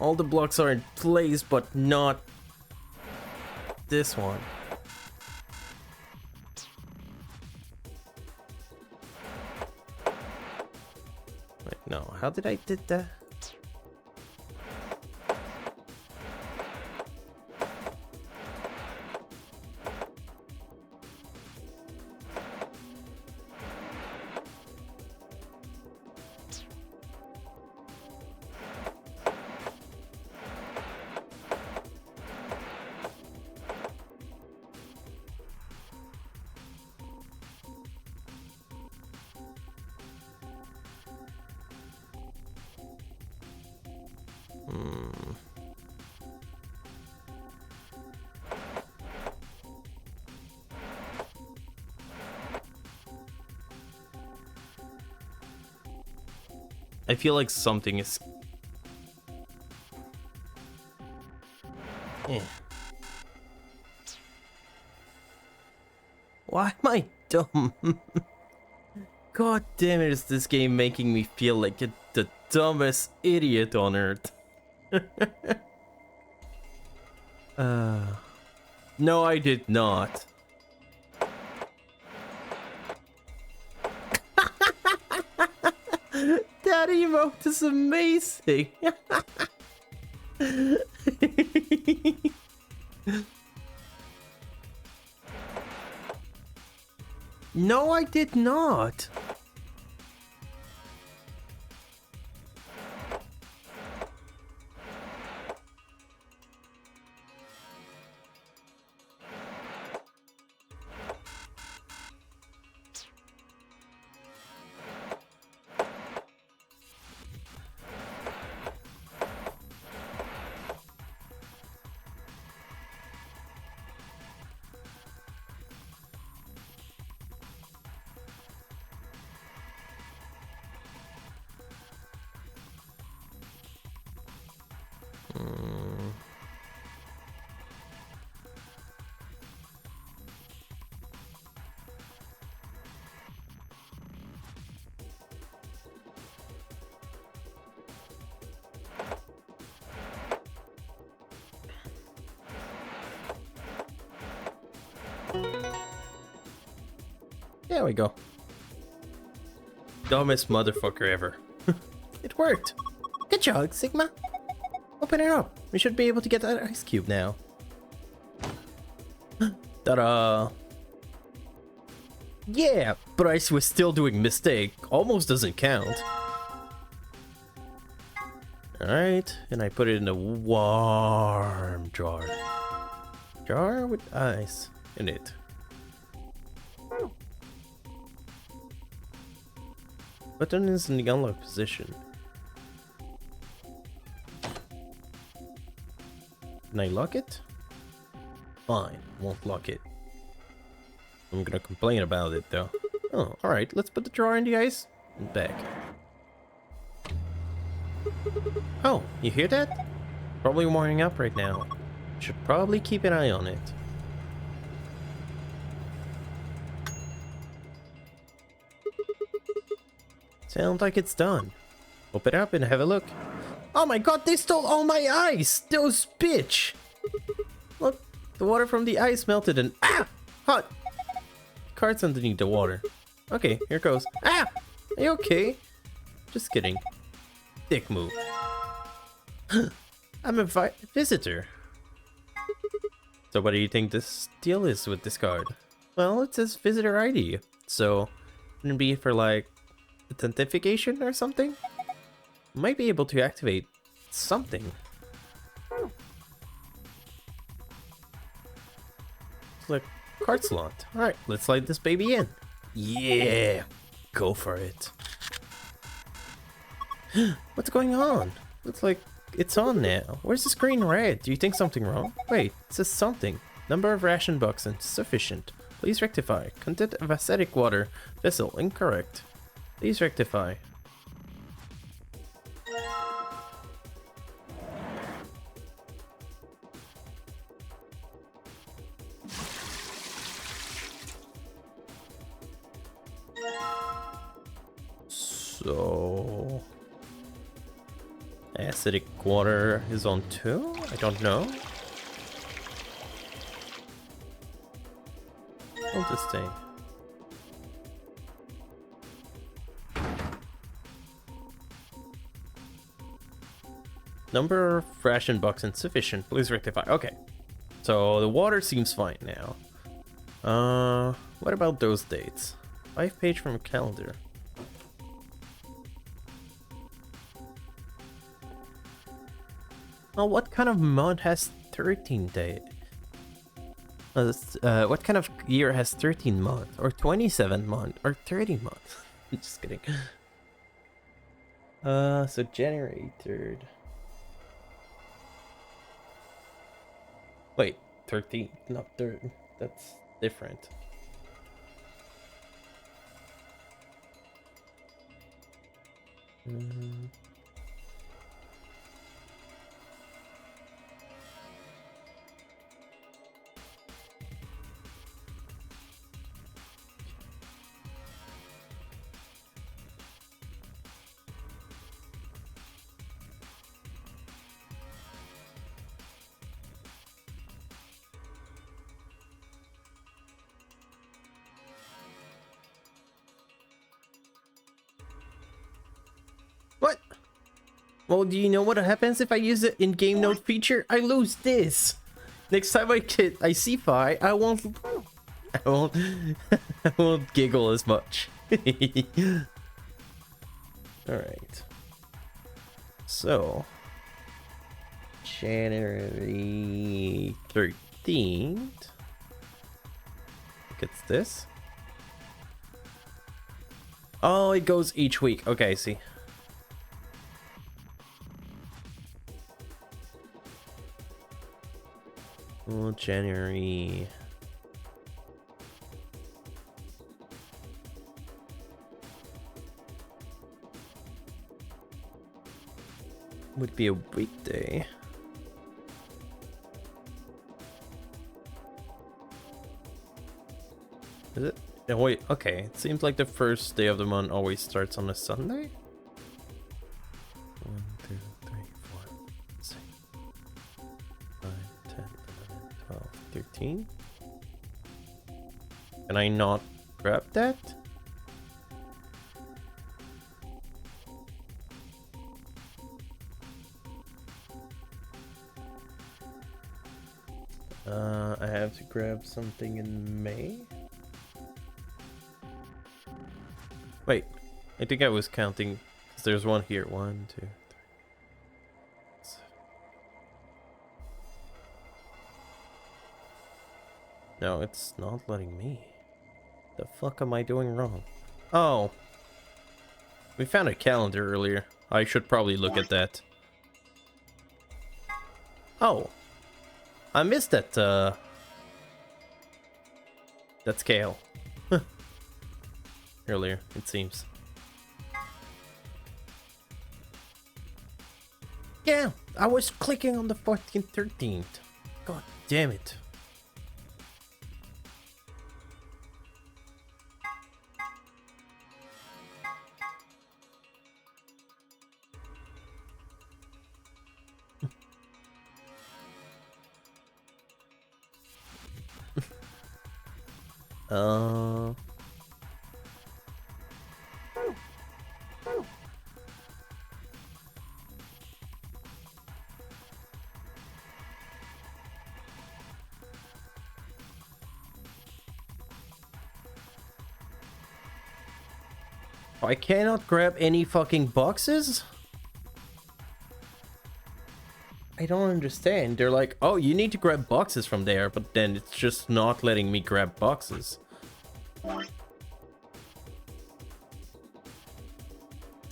All the blocks are in place, but not this one. Wait, no. How did I did that? I feel like something is... Eh. Why am I dumb? God damn it, is this game making me feel like the dumbest idiot on earth. No, I did not. That emote is amazing. No, I did not. There we go. Dumbest motherfucker ever. It worked. Good job, Sigma. Open it up. We should be able to get that ice cube now. Ta-da! Yeah, but I was still doing mistake. Almost doesn't count. Alright, and I put it in a warm jar. Jar with ice in it. Button is in the unlock position. Can I lock it? Fine, won't lock it. I'm gonna complain about it though. Oh, alright, let's put the jar in the ice and back. Oh, you hear that? Probably warming up right now. Should probably keep an eye on it. Sounds like it's done. Open it up and have a look. Oh my god, they stole all my ice! Those bitch! Look, the water from the ice melted and ah! Hot! Cart's underneath the water. Okay, here goes. Ah! Are you okay? Just kidding. Dick move. I'm a visitor. So what do you think this deal is with this card? Well, it says visitor ID. So, wouldn't it be for like authentication or something? Might be able to activate something. It's like card slot. Alright, let's slide this baby in. Yeah! Go for it. What's going on? Looks like it's on now. Where's the screen red? Do you think something wrong? Wait, it says something. Number of ration bucks insufficient. Please rectify. Content of acidic water vessel incorrect. Please rectify. So Acidic water is on 2? I don't know. I'll just stay. Number of ration box insufficient. Please rectify. Okay. So the water seems fine now. What about those dates? 5-page from a calendar. Oh, what kind of month has 13 days? What kind of year has 13 months? Or 27 months? Or 30 months? I'm just kidding. So January 3rd. Wait, 13th, not 3rd. That's different. What? Well, do you know what happens if I use the in-game note feature? I lose this. Next time I see Fi, I won't I won't giggle as much. Alright. So January 13th. Look, it's this. Oh, it goes each week. Okay, I see. Well, January. Would be a weekday. Is it? Oh, wait, okay. It seems like the first day of the month always starts on a Sunday. 1, 2, 3, 4, 6, 5, 10, 11, 12, 13. Can I not grab that? I have to grab something in May. Wait, I think I was counting, because there's one here. 1, 2, 3, 7. No, it's not letting me. The fuck am I doing wrong? Oh. We found a calendar earlier. I should probably look at that. Oh. I missed that, that scale. Earlier, it seems. Yeah, I was clicking on the 14th, 13th. God damn it. I cannot grab any fucking boxes? I don't understand. They're like, oh, you need to grab boxes from there, but then it's just not letting me grab boxes. What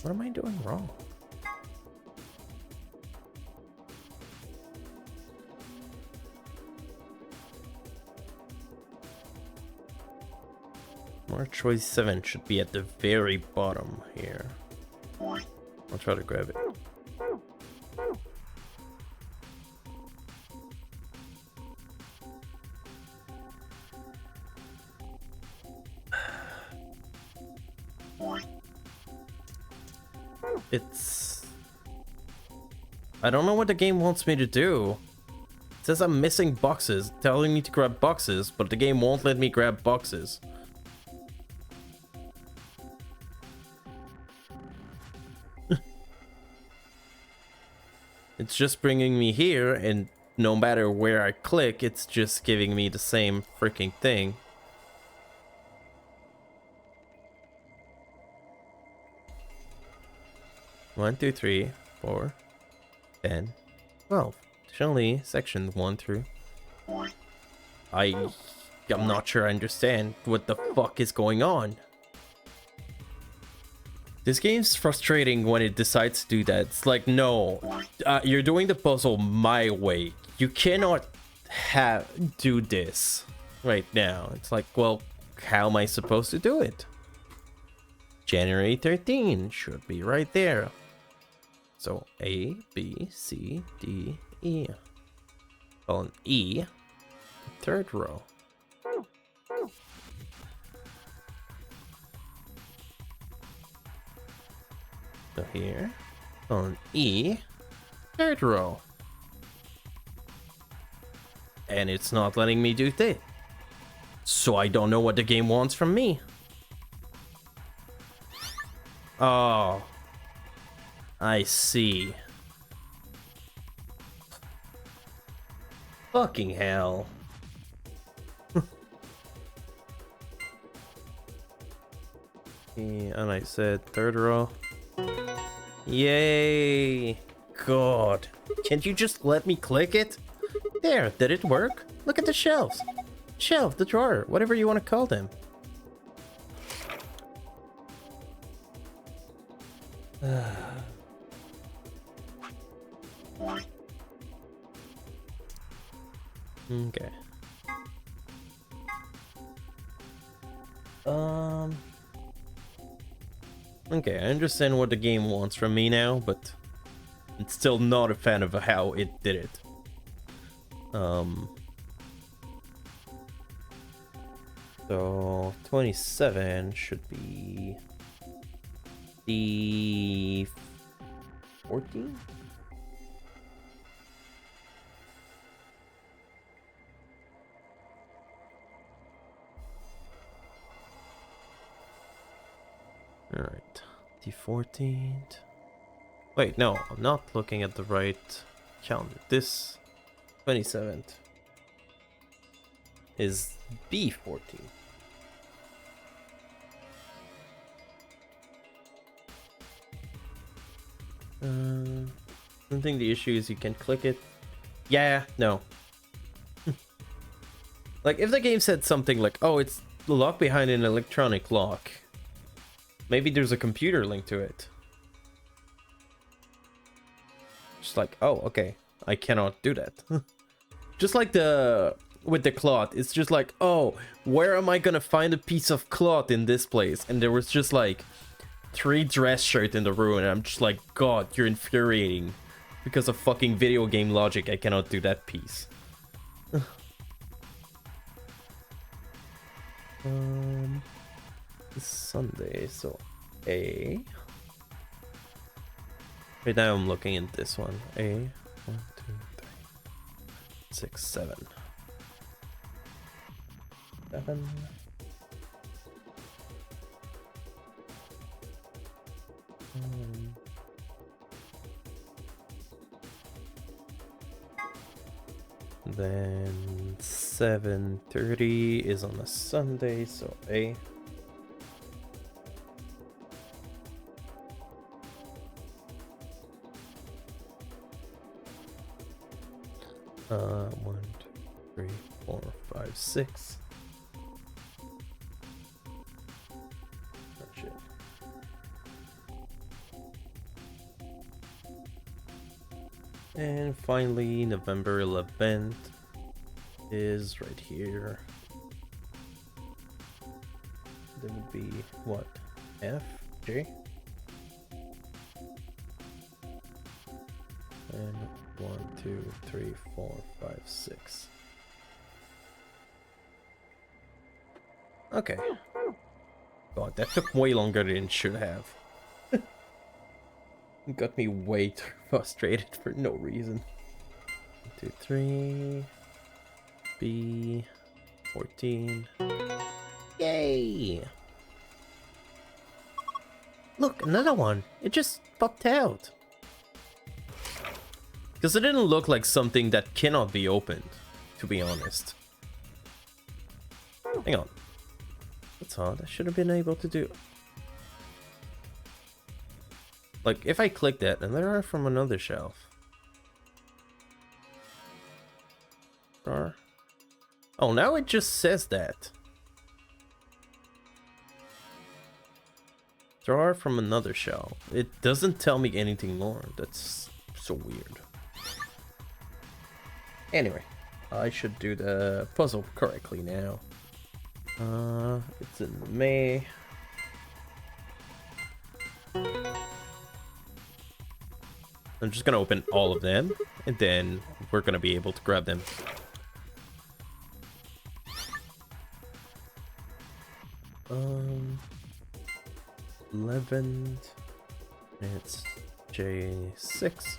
am I doing wrong? March 27 should be at the very bottom here. I'll try to grab it. I don't know what the game wants me to do. It says I'm missing boxes, telling me to grab boxes, but the game won't let me grab boxes. It's just bringing me here, and no matter where I click, it's just giving me the same freaking thing. One, 2, 3, 4, 10, 12. Additionally, section 1 through. I'm not sure I understand what the fuck is going on. This game's frustrating when it decides to do that. It's like, no, you're doing the puzzle my way. You cannot do this right now. It's like, well, how am I supposed to do it? January 13 should be right there. So A, B, C, D, E. On E, third row. So here, on E, third row. And it's not letting me do this. So I don't know what the game wants from me. Oh. I see. Fucking hell. And I said third row. Yay! God. Can't you just let me click it? There, did it work? Look at the shelves. Shelf, the drawer, whatever you want to call them. Okay. Okay, I understand what the game wants from me now, but I'm still not a fan of how it did it. So 27 should be the 14? Alright, the 14th. Wait, no, I'm not looking at the right calendar. This 27th is B14. I think the issue is you can click it. Yeah, no. Like, if the game said something like, oh, it's locked behind an electronic lock. Maybe there's a computer link to it. Just like, oh, okay. I cannot do that. Just like with the cloth. It's just like, oh, where am I gonna find a piece of cloth in this place? And there was just like 3 dress shirts in the room. And I'm just like, God, you're infuriating. Because of fucking video game logic, I cannot do that piece. It's Sunday, so A. Right now I'm looking at this one. A, 1, 2, 3, 6, 7. 7. Then 7:30 is on a Sunday, so A. One, 2, 3, 4, 5, 6. Oh, shit. And finally, November 11th is right here. That would be what? F? J? And 1, 2, 3, 4, 5, 6. Okay. God, that took way longer than it should have. It got me way too frustrated for no reason. 1, 2, 3. B. 14. Yay! Look, another one. It just popped out. Because it didn't look like something that cannot be opened, to be honest. Hang on. That's odd. I should have been able to do... Like, if I click that, and there are from another shelf. Or... Oh, now it just says that. Drawer from another shelf. It doesn't tell me anything more. That's so weird. Anyway, I should do the puzzle correctly now. It's in May. I'm just gonna open all of them, and then we're gonna be able to grab them. Um, 11. It's J6.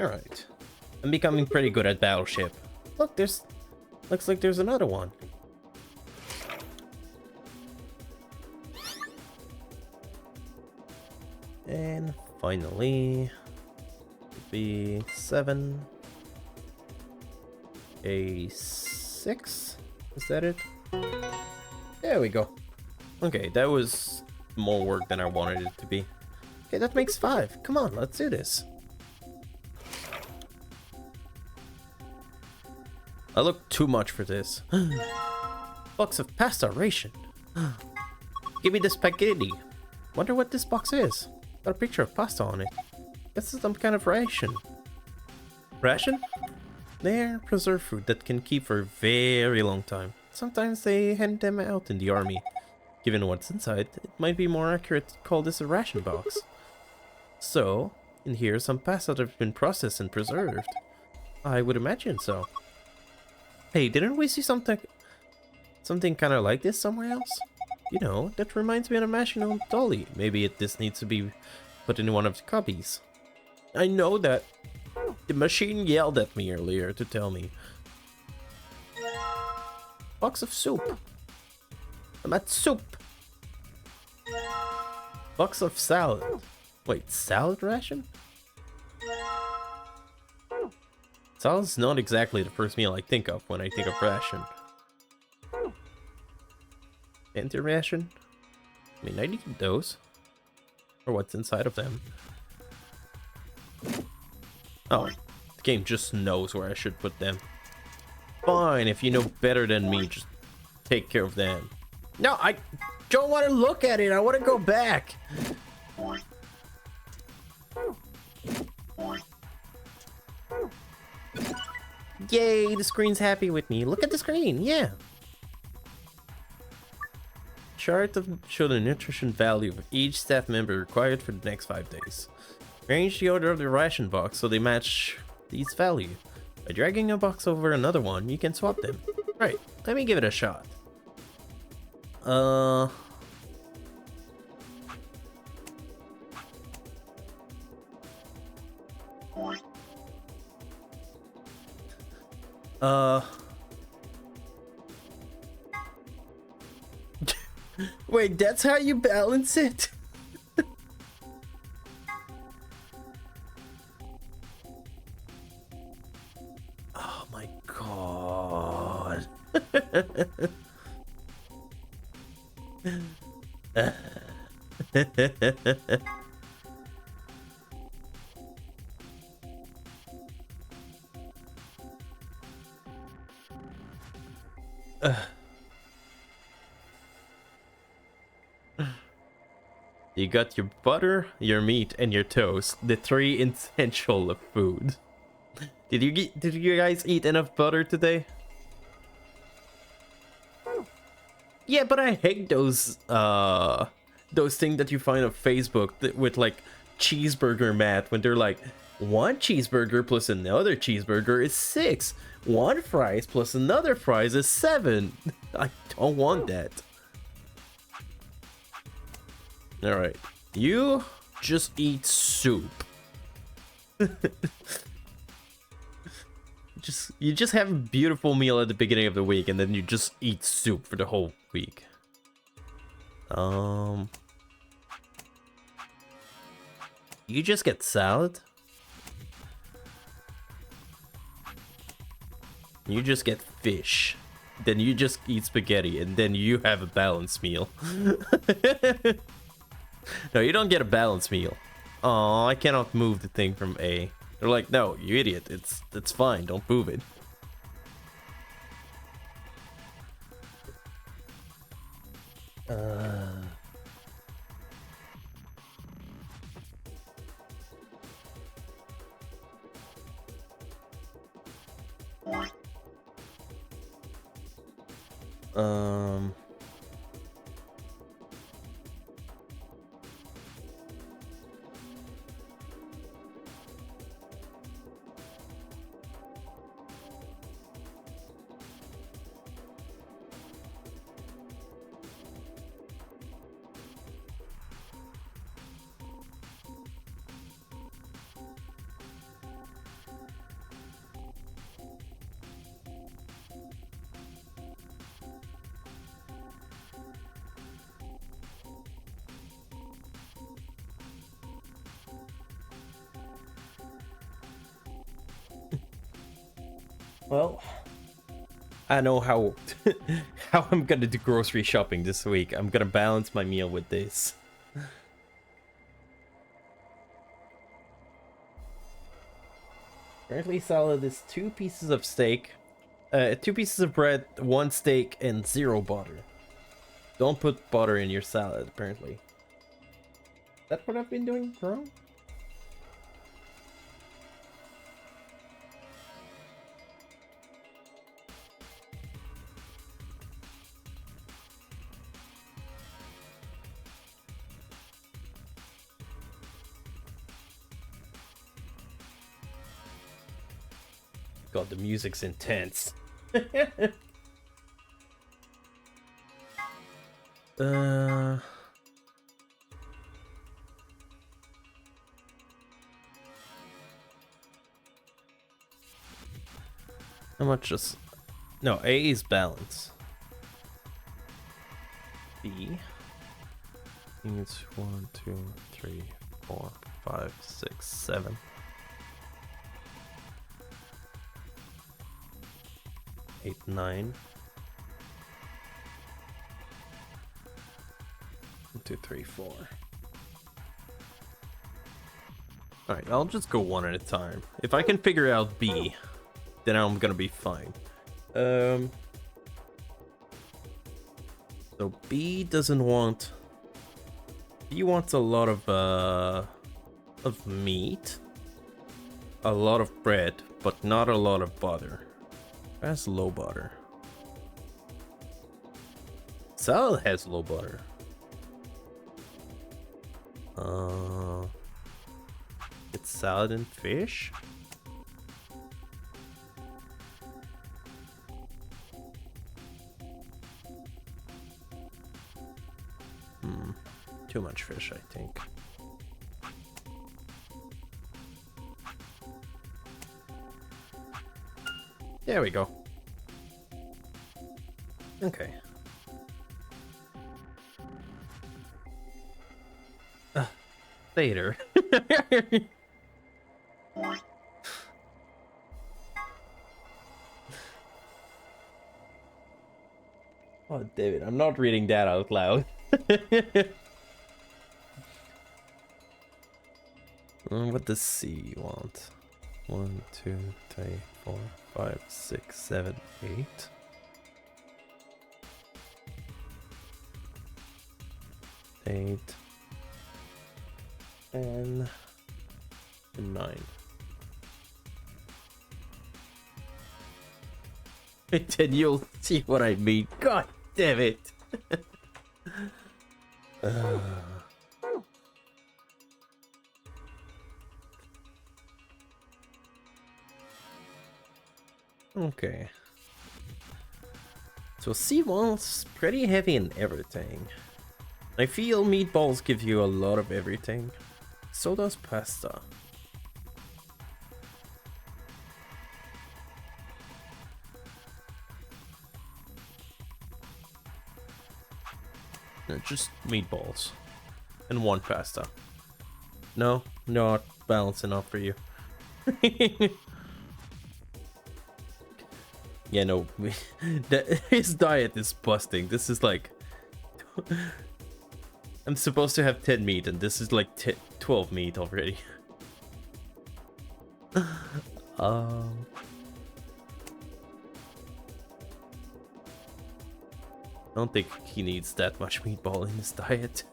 Alright. I'm becoming pretty good at Battleship. Look, looks like there's another one. And finally, B7. A6. Is that it? There we go. Okay, that was more work than I wanted it to be. Okay, that makes 5. Come on, let's do this. I look too much for this. Box of pasta ration. Give me the spaghetti. Wonder what this box is. Got a picture of pasta on it. Guess it's some kind of ration. Ration? They're preserved food that can keep for a very long time. Sometimes they hand them out in the army. Given what's inside, it might be more accurate to call this a ration box. So, in here some pasta that have been processed and preserved. I would imagine so. Hey, didn't we see something kind of like this somewhere else? You know, that reminds me of a machine on dolly. Maybe this needs to be put in one of the copies. I know that. The machine yelled at me earlier to tell me. Box of soup. I'm at soup. Box of salad. Wait, salad ration? Salad's not exactly the first meal I think of when I think of ration. Anti-ration? I mean, I need those. Or what's inside of them. Oh, the game just knows where I should put them. Fine, if you know better than me, just take care of them. No, I don't want to look at it. I want to go back. Yay, the screen's happy with me. Look at the screen, yeah. Chart to show the nutrition value of each staff member required for the next 5 days. Arrange the order of the ration box so they match these value. By dragging a box over another one, you can swap them. Right, let me give it a shot. Wait, that's how you balance it? Oh my god. You got your butter, your meat, and your toast. The 3 essential of food. Did you guys eat enough butter today? Yeah, but I hate those things that you find on Facebook with like cheeseburger math when they're like 1 cheeseburger plus another cheeseburger is 6. 1 fries plus another fries is 7. I don't want that. Alright. You just eat soup. You just have a beautiful meal at the beginning of the week, and then you just eat soup for the whole week. You just get salad. You just get fish. Then you just eat spaghetti, and then you have a balanced meal. No, you don't get a balanced meal. Oh, I cannot move the thing from A. They're like, no, you idiot. It's fine. Don't move it. Well, I know how how I'm gonna do grocery shopping this week. I'm gonna balance my meal with this. Apparently salad is 2 pieces of steak, 2 pieces of bread, 1 steak, and 0 butter. Don't put butter in your salad, apparently. Is that what I've been doing wrong? God, the music's intense. How much is... No, A is balance. B. I think it's 1, 2, 3, 4, 5, 6, 7. 8, 9. 1, 2, 3, 4. Alright, I'll just go one at a time. If I can figure out B, then I'm gonna be fine. So B doesn't want... B wants a lot of meat, a lot of bread, but not a lot of butter. That's low butter. Salad has low butter. It's salad and fish. Too much fish, I think. There we go. Okay. Later. Oh, David, I'm not reading that out loud. What does C want? 1, 2, 3, 4, 5, 6, 7, 8. 8. And 9. Then you'll see what I mean. God damn it. Okay. So C1's pretty heavy in everything. I feel meatballs give you a lot of everything. So does pasta. No, just meatballs. And one pasta. No, not balanced enough for you. Yeah, no. His diet is busting. This is like... I'm supposed to have 10 meat, and this is like 12 meat already. I don't think he needs that much meatball in his diet.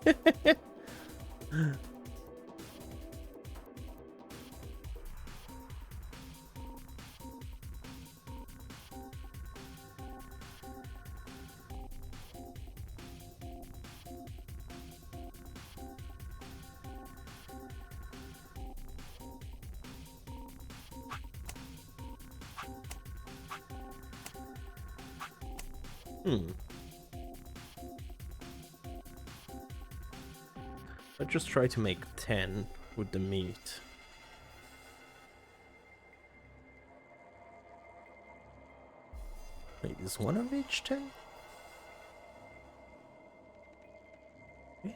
I just try to make 10 with the meat. Wait, is one of each 10? Yes.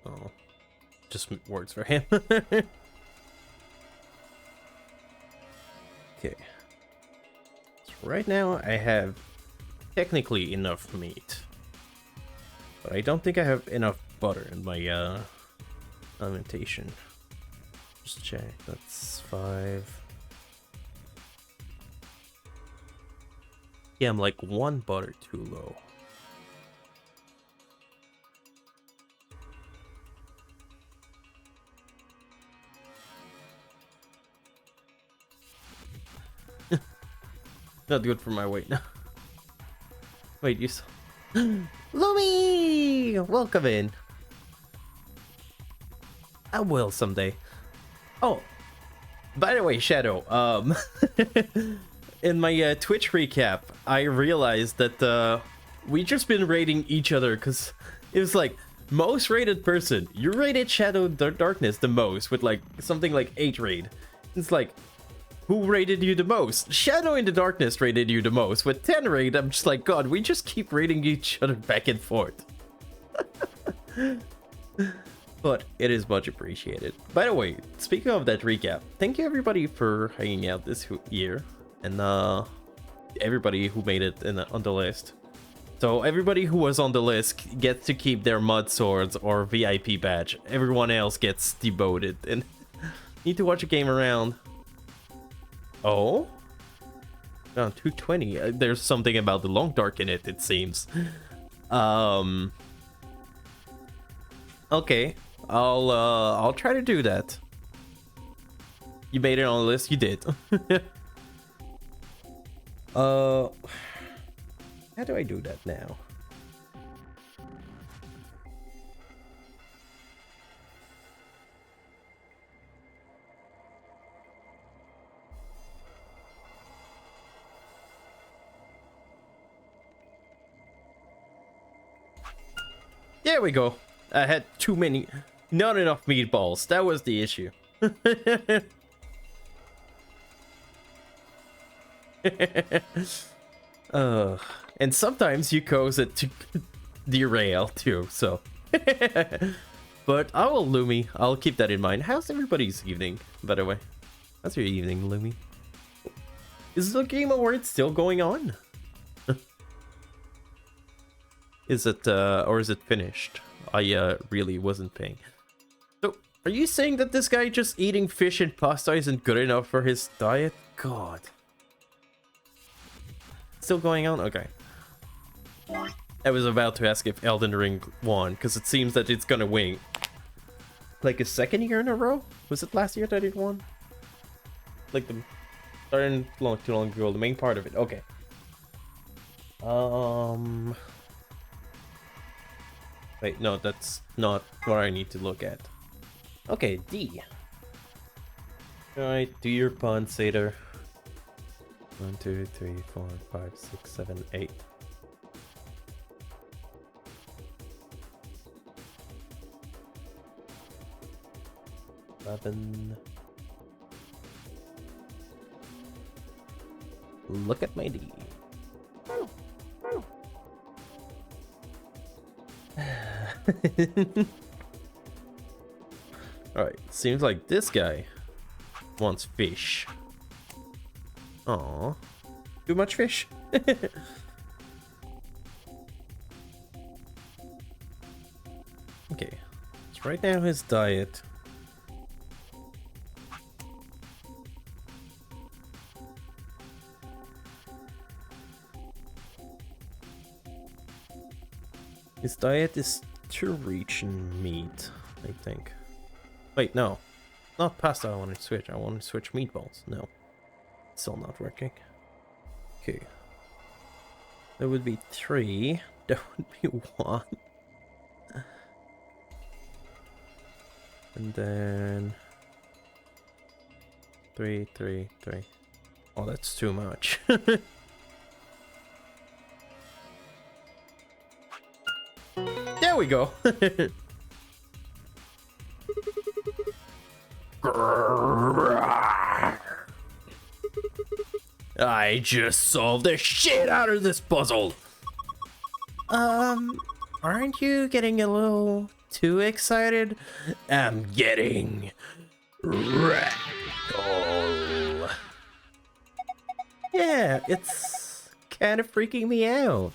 Oh, just works for him. Okay. So right now I have technically enough meat, but I don't think I have enough butter in my alimentation. Just check. That's 5. Yeah, I'm like 1 butter too low. Not good for my weight now. Wait, you saw... Lumi! Welcome in. I will someday. Oh, by the way, Shadow, in my Twitch recap, I realized that we just been rating each other, because it was like, most rated person, you rated Shadow Darkness the most, with like, something like 8 raid. It's like, who rated you the most? Shadow in the Darkness rated you the most. With 10 raid, I'm just like, God, we just keep rating each other back and forth. But it is much appreciated. By the way, speaking of that recap, thank you everybody for hanging out this year. And everybody who made it on the list. So everybody who was on the list gets to keep their mud swords or VIP badge. Everyone else gets demoted. And need to watch a game around. Oh? Oh, 220. There's something about the Long Dark in it, it seems. Okay. I'll try to do that. You made it on the list? You did. How do I do that now? There we go. I had too many, not enough meatballs. That was the issue. And sometimes you cause it to derail too, so. But I will, Lumi. I'll keep that in mind. How's everybody's evening, by the way? How's your evening, Lumi? Is the Game Awards still going on? Is it, or is it finished? I really wasn't paying. So, are you saying that this guy just eating fish and pasta isn't good enough for his diet? God. Still going on? Okay. I was about to ask if Elden Ring won, because it seems that it's gonna win. Like a second year in a row? Was it last year that it won? Like the... Starting too long ago, the main part of it. Okay. Wait, no, that's not what I need to look at. Okay, D. Alright, do your pun, Satyr. 1, 2, 3, 4, 5, 6, 7, 8. Look at my D. Alright, seems like this guy wants fish. Aw. Too much fish? Okay. So right now his diet. His diet is to reach meat, I think. Wait, no. Not pasta I want to switch. I want to switch meatballs. No. Still not working. Okay. There would be 3. There would be 1. And then 3, 3, 3. Oh, that's too much. There we go. I just solved the shit out of this puzzle. Aren't you getting a little too excited? I'm getting ragdoll. Yeah, it's kind of freaking me out.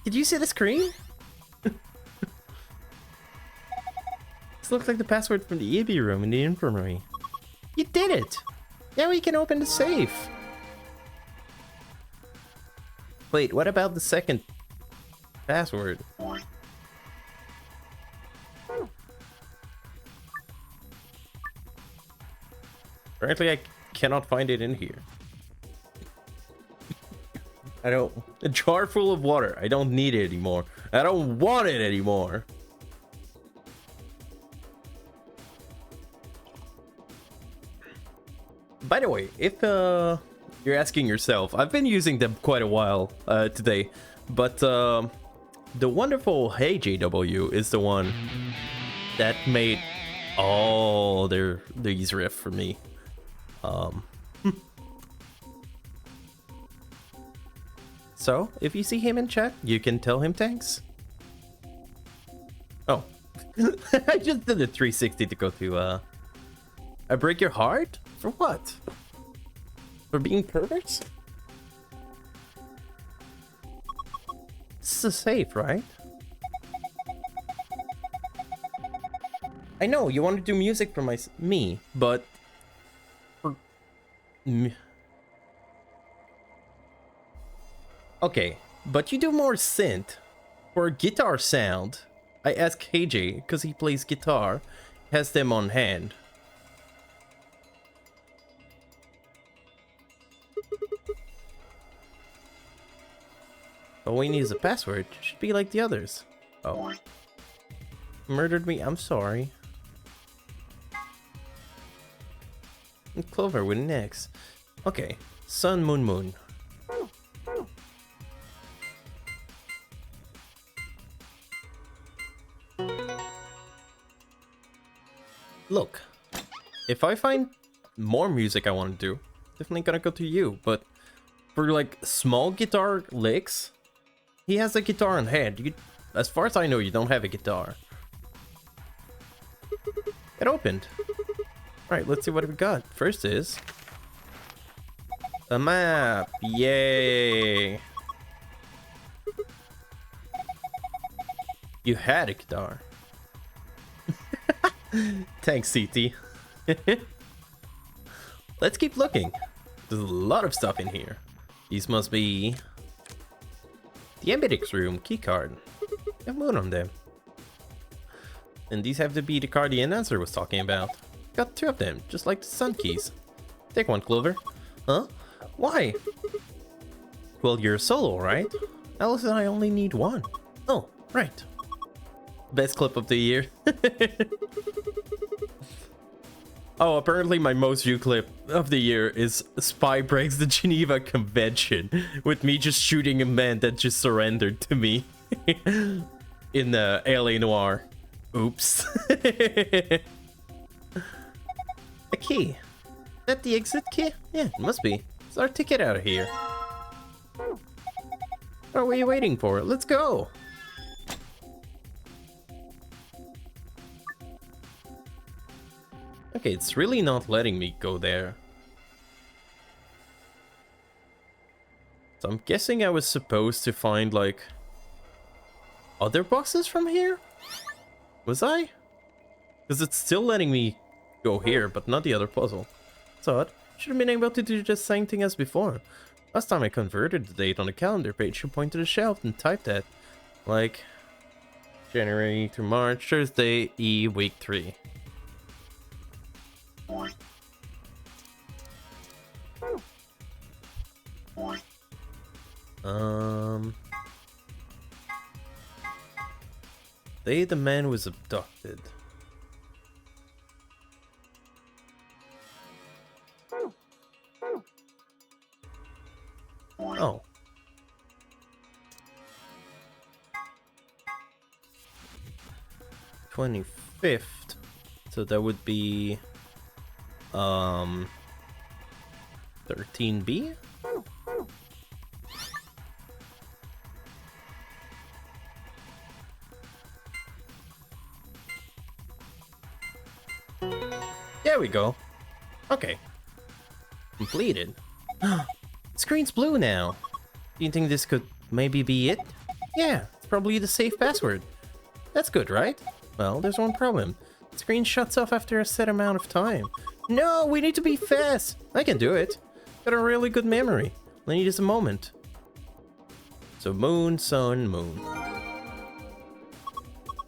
Did you see the screen? This looks like the password from the EB room in the infirmary. You did it! Now we can open the safe. Wait, what about the second password? Apparently I cannot find it in here. I don't... A jar full of water. I don't need it anymore. I don't want it anymore. By the way, if you're asking yourself, I've been using them quite a while today, but the wonderful Hey JW is the one that made all these riffs for me. So, if you see him in chat, you can tell him thanks. Oh. I just did a 360 to go to, I break your heart? For what? For being perverts? This is safe, right? I know, you want to do music for me, but... For... Okay, but you do more synth. For a guitar sound, I ask KJ, because he plays guitar, has them on hand. All we need is a password. Should be like the others. Oh. Murdered me? I'm sorry. And Clover with an X. Okay. Sun, moon, moon. Look. If I find more music I want to do, definitely gonna go to you, but for like small guitar licks, he has a guitar in hand. As far as I know, you don't have a guitar. It opened. Alright, let's see what we got. First is a map. Yay! You had a guitar. Thanks, CT. Let's keep looking. There's a lot of stuff in here. These must be the Ambidix room keycard. A moon on them. And these have to be the card the announcer was talking about. Got 2 of them, just like the sun keys. Take one, Clover. Huh? Why? Well, you're solo, right? Alice and I only need 1. Oh, right. Best clip of the year. Oh, apparently my most viewed clip of the year is Spy Breaks the Geneva Convention, with me just shooting a man that just surrendered to me in LA Noire. Oops. A key. Is that the exit key? Yeah, it must be. It's our ticket out of here. What are you waiting for? Let's go. Okay, it's really not letting me go there. So I'm guessing I was supposed to find, like, other boxes from here? Was I? Because it's still letting me go here, but not the other puzzle. That's odd. Should have been able to do the same thing as before. Last time I converted the date on the calendar page, you point to the shelf and type that. Like, January to March, Thursday, E, week 3. Day the man was abducted. Oh. #25th. So that would be 13B? There we go. Okay. Completed. Screen's blue now. Do you think this could maybe be it? Yeah, it's probably the safe password. That's good, right? Well, there's one problem. The screen shuts off after a set amount of time. No, we need to be fast. I can do it. Got a really good memory. All I need is a moment. So moon, sun, moon.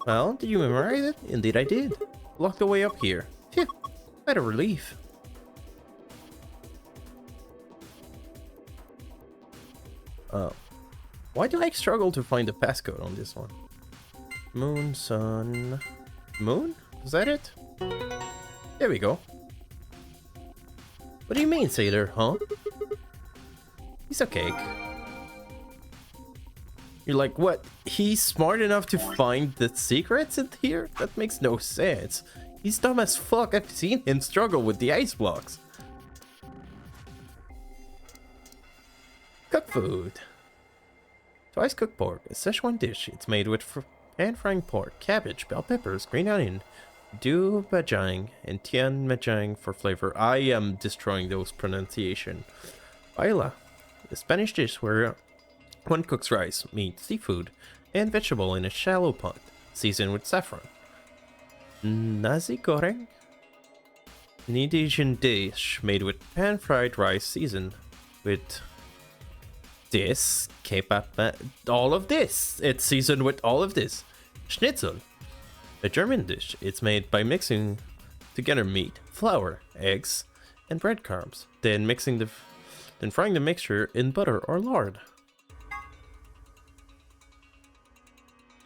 Well, did you memorize it? Indeed I did. Locked away up here. Phew, what a relief. Why do I struggle to find the passcode on this one? Moon, sun... Moon? Is that it? There we go. What do you mean, sailor, huh? Piece of cake. You're like, what? He's smart enough to find the secrets in here? That makes no sense. He's dumb as fuck. I've seen him struggle with the ice blocks. Cook food. Twice cooked pork, a Szechuan dish. It's made with pan-frying pork, cabbage, bell peppers, green onion, du bajang, and tian majang for flavor. I am destroying those pronunciation. Paella, a Spanish dish where one cooks rice, meat, seafood, and vegetable in a shallow pot, seasoned with saffron. Nasi goreng, an Indonesian dish made with pan-fried rice seasoned with this, K-pop, all of this. It's seasoned with all of this. Schnitzel, a German dish. It's made by mixing together meat, flour, eggs, and breadcrumbs, then frying the mixture in butter or lard.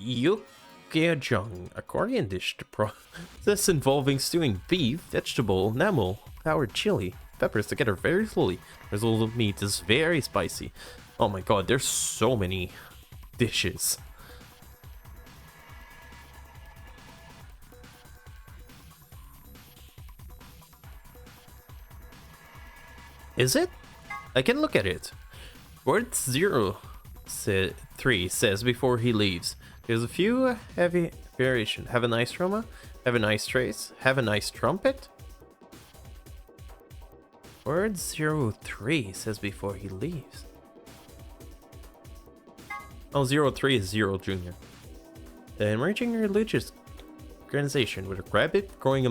Yukgeojang, a Korean dish process involving stewing beef, vegetable, enamel, powdered chili, peppers together very slowly. The result of meat is very spicy. Oh my god, there's so many dishes. Is it? I can look at it. Word 03 says before he leaves. There's a few heavy variation. Have a nice Roma, have a nice trace, have a nice trumpet. Word 03 says before he leaves. Oh, 03 is Zero Jr. The emerging religious organization with a rapid growing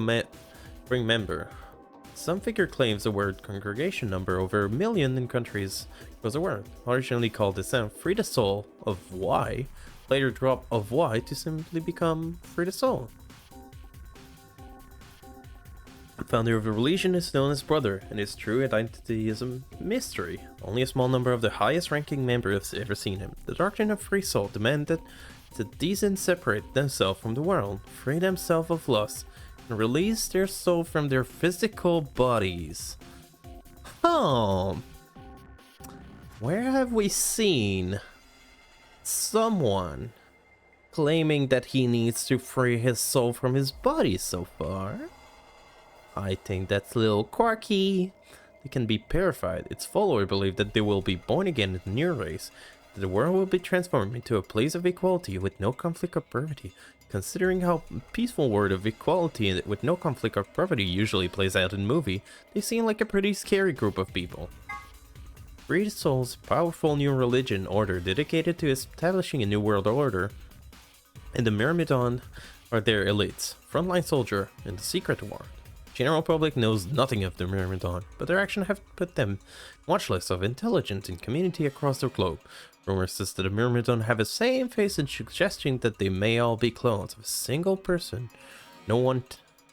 member. Some figure claims the word congregation number over 1 million in countries was a word, originally called the sound Free the Soul of Y, later drop of Y to simply become Free the Soul. The founder of the religion is known as Brother, and his true identity is a mystery. Only a small number of the highest ranking members have ever seen him. The doctrine of free soul demanded that the decent separate themselves from the world, free themselves of lust, and release their soul from their physical bodies. Oh, where have we seen someone claiming that he needs to free his soul from his body so far? I think that's a little quirky. They can be purified. Its followers believe that they will be born again in the near race. That the world will be transformed into a place of equality with no conflict of poverty. Considering how peaceful word of equality with no conflict of poverty usually plays out in movie, they seem like a pretty scary group of people. Freed Souls, powerful new religion order dedicated to establishing a new world order, and the Myrmidon are their elites, frontline soldier, and the secret war. General public knows nothing of the Myrmidon, but their actions have put them watch lists of intelligence and community across the globe. Rumors says that the Myrmidon have the same face and suggesting that they may all be clones of a single person. No one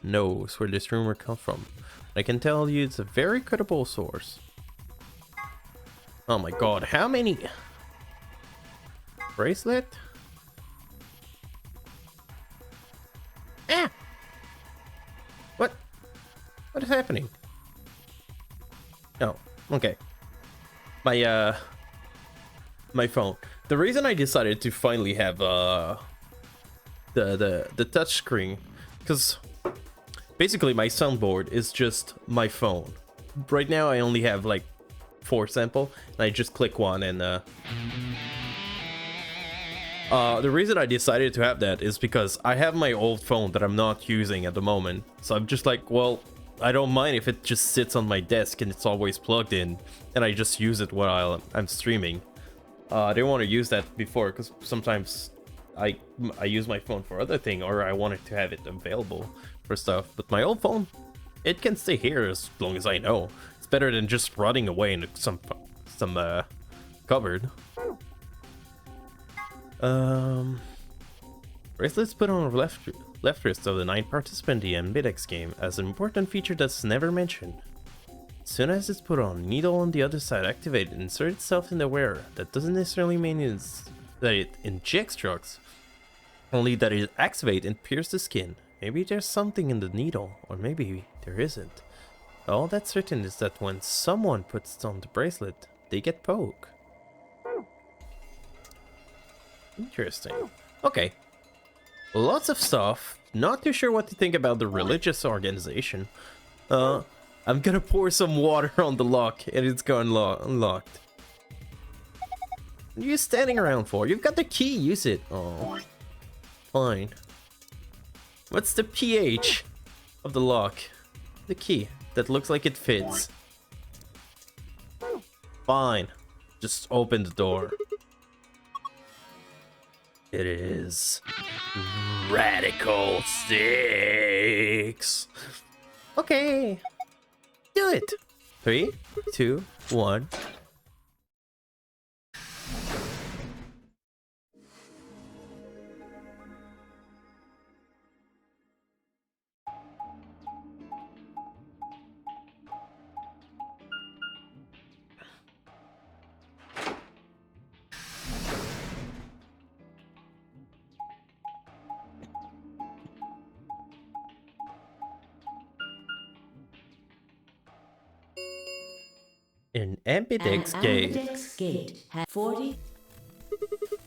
knows where this rumor comes from. I can tell you it's a very credible source. Oh my god, how many? Bracelet? Ah! What is happening? Oh, okay. My phone. The reason I decided to finally have the touch screen, because basically my soundboard is just my phone. Right now I only have like 4 sample, and I just click one, and the reason I decided to have that is because I have my old phone that I'm not using at the moment. So I'm just like, well, I don't mind if it just sits on my desk and it's always plugged in, and I just use it while I'm streaming. I didn't want to use that before because sometimes I use my phone for other thing, or I wanted to have it available for stuff. But my old phone, it can stay here as long as I know. It's better than just rotting away in some cupboard. Bracelets put on the left wrist of the 9th participant in the Ambidex game as an important feature that's never mentioned. As soon as it's put on, needle on the other side activates and inserts itself in the wearer. That doesn't necessarily mean that it injects drugs, only that it activates and pierces the skin. Maybe there's something in the needle, or maybe there isn't. All that's certain is that when someone puts on the bracelet, they get poke. Interesting. Okay. Lots of stuff. Not too sure what to think about the religious organization. I'm gonna pour some water on the lock and it's gone unlocked. What are you standing around for? You've got the key, use it. Oh. Fine. What's the pH of the lock? The key that looks like it fits. Fine. Just open the door. It is Radical 6. Okay. Do it. 3, 2, 1. An Ambidex gate. Ambidex gate has 40.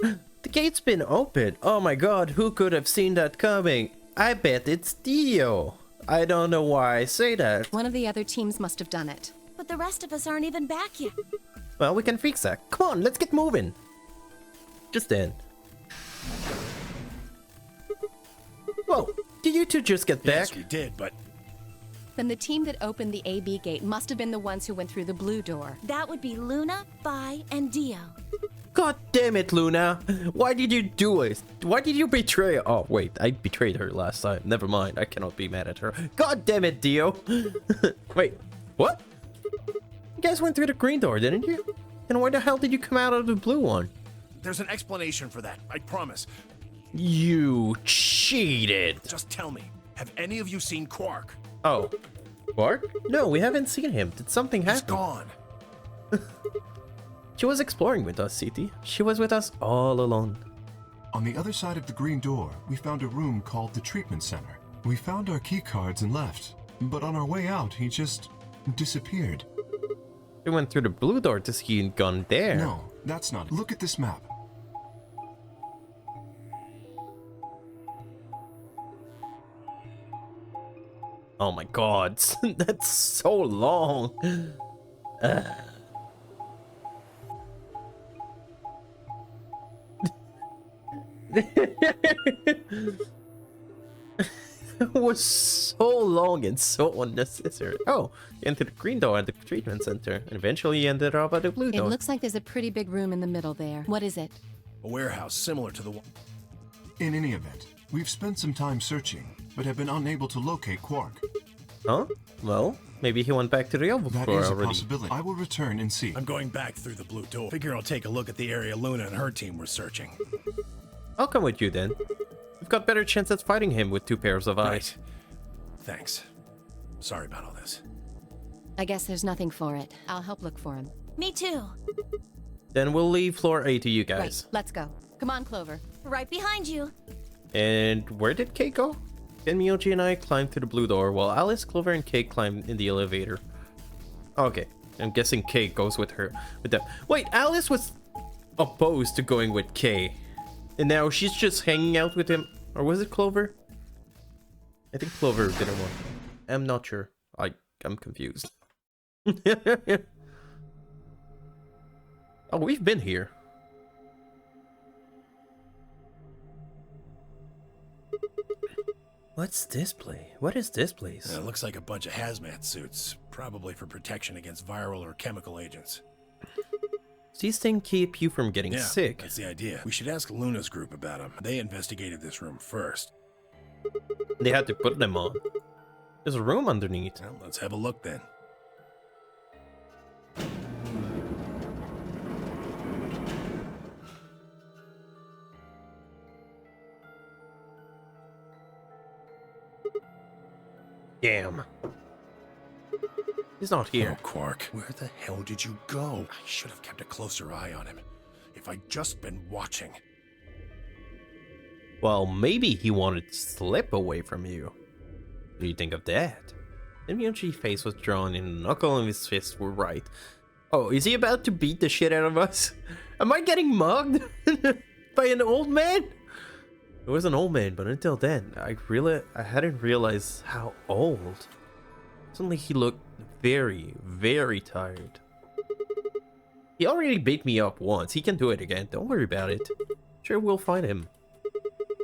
The gate's been opened. Oh my god, who could have seen that coming? I bet it's Dio. I don't know why I say that. One of the other teams must have done it. But the rest of us aren't even back yet. Well, we can fix that. Come on, let's get moving. Just then. Whoa, did you two just get back? Yes, we did, but... Then the team that opened the AB gate must have been the ones who went through the blue door. That would be Luna, Vi, and Dio. God damn it, Luna. Why did you do it? Why did you betray her? Oh, wait, I betrayed her last time. Never mind, I cannot be mad at her. God damn it, Dio. Wait, what? You guys went through the green door, didn't you? And why the hell did you come out of the blue one? There's an explanation for that, I promise. You cheated. Just tell me, have any of you seen Quark? Oh, Quark? No, we haven't seen him. Did something happen? He's gone. She was exploring with us, CT. She was with us all along. On the other side of the green door, we found a room called the Treatment Center. We found our key cards and left, but on our way out, he just disappeared. We went through the blue door to see a gun there. No, that's not. Look at this map. Oh my god, that's so long. It was so long and so unnecessary. Oh, you entered the green door at the treatment center, and eventually you ended up at the blue It door. looks like there's a pretty big room in the middle there. What is it? A warehouse similar to the one. In any event, we've spent some time searching, but have been unable to locate Quark. Huh? Well, maybe he went back to the other That floor is a already. possibility. I will return and see. I'm going back through the blue door. Figure I'll take a look at the area Luna and her team were searching. I'll come with you then. We've got better chance at fighting him with 2 pairs of eyes. Right. Thanks. Sorry about all this. I guess there's nothing for it. I'll help look for him. Me too. Then we'll leave floor A to you guys. Right, let's go. Come on, Clover. Right behind you. And where did Kate go? Then Miyoji and I climbed to the blue door while Alice, Clover, and Kate climbed in the elevator. Okay, I'm guessing Kate goes with her. With them. Wait, Alice was opposed to going with Kay. And now she's just hanging out with him. Or was it Clover? I think Clover didn't want. I'm not sure. I'm confused. Oh, we've been here. What's this place? What is this place? It looks like a bunch of hazmat suits, probably for protection against viral or chemical agents. These things keep you from getting sick. That's the idea. We should ask Luna's group about them. They investigated this room first. They had to put them on. There's a room underneath. Well, let's have a look then. Damn. He's not here. Oh, Quark, where the hell did you go? I should have kept a closer eye on him. If I'd just been watching. Well, maybe he wanted to slip away from you. What do you think of that? The Miyoji's face was drawn and the knuckle of his fist were right. Oh, is he about to beat the shit out of us? Am I getting mugged by an old man? It was an old man, but until then, I hadn't realized how old. Suddenly he looked very, very tired. He already beat me up once. He can do it again. Don't worry about it. Sure, we'll find him.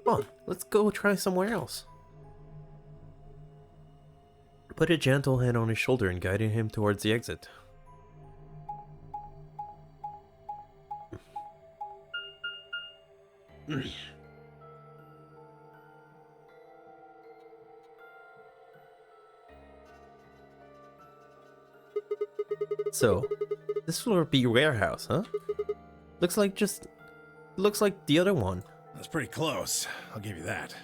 Come on, let's go try somewhere else. Put a gentle hand on his shoulder and guided him towards the exit. So, this floor be warehouse, huh? Looks like the other one. That's pretty close. I'll give you that.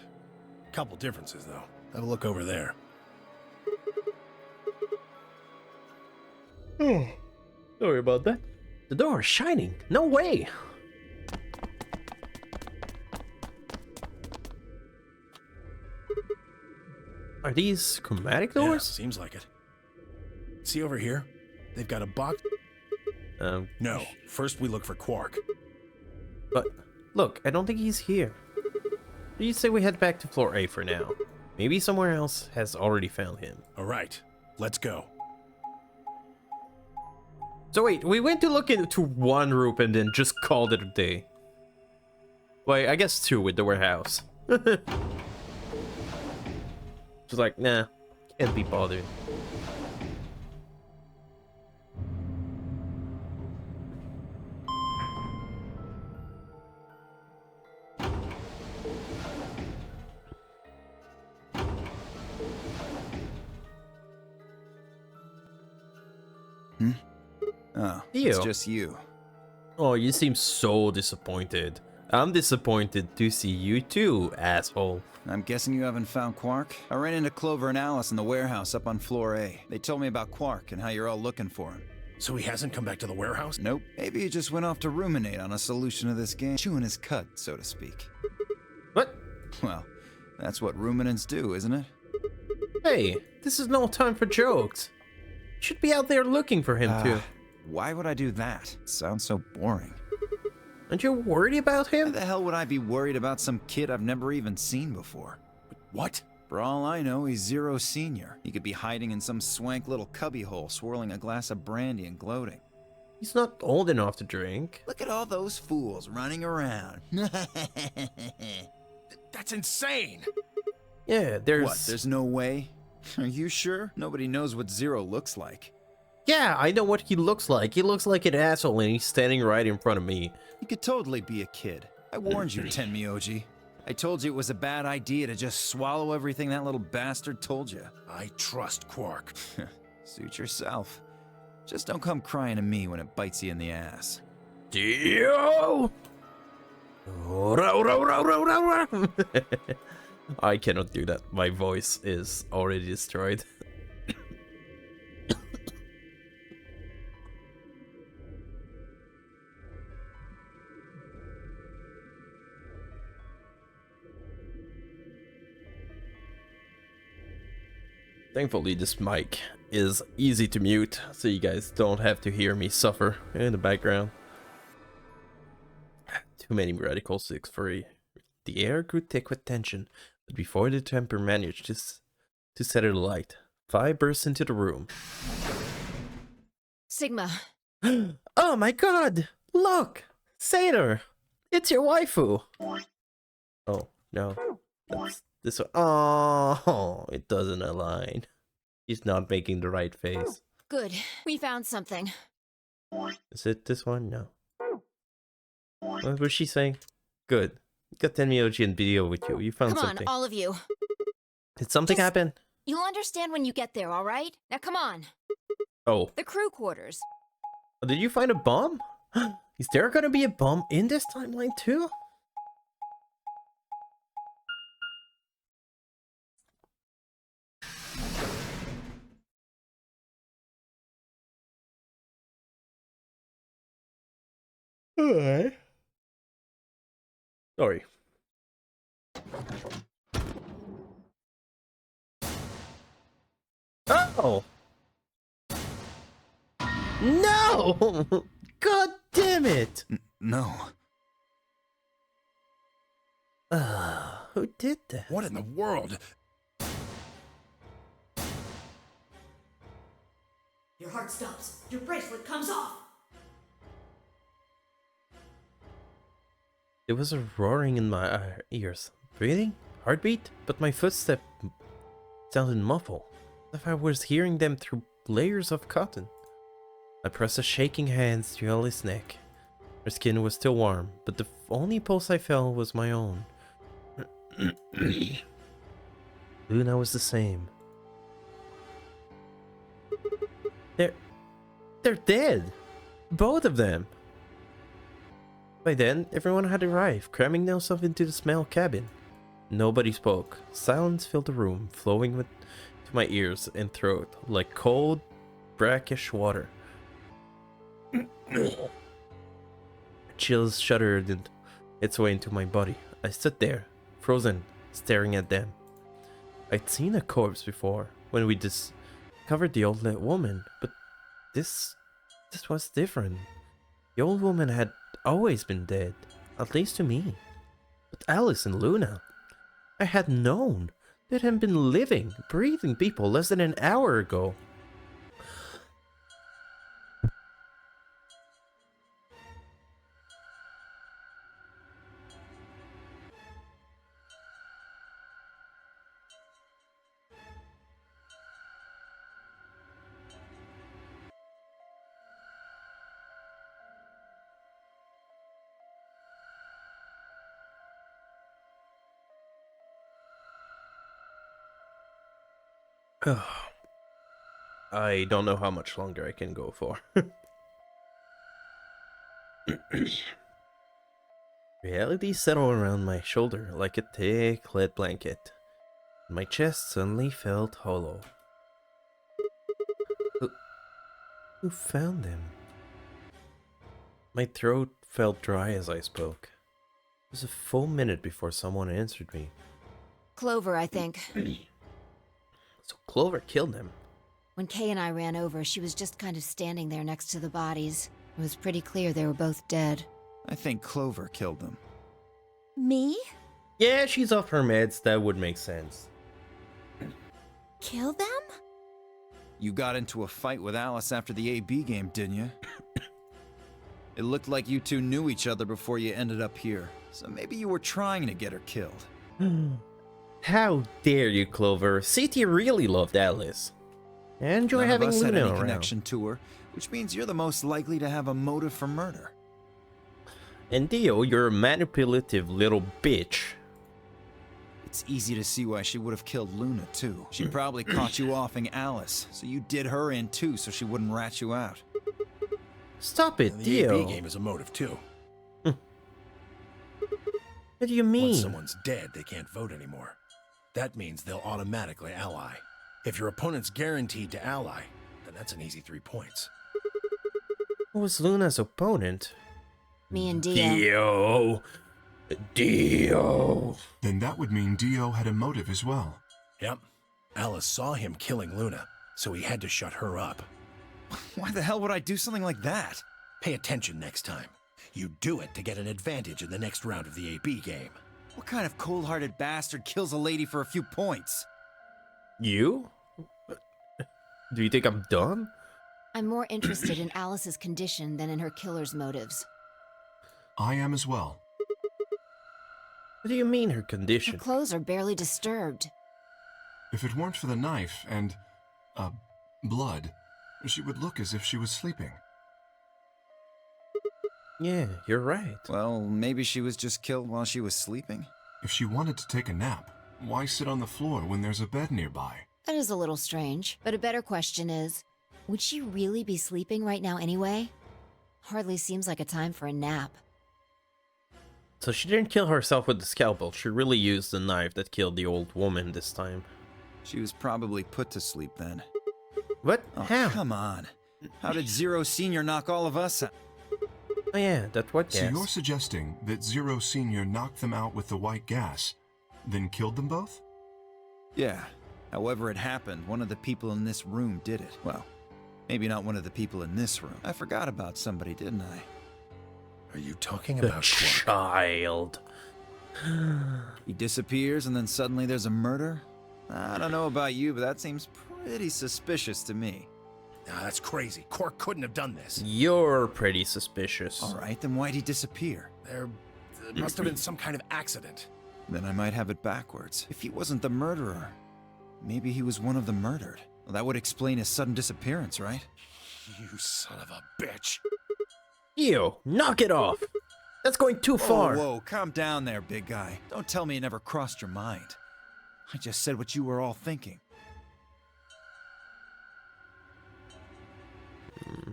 Couple differences though. Have a look over there. Sorry about that. The door is shining. No way. Are these chromatic doors? Yeah, seems like it. See over here? They've got a box. No. First we look for Quark. But look, I don't think he's here. You say we head back to floor A for now. Maybe somewhere else has already found him. All right, let's go. So wait, we went to look into one room and then just called it a day. Well, I guess 2 with the warehouse. Just like, nah, can't be bothered. Oh, Theo. it's just you. Oh, you seem so disappointed. I'm disappointed to see you too, asshole. I'm guessing you haven't found Quark? I ran into Clover and Alice in the warehouse up on floor A. They told me about Quark and how you're all looking for him. So he hasn't come back to the warehouse? Nope. Maybe he just went off to ruminate on a solution to this game. Chewing his cud, so to speak. What? Well, That's what ruminants do, isn't it? Hey, this is no time for jokes. You should be out there looking for him too. Why would I do that? Sounds so boring. Aren't you worried about him? Why the hell would I be worried about some kid I've never even seen before? What? For all I know, he's Zero Senior. He could be hiding in some swank little cubbyhole, swirling a glass of brandy and gloating. He's not old enough to drink. Look at all those fools running around. That's insane! Yeah, there's... What, there's no way? Are you sure? Nobody knows what Zero looks like. Yeah, I know what he looks like. He looks like an asshole and he's standing right in front of me. He could totally be a kid. I warned you, Tenmyoji. I told you it was a bad idea to just swallow everything that little bastard told you. I trust Quark. Suit yourself. Just don't come crying to me when it bites you in the ass. Dio! I cannot do that. My voice is already destroyed. Thankfully, this mic is easy to mute, so you guys don't have to hear me suffer in the background. Too many radical 6-3. The air grew thick with tension, but before the temper managed to set it alight, Phi burst into the room. Sigma. Oh my god! Look! Sator! It's your waifu! Oh, no. That's this one. Oh, it doesn't align. He's not making the right face. Good. We found something. Is it this one? No. What was she saying? Good. You got Tenmyoji and video with you. You found Come something. on, all of you. Did something happen? You'll understand when you get there, all right? Now come on. Oh. The crew quarters. Oh, did you find a bomb? Is there gonna be a bomb in this timeline too? Alright. Sorry. Oh! No! God damn it! No. Who did that? What in the world? Your heart stops. Your bracelet comes off. There was a roaring in my ears. Breathing? Heartbeat? But my footstep sounded muffled, as if I was hearing them through layers of cotton. I pressed a shaking hand to Ellie's neck. Her skin was still warm, but the only pulse I felt was my own. Luna was the same. They're dead! Both of them! By then, everyone had arrived, cramming themselves into the small cabin. Nobody spoke. Silence filled the room, flowing to my ears and throat like cold, brackish water. Chills shuddered its way into my body. I stood there, frozen, staring at them. I'd seen a corpse before, when we discovered the old woman, but this was different. The old woman had always been dead, at least to me. But Alice and Luna, I had known. They had been living, breathing people less than an hour ago. I don't know how much longer I can go for. Reality settled around my shoulder like a thick lead blanket. My chest suddenly felt hollow. Who found them? My throat felt dry as I spoke. It was a full minute before someone answered me. Clover, I think. So Clover killed him. When Kay and I ran over, she was just kind of standing there next to the bodies. It was pretty clear they were both dead. I think Clover killed them. Me? Yeah, she's off her meds. That would make sense. Kill them? You got into a fight with Alice after the AB game, didn't you? It looked like you two knew each other before you ended up here. So maybe you were trying to get her killed. How dare you, Clover? CT really loved Alice. I enjoy None having of us had Luna any around. connection to her, which means you're the most likely to have a motive for murder. And Dio, you're a manipulative little bitch. It's easy to see why she would have killed Luna, too. She probably caught you offing Alice, so you did her in, too, so she wouldn't rat you out. Stop it, And the Dio. AB game is a motive, too. What do you mean? Once someone's dead, they can't vote anymore. That means they'll automatically ally. If your opponent's guaranteed to ally, then that's an easy 3 points. Who was Luna's opponent? Me and Dio. Dio. Then that would mean Dio had a motive as well. Yep. Alice saw him killing Luna, so he had to shut her up. Why the hell would I do something like that? Pay attention next time. You do it to get an advantage in the next round of the AB game. What kind of cold-hearted bastard kills a lady for a few points? You? Do you think I'm dumb? I'm more interested in Alice's condition than in her killer's motives. I am as well. What do you mean her Her condition? clothes are barely disturbed. If it weren't for the knife and, blood, she would look as if she was sleeping. Yeah, you're right. Well, maybe she was just killed while she was sleeping. If she wanted to take a nap, why sit on the floor when there's a bed nearby? That is a little strange. But a better question is, would she really be sleeping right now anyway? Hardly seems like a time for a nap. So she didn't kill herself with the scalpel. She really used the knife that killed the old woman this time. She was probably put to sleep then. What? Oh, How? come on. How did Zero Senior knock all of us out? Oh yeah, that's what So gas. you're suggesting that Zero Senior knocked them out with the white gas, then killed them both? Yeah. However it happened, one of the people in this room did it. Well, maybe not one of the people in this room. I forgot about somebody, didn't I? Are you talking The about Quark? child. He disappears and then suddenly there's a murder? I don't know about you, but that seems pretty suspicious to me. Nah, that's crazy. Quark couldn't have done this. You're pretty suspicious. Alright, then why'd he disappear? There must have been some kind of accident. Then I might have it backwards. If he wasn't the murderer, maybe he was one of the murdered. Well, that would explain his sudden disappearance, right? You son of a bitch. You, knock it off. That's going too far. Whoa, calm down there, big guy. Don't tell me it never crossed your mind. I just said what you were all thinking. Hmm.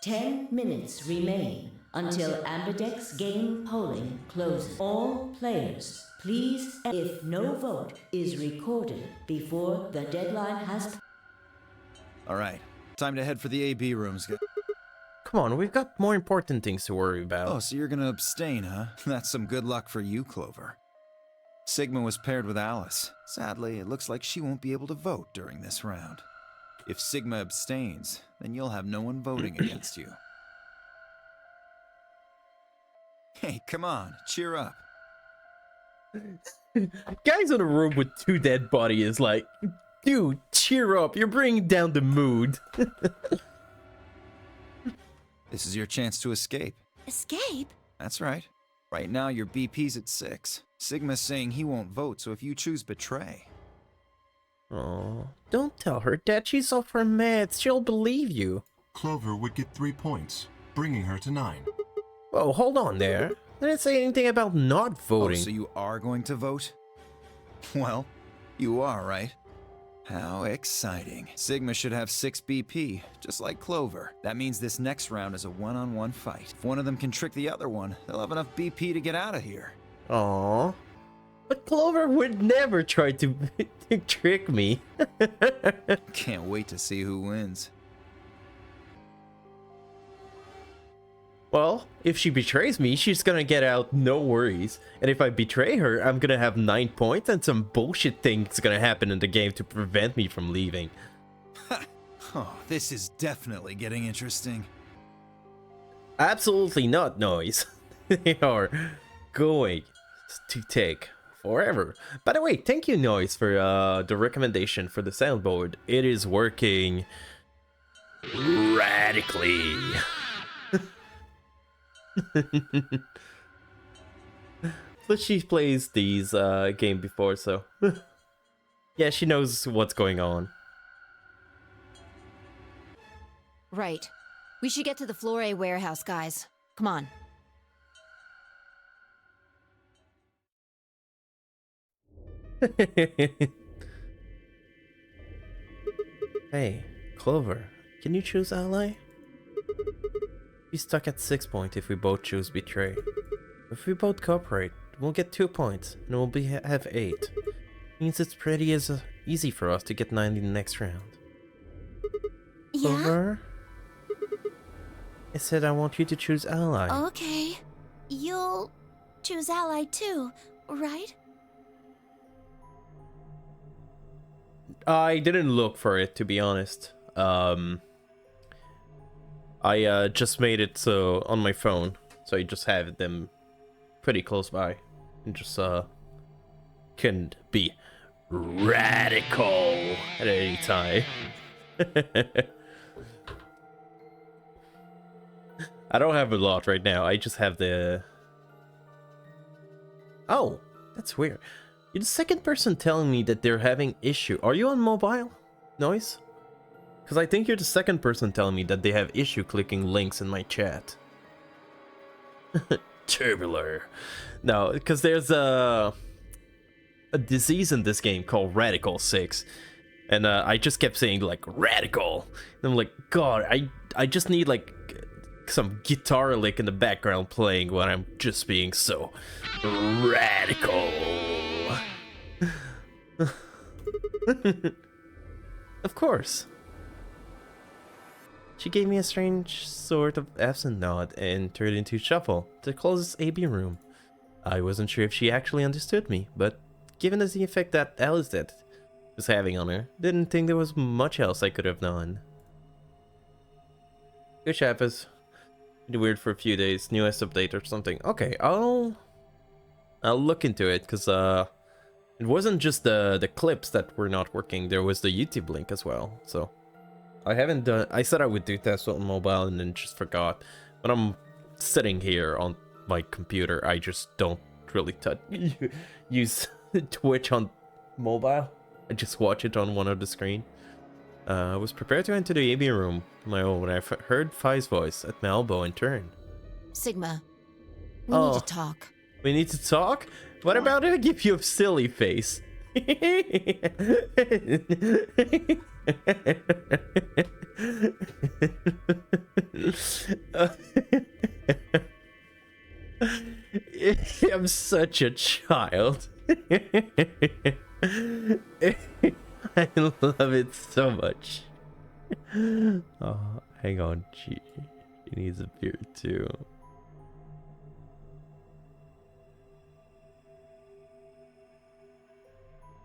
10 minutes remain until Ambidex game polling closes. All players, please, if no vote is recorded before the deadline has... Alright, time to head for the AB rooms. Come on, we've got more important things to worry about. Oh, so you're gonna abstain, huh? That's some good luck for you, Clover. Sigma was paired with Alice. Sadly, it looks like she won't be able to vote during this round. If Sigma abstains, then you'll have no one voting against you. Hey, come on, cheer up. Guys in a room with 2 dead bodies is like, dude, cheer up. You're bringing down the mood. This is your chance to escape. Escape? That's right. Right now, your BP's at 6. Sigma's saying he won't vote, so if you choose Betray... Oh, don't tell her that she's off her meds. She'll believe you. Clover would get 3 points, bringing her to 9. Whoa, hold on there. I didn't say anything about not voting. Oh, so you are going to vote? Well, you are, right? How exciting. Sigma should have 6 BP, just like Clover. That means this next round is a one-on-one fight. If one of them can trick the other one, they'll have enough BP to get out of here. Aww. But Clover would never try to trick me. Can't wait to see who wins. Well, if she betrays me, she's gonna get out, no worries. And if I betray her, I'm gonna have 9 points and some bullshit thing's gonna happen in the game to prevent me from leaving. Oh, this is definitely getting interesting. Absolutely not, Noise. They are going to take forever. By the way, thank you, Noise, for the recommendation for the soundboard. It is working radically. But she plays these game before, so yeah, she knows what's going on. Right. We should get to the Flore warehouse, guys. Come on. Hey, Clover, can you choose ally? Be stuck at 6 points if we both choose betray. If we both cooperate, we'll get 2 points, and we'll have 8. Means it's pretty easy for us to get 9 in the next round. Yeah? Clover? I said I want you to choose ally. Okay. You'll choose ally too, right? I didn't look for it, to be honest. I just made it so on my phone, so I just have them pretty close by, and just can be radical at any time. I don't have a lot right now. I just have the. Oh, that's weird. You're the second person telling me that they're having issue. Are you on mobile, Noise? Because I think you're the second person telling me that they have issue clicking links in my chat. Tubular. No, because there's a disease in this game called Radical 6. And I just kept saying, like, radical. And I'm like, God, I just need, like, some guitar lick in the background playing when I'm just being so radical. Of course. She gave me a strange sort of absent nod and turned into Shuffle, the closest AB room. I wasn't sure if she actually understood me, but given the effect that Alice did was having on her, didn't think there was much else I could have done. Good Shapas. Been weird for a few days, newest update or something. Okay, I'll look into it, because it wasn't just the clips that were not working, there was the YouTube link as well, so I haven't done. I said I would do tests on mobile and then just forgot. When I'm sitting here on my computer, I just don't really use Twitch on mobile. I just watch it on one of the screen. I was prepared to enter the AB room on my own when I heard Phi's voice at my elbow and turned. Sigma, we need to talk. We need to talk? What about if I give you a silly face? I'm such a child. I love it so much. Oh, hang on, she needs a beard too.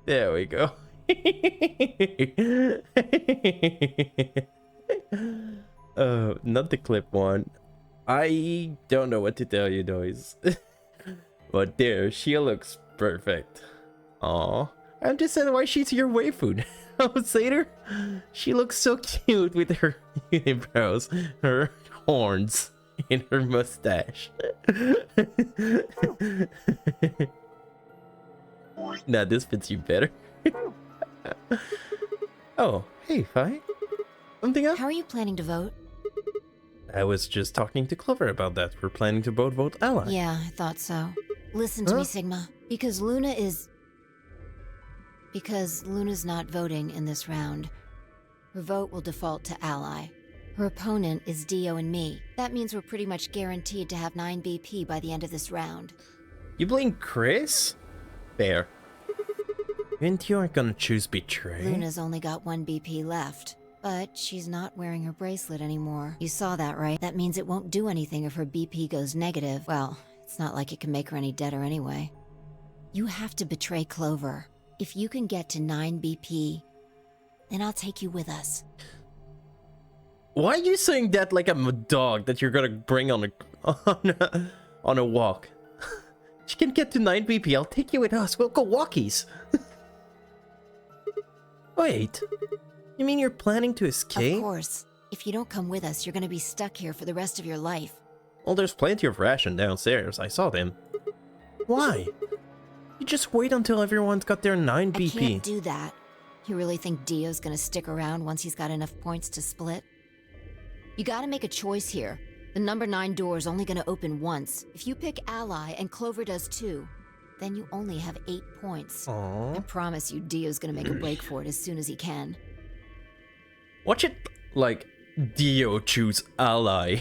There we go. Not the clip one. I don't know what to tell you, Noise. But there, she looks perfect. Aw, I understand why she's your waifu. Oh, Satyr, she looks so cute with her unibrows, her horns, and her mustache. Nah, this fits you better. Oh, hey, Phi. Something up? How are you planning to vote? I was just talking to Clover about that. We're planning to both vote ally. Yeah, I thought so. Listen to me, Sigma. Because Luna's not voting in this round, her vote will default to ally. Her opponent is Dio and me. That means we're pretty much guaranteed to have 9 BP by the end of this round. You blame Chris? Fair. And you aren't gonna choose betray? Luna's only got 1 BP left. But she's not wearing her bracelet anymore. You saw that, right? That means it won't do anything if her BP goes negative. Well, it's not like it can make her any deader anyway. You have to betray Clover. If you can get to 9 BP, then I'll take you with us. Why are you saying that like I'm a dog that you're gonna bring on a walk? She can get to 9 BP. I'll take you with us. We'll go walkies. Wait. You mean you're planning to escape? Of course. If you don't come with us, you're gonna be stuck here for the rest of your life. Well, there's plenty of ration downstairs. I saw them. Why? You just wait until everyone's got their 9 BP. I can't do that. You really think Dio's gonna stick around once he's got enough points to split? You gotta make a choice here. The number 9 door is only gonna open once. If you pick Ally and Clover does too, then you only have 8 points. Aww. I promise you Dio's gonna make a break for it as soon as he can. Watch it, like, Dio choose Ally.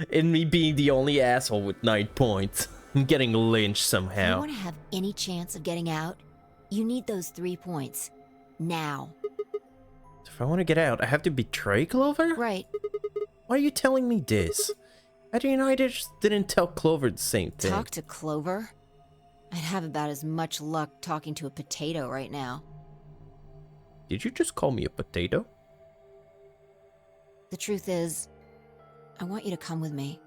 And me being the only asshole with 9 points. I'm getting lynched If you somehow. want to have any chance of getting out, you need those 3 points. Now. If I want to get out, I have to betray Clover? Right. Why are you telling me this? How do you know I just didn't tell Clover the same thing? Talk to Clover? I'd have about as much luck talking to a potato right now. Did you just call me a potato? The truth is, I want you to come with me.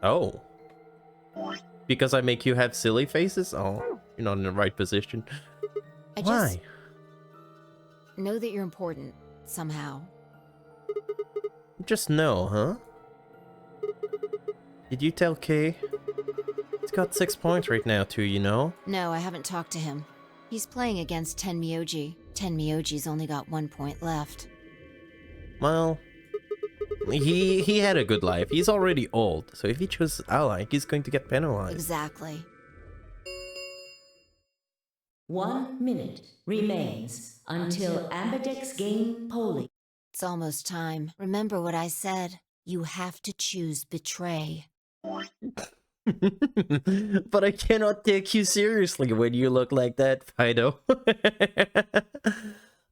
Oh. Because I make you have silly faces? Oh, you're not in the right position. Why? Know that you're important, somehow. Just no, huh? Did you tell Kay? He's got 6 points right now too, you know? No, I haven't talked to him. He's playing against Tenmyoji. Tenmyoji's only got 1 point left. Well, he had a good life. He's already old, so if he chooses Ally, he's going to get penalized. Exactly. 1 minute remains until Ambidex game polling. It's almost time. Remember what I said. You have to choose Betray. But I cannot take you seriously when you look like that, Fido.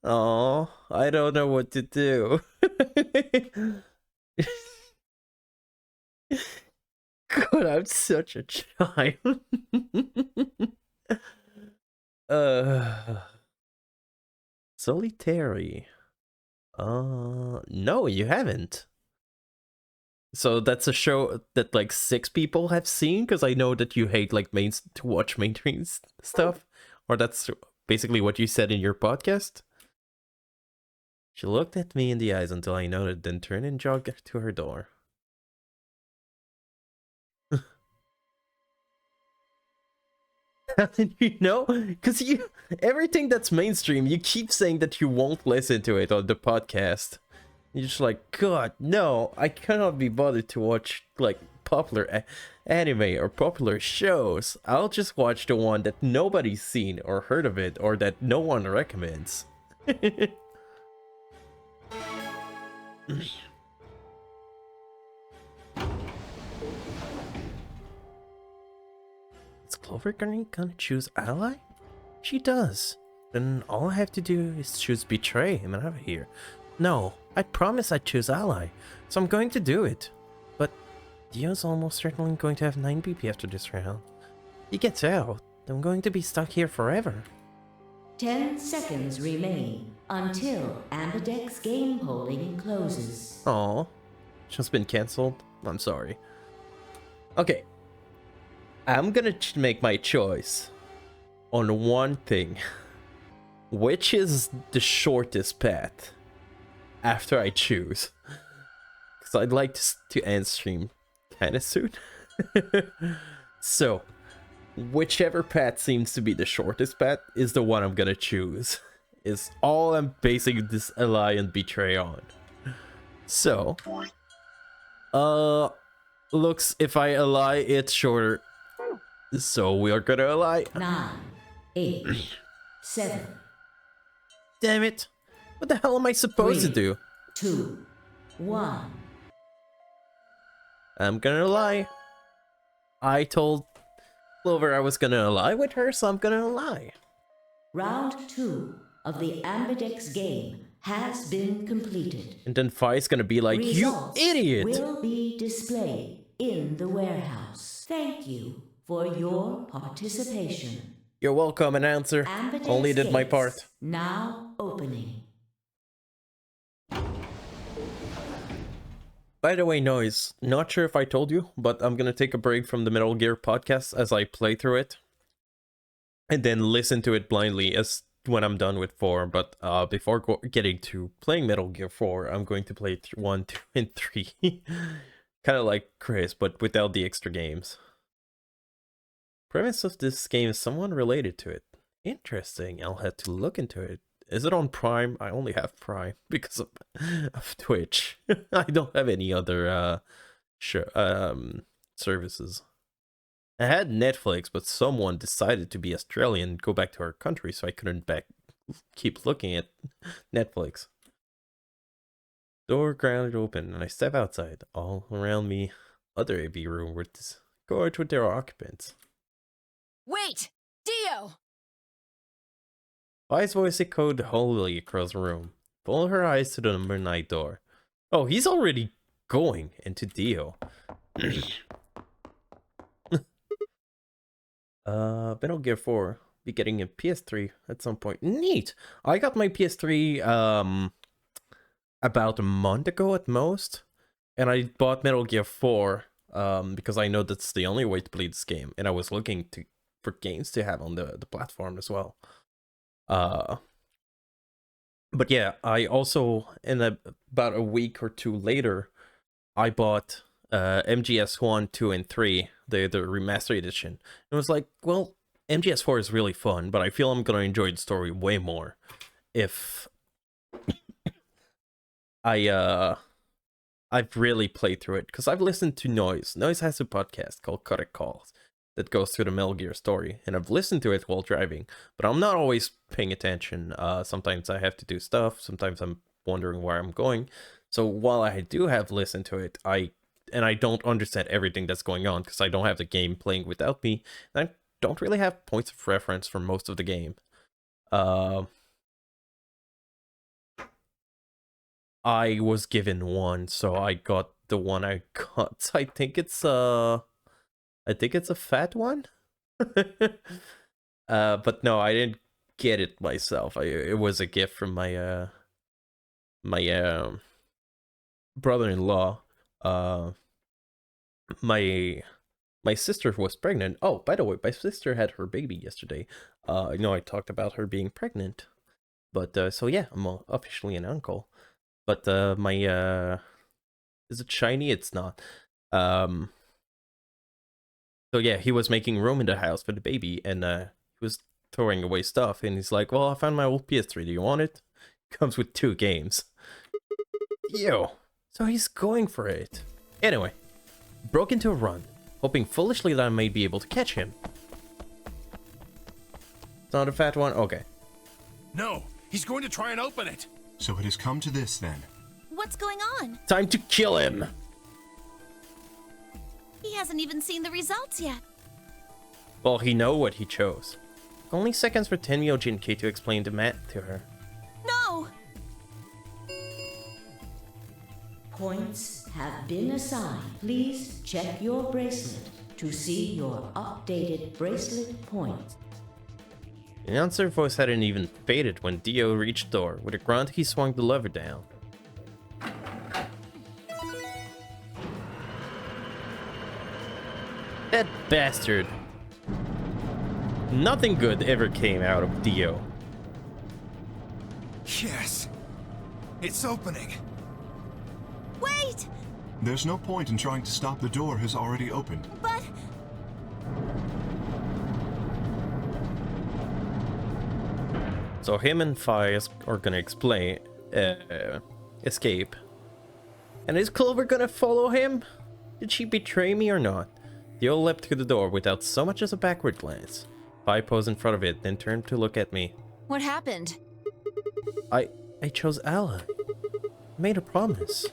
Oh, I don't know what to do. God, I'm such a child. Solitary. No, you haven't. So that's a show that like 6 people have seen, because I know that you hate like to watch mainstream stuff, or that's basically what you said in your podcast. She looked at me in the eyes until I nodded, then turned and jogged to her door. How did you know? Because everything that's mainstream, you keep saying that you won't listen to it on the podcast. You're just like, God, no, I cannot be bothered to watch like popular anime or popular shows. I'll just watch the one that nobody's seen or heard of it, or that no one recommends. Is Clover gonna choose Ally? She does. Then all I have to do is choose Betray him out of here. No, I promise I'd choose Ally, so I'm going to do it. But Dio's almost certainly going to have 9 BP after this round. If he gets out, I'm going to be stuck here forever. 10 seconds remain until Ambidex game polling closes. Aw, just been cancelled? I'm sorry. Okay, I'm gonna make my choice on one thing. Which is the shortest path after I choose? Because I'd like to end stream kind of soon. So, whichever path seems to be the shortest path is the one I'm gonna choose. Is all I'm basing this Ally and Betray on. So, looks if I Ally it's shorter. So we are gonna Ally. 9, 8, 7. Damn it! What the hell am I supposed to do? 2, 1. I'm gonna lie. I told Clover I was gonna lie with her, so I'm gonna lie. Round 2 of the Ambidex game has been completed. And then Fi's gonna be like, Results you idiot! will be displayed in the warehouse. Thank you for your participation. You're welcome, announcer. Ambidex Only did my gates part. Now opening. By the way, Noise, not sure if I told you, but I'm gonna take a break from the Metal Gear podcast as I play through it. And then listen to it blindly as when I'm done with 4. But before getting to playing Metal Gear 4, I'm going to play 1, 2, and 3. Kind of like Chris, but without the extra games. Premise of this game is somewhat related to it. Interesting, I'll have to look into it. Is it on Prime? I only have Prime because of Twitch. I don't have any other services. I had Netflix, but someone decided to be Australian and go back to our country, so I couldn't keep looking at Netflix. Door grounded open, and I step outside. All around me, other AV room with gorge with their occupants. Wait! Dio! Fi's voice echoed hollowly across the room. Follow her eyes to the number 9 door. Oh, he's already going into Dio. Metal Gear 4 be getting a PS3 at some point. Neat! I got my PS3 about a month ago at most, and I bought Metal Gear 4 because I know that's the only way to play this game, and I was looking for games to have on the platform as well. But yeah, I also, about a week or two later, I bought MGS 1, 2, and 3, the remastered edition. It was like, well, MGS 4 is really fun, but I feel I'm gonna enjoy the story way more if I've really played through it, because I've listened to Noise. Noise has a podcast called Cut It Calls that goes through the Metal Gear story, and I've listened to it while driving, but I'm not always paying attention. Sometimes I have to do stuff, sometimes I'm wondering where I'm going. So while I do have listened to it, I don't understand everything that's going on because I don't have the game playing without me, and I don't really have points of reference for most of the game. I was given one, so I got the one I got. I think it's a fat one. But no, I didn't get it myself. It was a gift from my brother-in-law. My sister was pregnant. Oh, by the way, my sister had her baby yesterday. I know I talked about her being pregnant, but so yeah, I'm officially an uncle. But is it shiny? It's not. So yeah, he was making room in the house for the baby, and he was throwing away stuff, and he's like, well, I found my old PS3, do you want it? Comes with 2 games. Yo. So he's going for it. Anyway, broke into a run, hoping foolishly that I might be able to catch him. It's not a fat one? Okay. No, he's going to try and open it. So it has come to this then. What's going on? Time to kill him! He hasn't even seen the results yet. Well, he know what he chose. Only seconds for Tenmyo Jinki to explain the math to her. No! Points have been assigned. Please check your bracelet to see your updated bracelet points. The announcer voice hadn't even faded when Dio reached the door. With a grunt, he swung the lever down. That bastard. Nothing good ever came out of Dio. Yes. It's opening. Wait! There's no point in trying to stop. The door has already opened. But... So him and Fi are gonna escape. And is Clover gonna follow him? Did she betray me or not? Dio leapt through the door without so much as a backward glance. Fi posed in front of it, then turned to look at me. What happened? I chose Ally. Made a promise.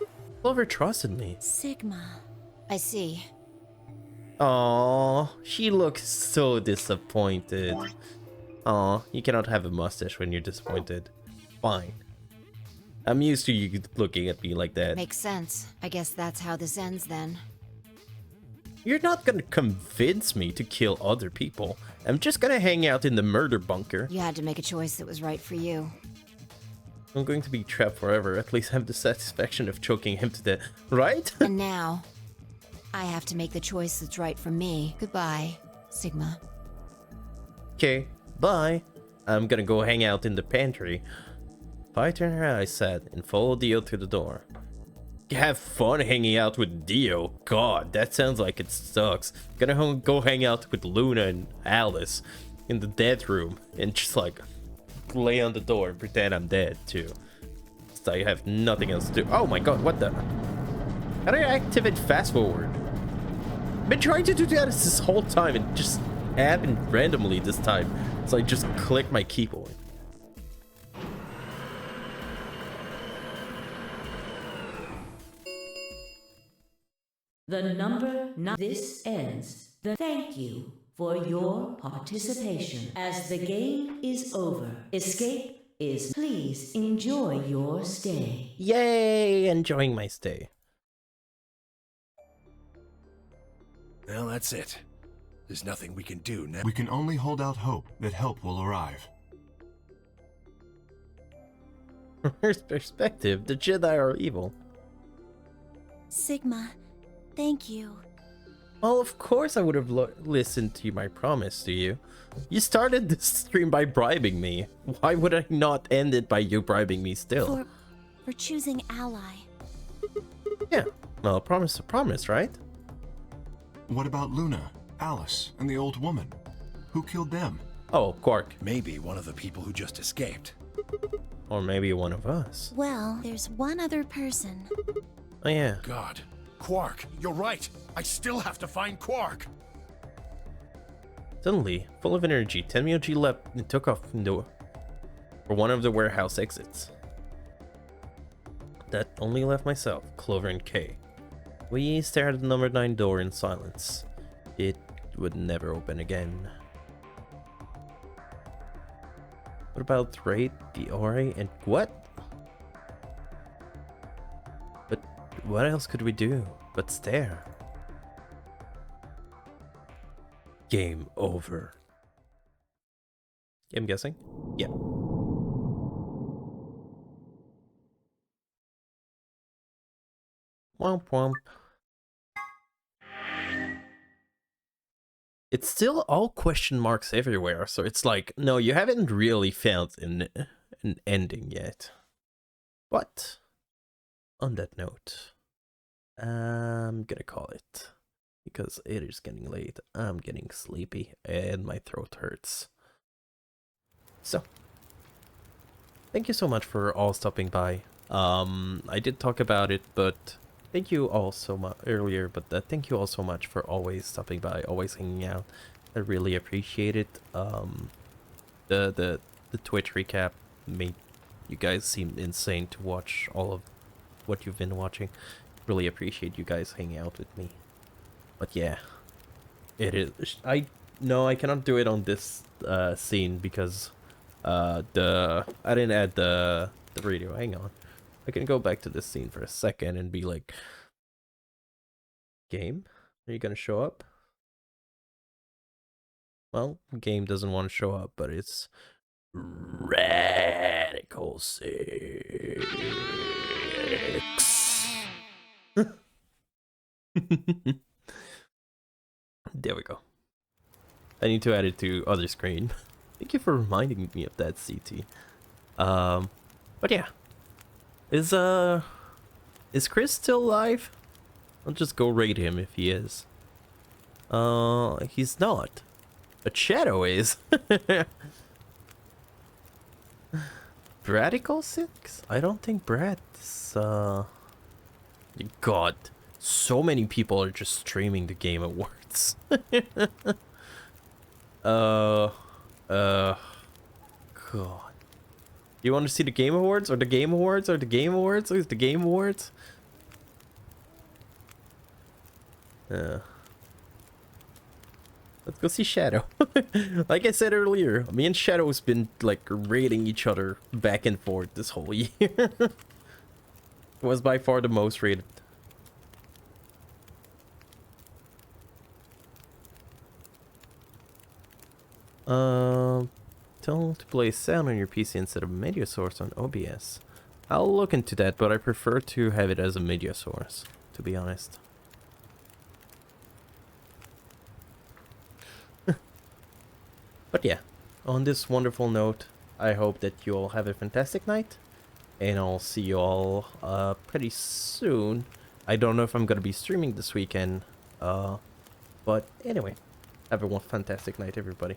Clover trusted me. Sigma. I see. Aww, she looks so disappointed. Aw, you cannot have a mustache when you're disappointed. Fine. I'm used to you looking at me like that. Makes sense. I guess that's how this ends then. You're not gonna convince me to kill other people. I'm just gonna hang out in the murder bunker. You had to make a choice that was right for you. I'm going to be trapped forever. At least have the satisfaction of choking him to death, right? And now, I have to make the choice that's right for me. Goodbye, Sigma. Okay, bye. I'm gonna go hang out in the pantry. Fight in her eyes said, and follow Dio to the door. Have fun hanging out with Dio. God, that sounds like it sucks. Gonna go hang out with Luna and Alice in the dead room and just like lay on the door and pretend I'm dead too. So I have nothing else to do. Oh my god, what the? How do I activate fast forward? I've been trying to do that this whole time and just happened randomly this time. So I just click my keyboard. The number 9. This ends the thank you for your participation. As the game is over, escape is. Please enjoy your stay. Yay! Enjoying my stay. Well, that's it. There's nothing we can do now. We can only hold out hope that help will arrive. From her perspective, the Jedi are evil. Sigma, thank you. Well, of course I would have listened to my promise to you. You started this stream by bribing me. Why would I not end it by you bribing me still? For choosing ally. Yeah, well, a promise is a promise, right? What about Luna, Alice, and the old woman? Who killed them? Oh, Quark. Maybe one of the people who just escaped. Or maybe one of us. Well, there's one other person. Oh yeah. God. Quark, you're right. I still have to find Quark. Suddenly, full of energy, Tenmyoji leapt and took off for one of the warehouse exits. That only left myself, Clover, and Kay. We stared at the number 9 door in silence. It would never open again. What about Raid, Biore, and what? But what else could we do but stare? Game over. I'm guessing? Yeah. Womp womp. It's still all question marks everywhere, so it's like, no, you haven't really found an ending yet. But, on that note, I'm gonna call it. Because it is getting late, I'm getting sleepy, and my throat hurts. So, thank you so much for all stopping by. I did talk about it, but thank you all so much earlier, but thank you all so much for always stopping by, always hanging out. I really appreciate it. The Twitch recap made you guys seem insane to watch all of what you've been watching. Really appreciate you guys hanging out with me. But yeah, it is. I cannot do it on this scene because I didn't add the radio. Hang on, I can go back to this scene for a second and be like, game, are you gonna show up? Well, game doesn't want to show up, but it's Radical 6. There we go. I need to add it to other screen. Thank you for reminding me of that, CT. But yeah. Is Chris still alive? I'll just go raid him if he is. He's not. But Shadow is. Radical 6? I don't think Brad's God. So many people are just streaming the Game Awards. God. You want to see the Game Awards? Or the Game Awards? Or the Game Awards? Or is the Game Awards? Let's go see Shadow. Like I said earlier, me and Shadow's been like raiding each other back and forth this whole year. was by far the most rated. Tell to play sound on your PC instead of media source on OBS. I'll look into that, but I prefer to have it as a media source, to be honest. But yeah, on this wonderful note, I hope that you all have a fantastic night, and I'll see you all pretty soon. I don't know if I'm gonna be streaming this weekend, but anyway, have a fantastic night, everybody.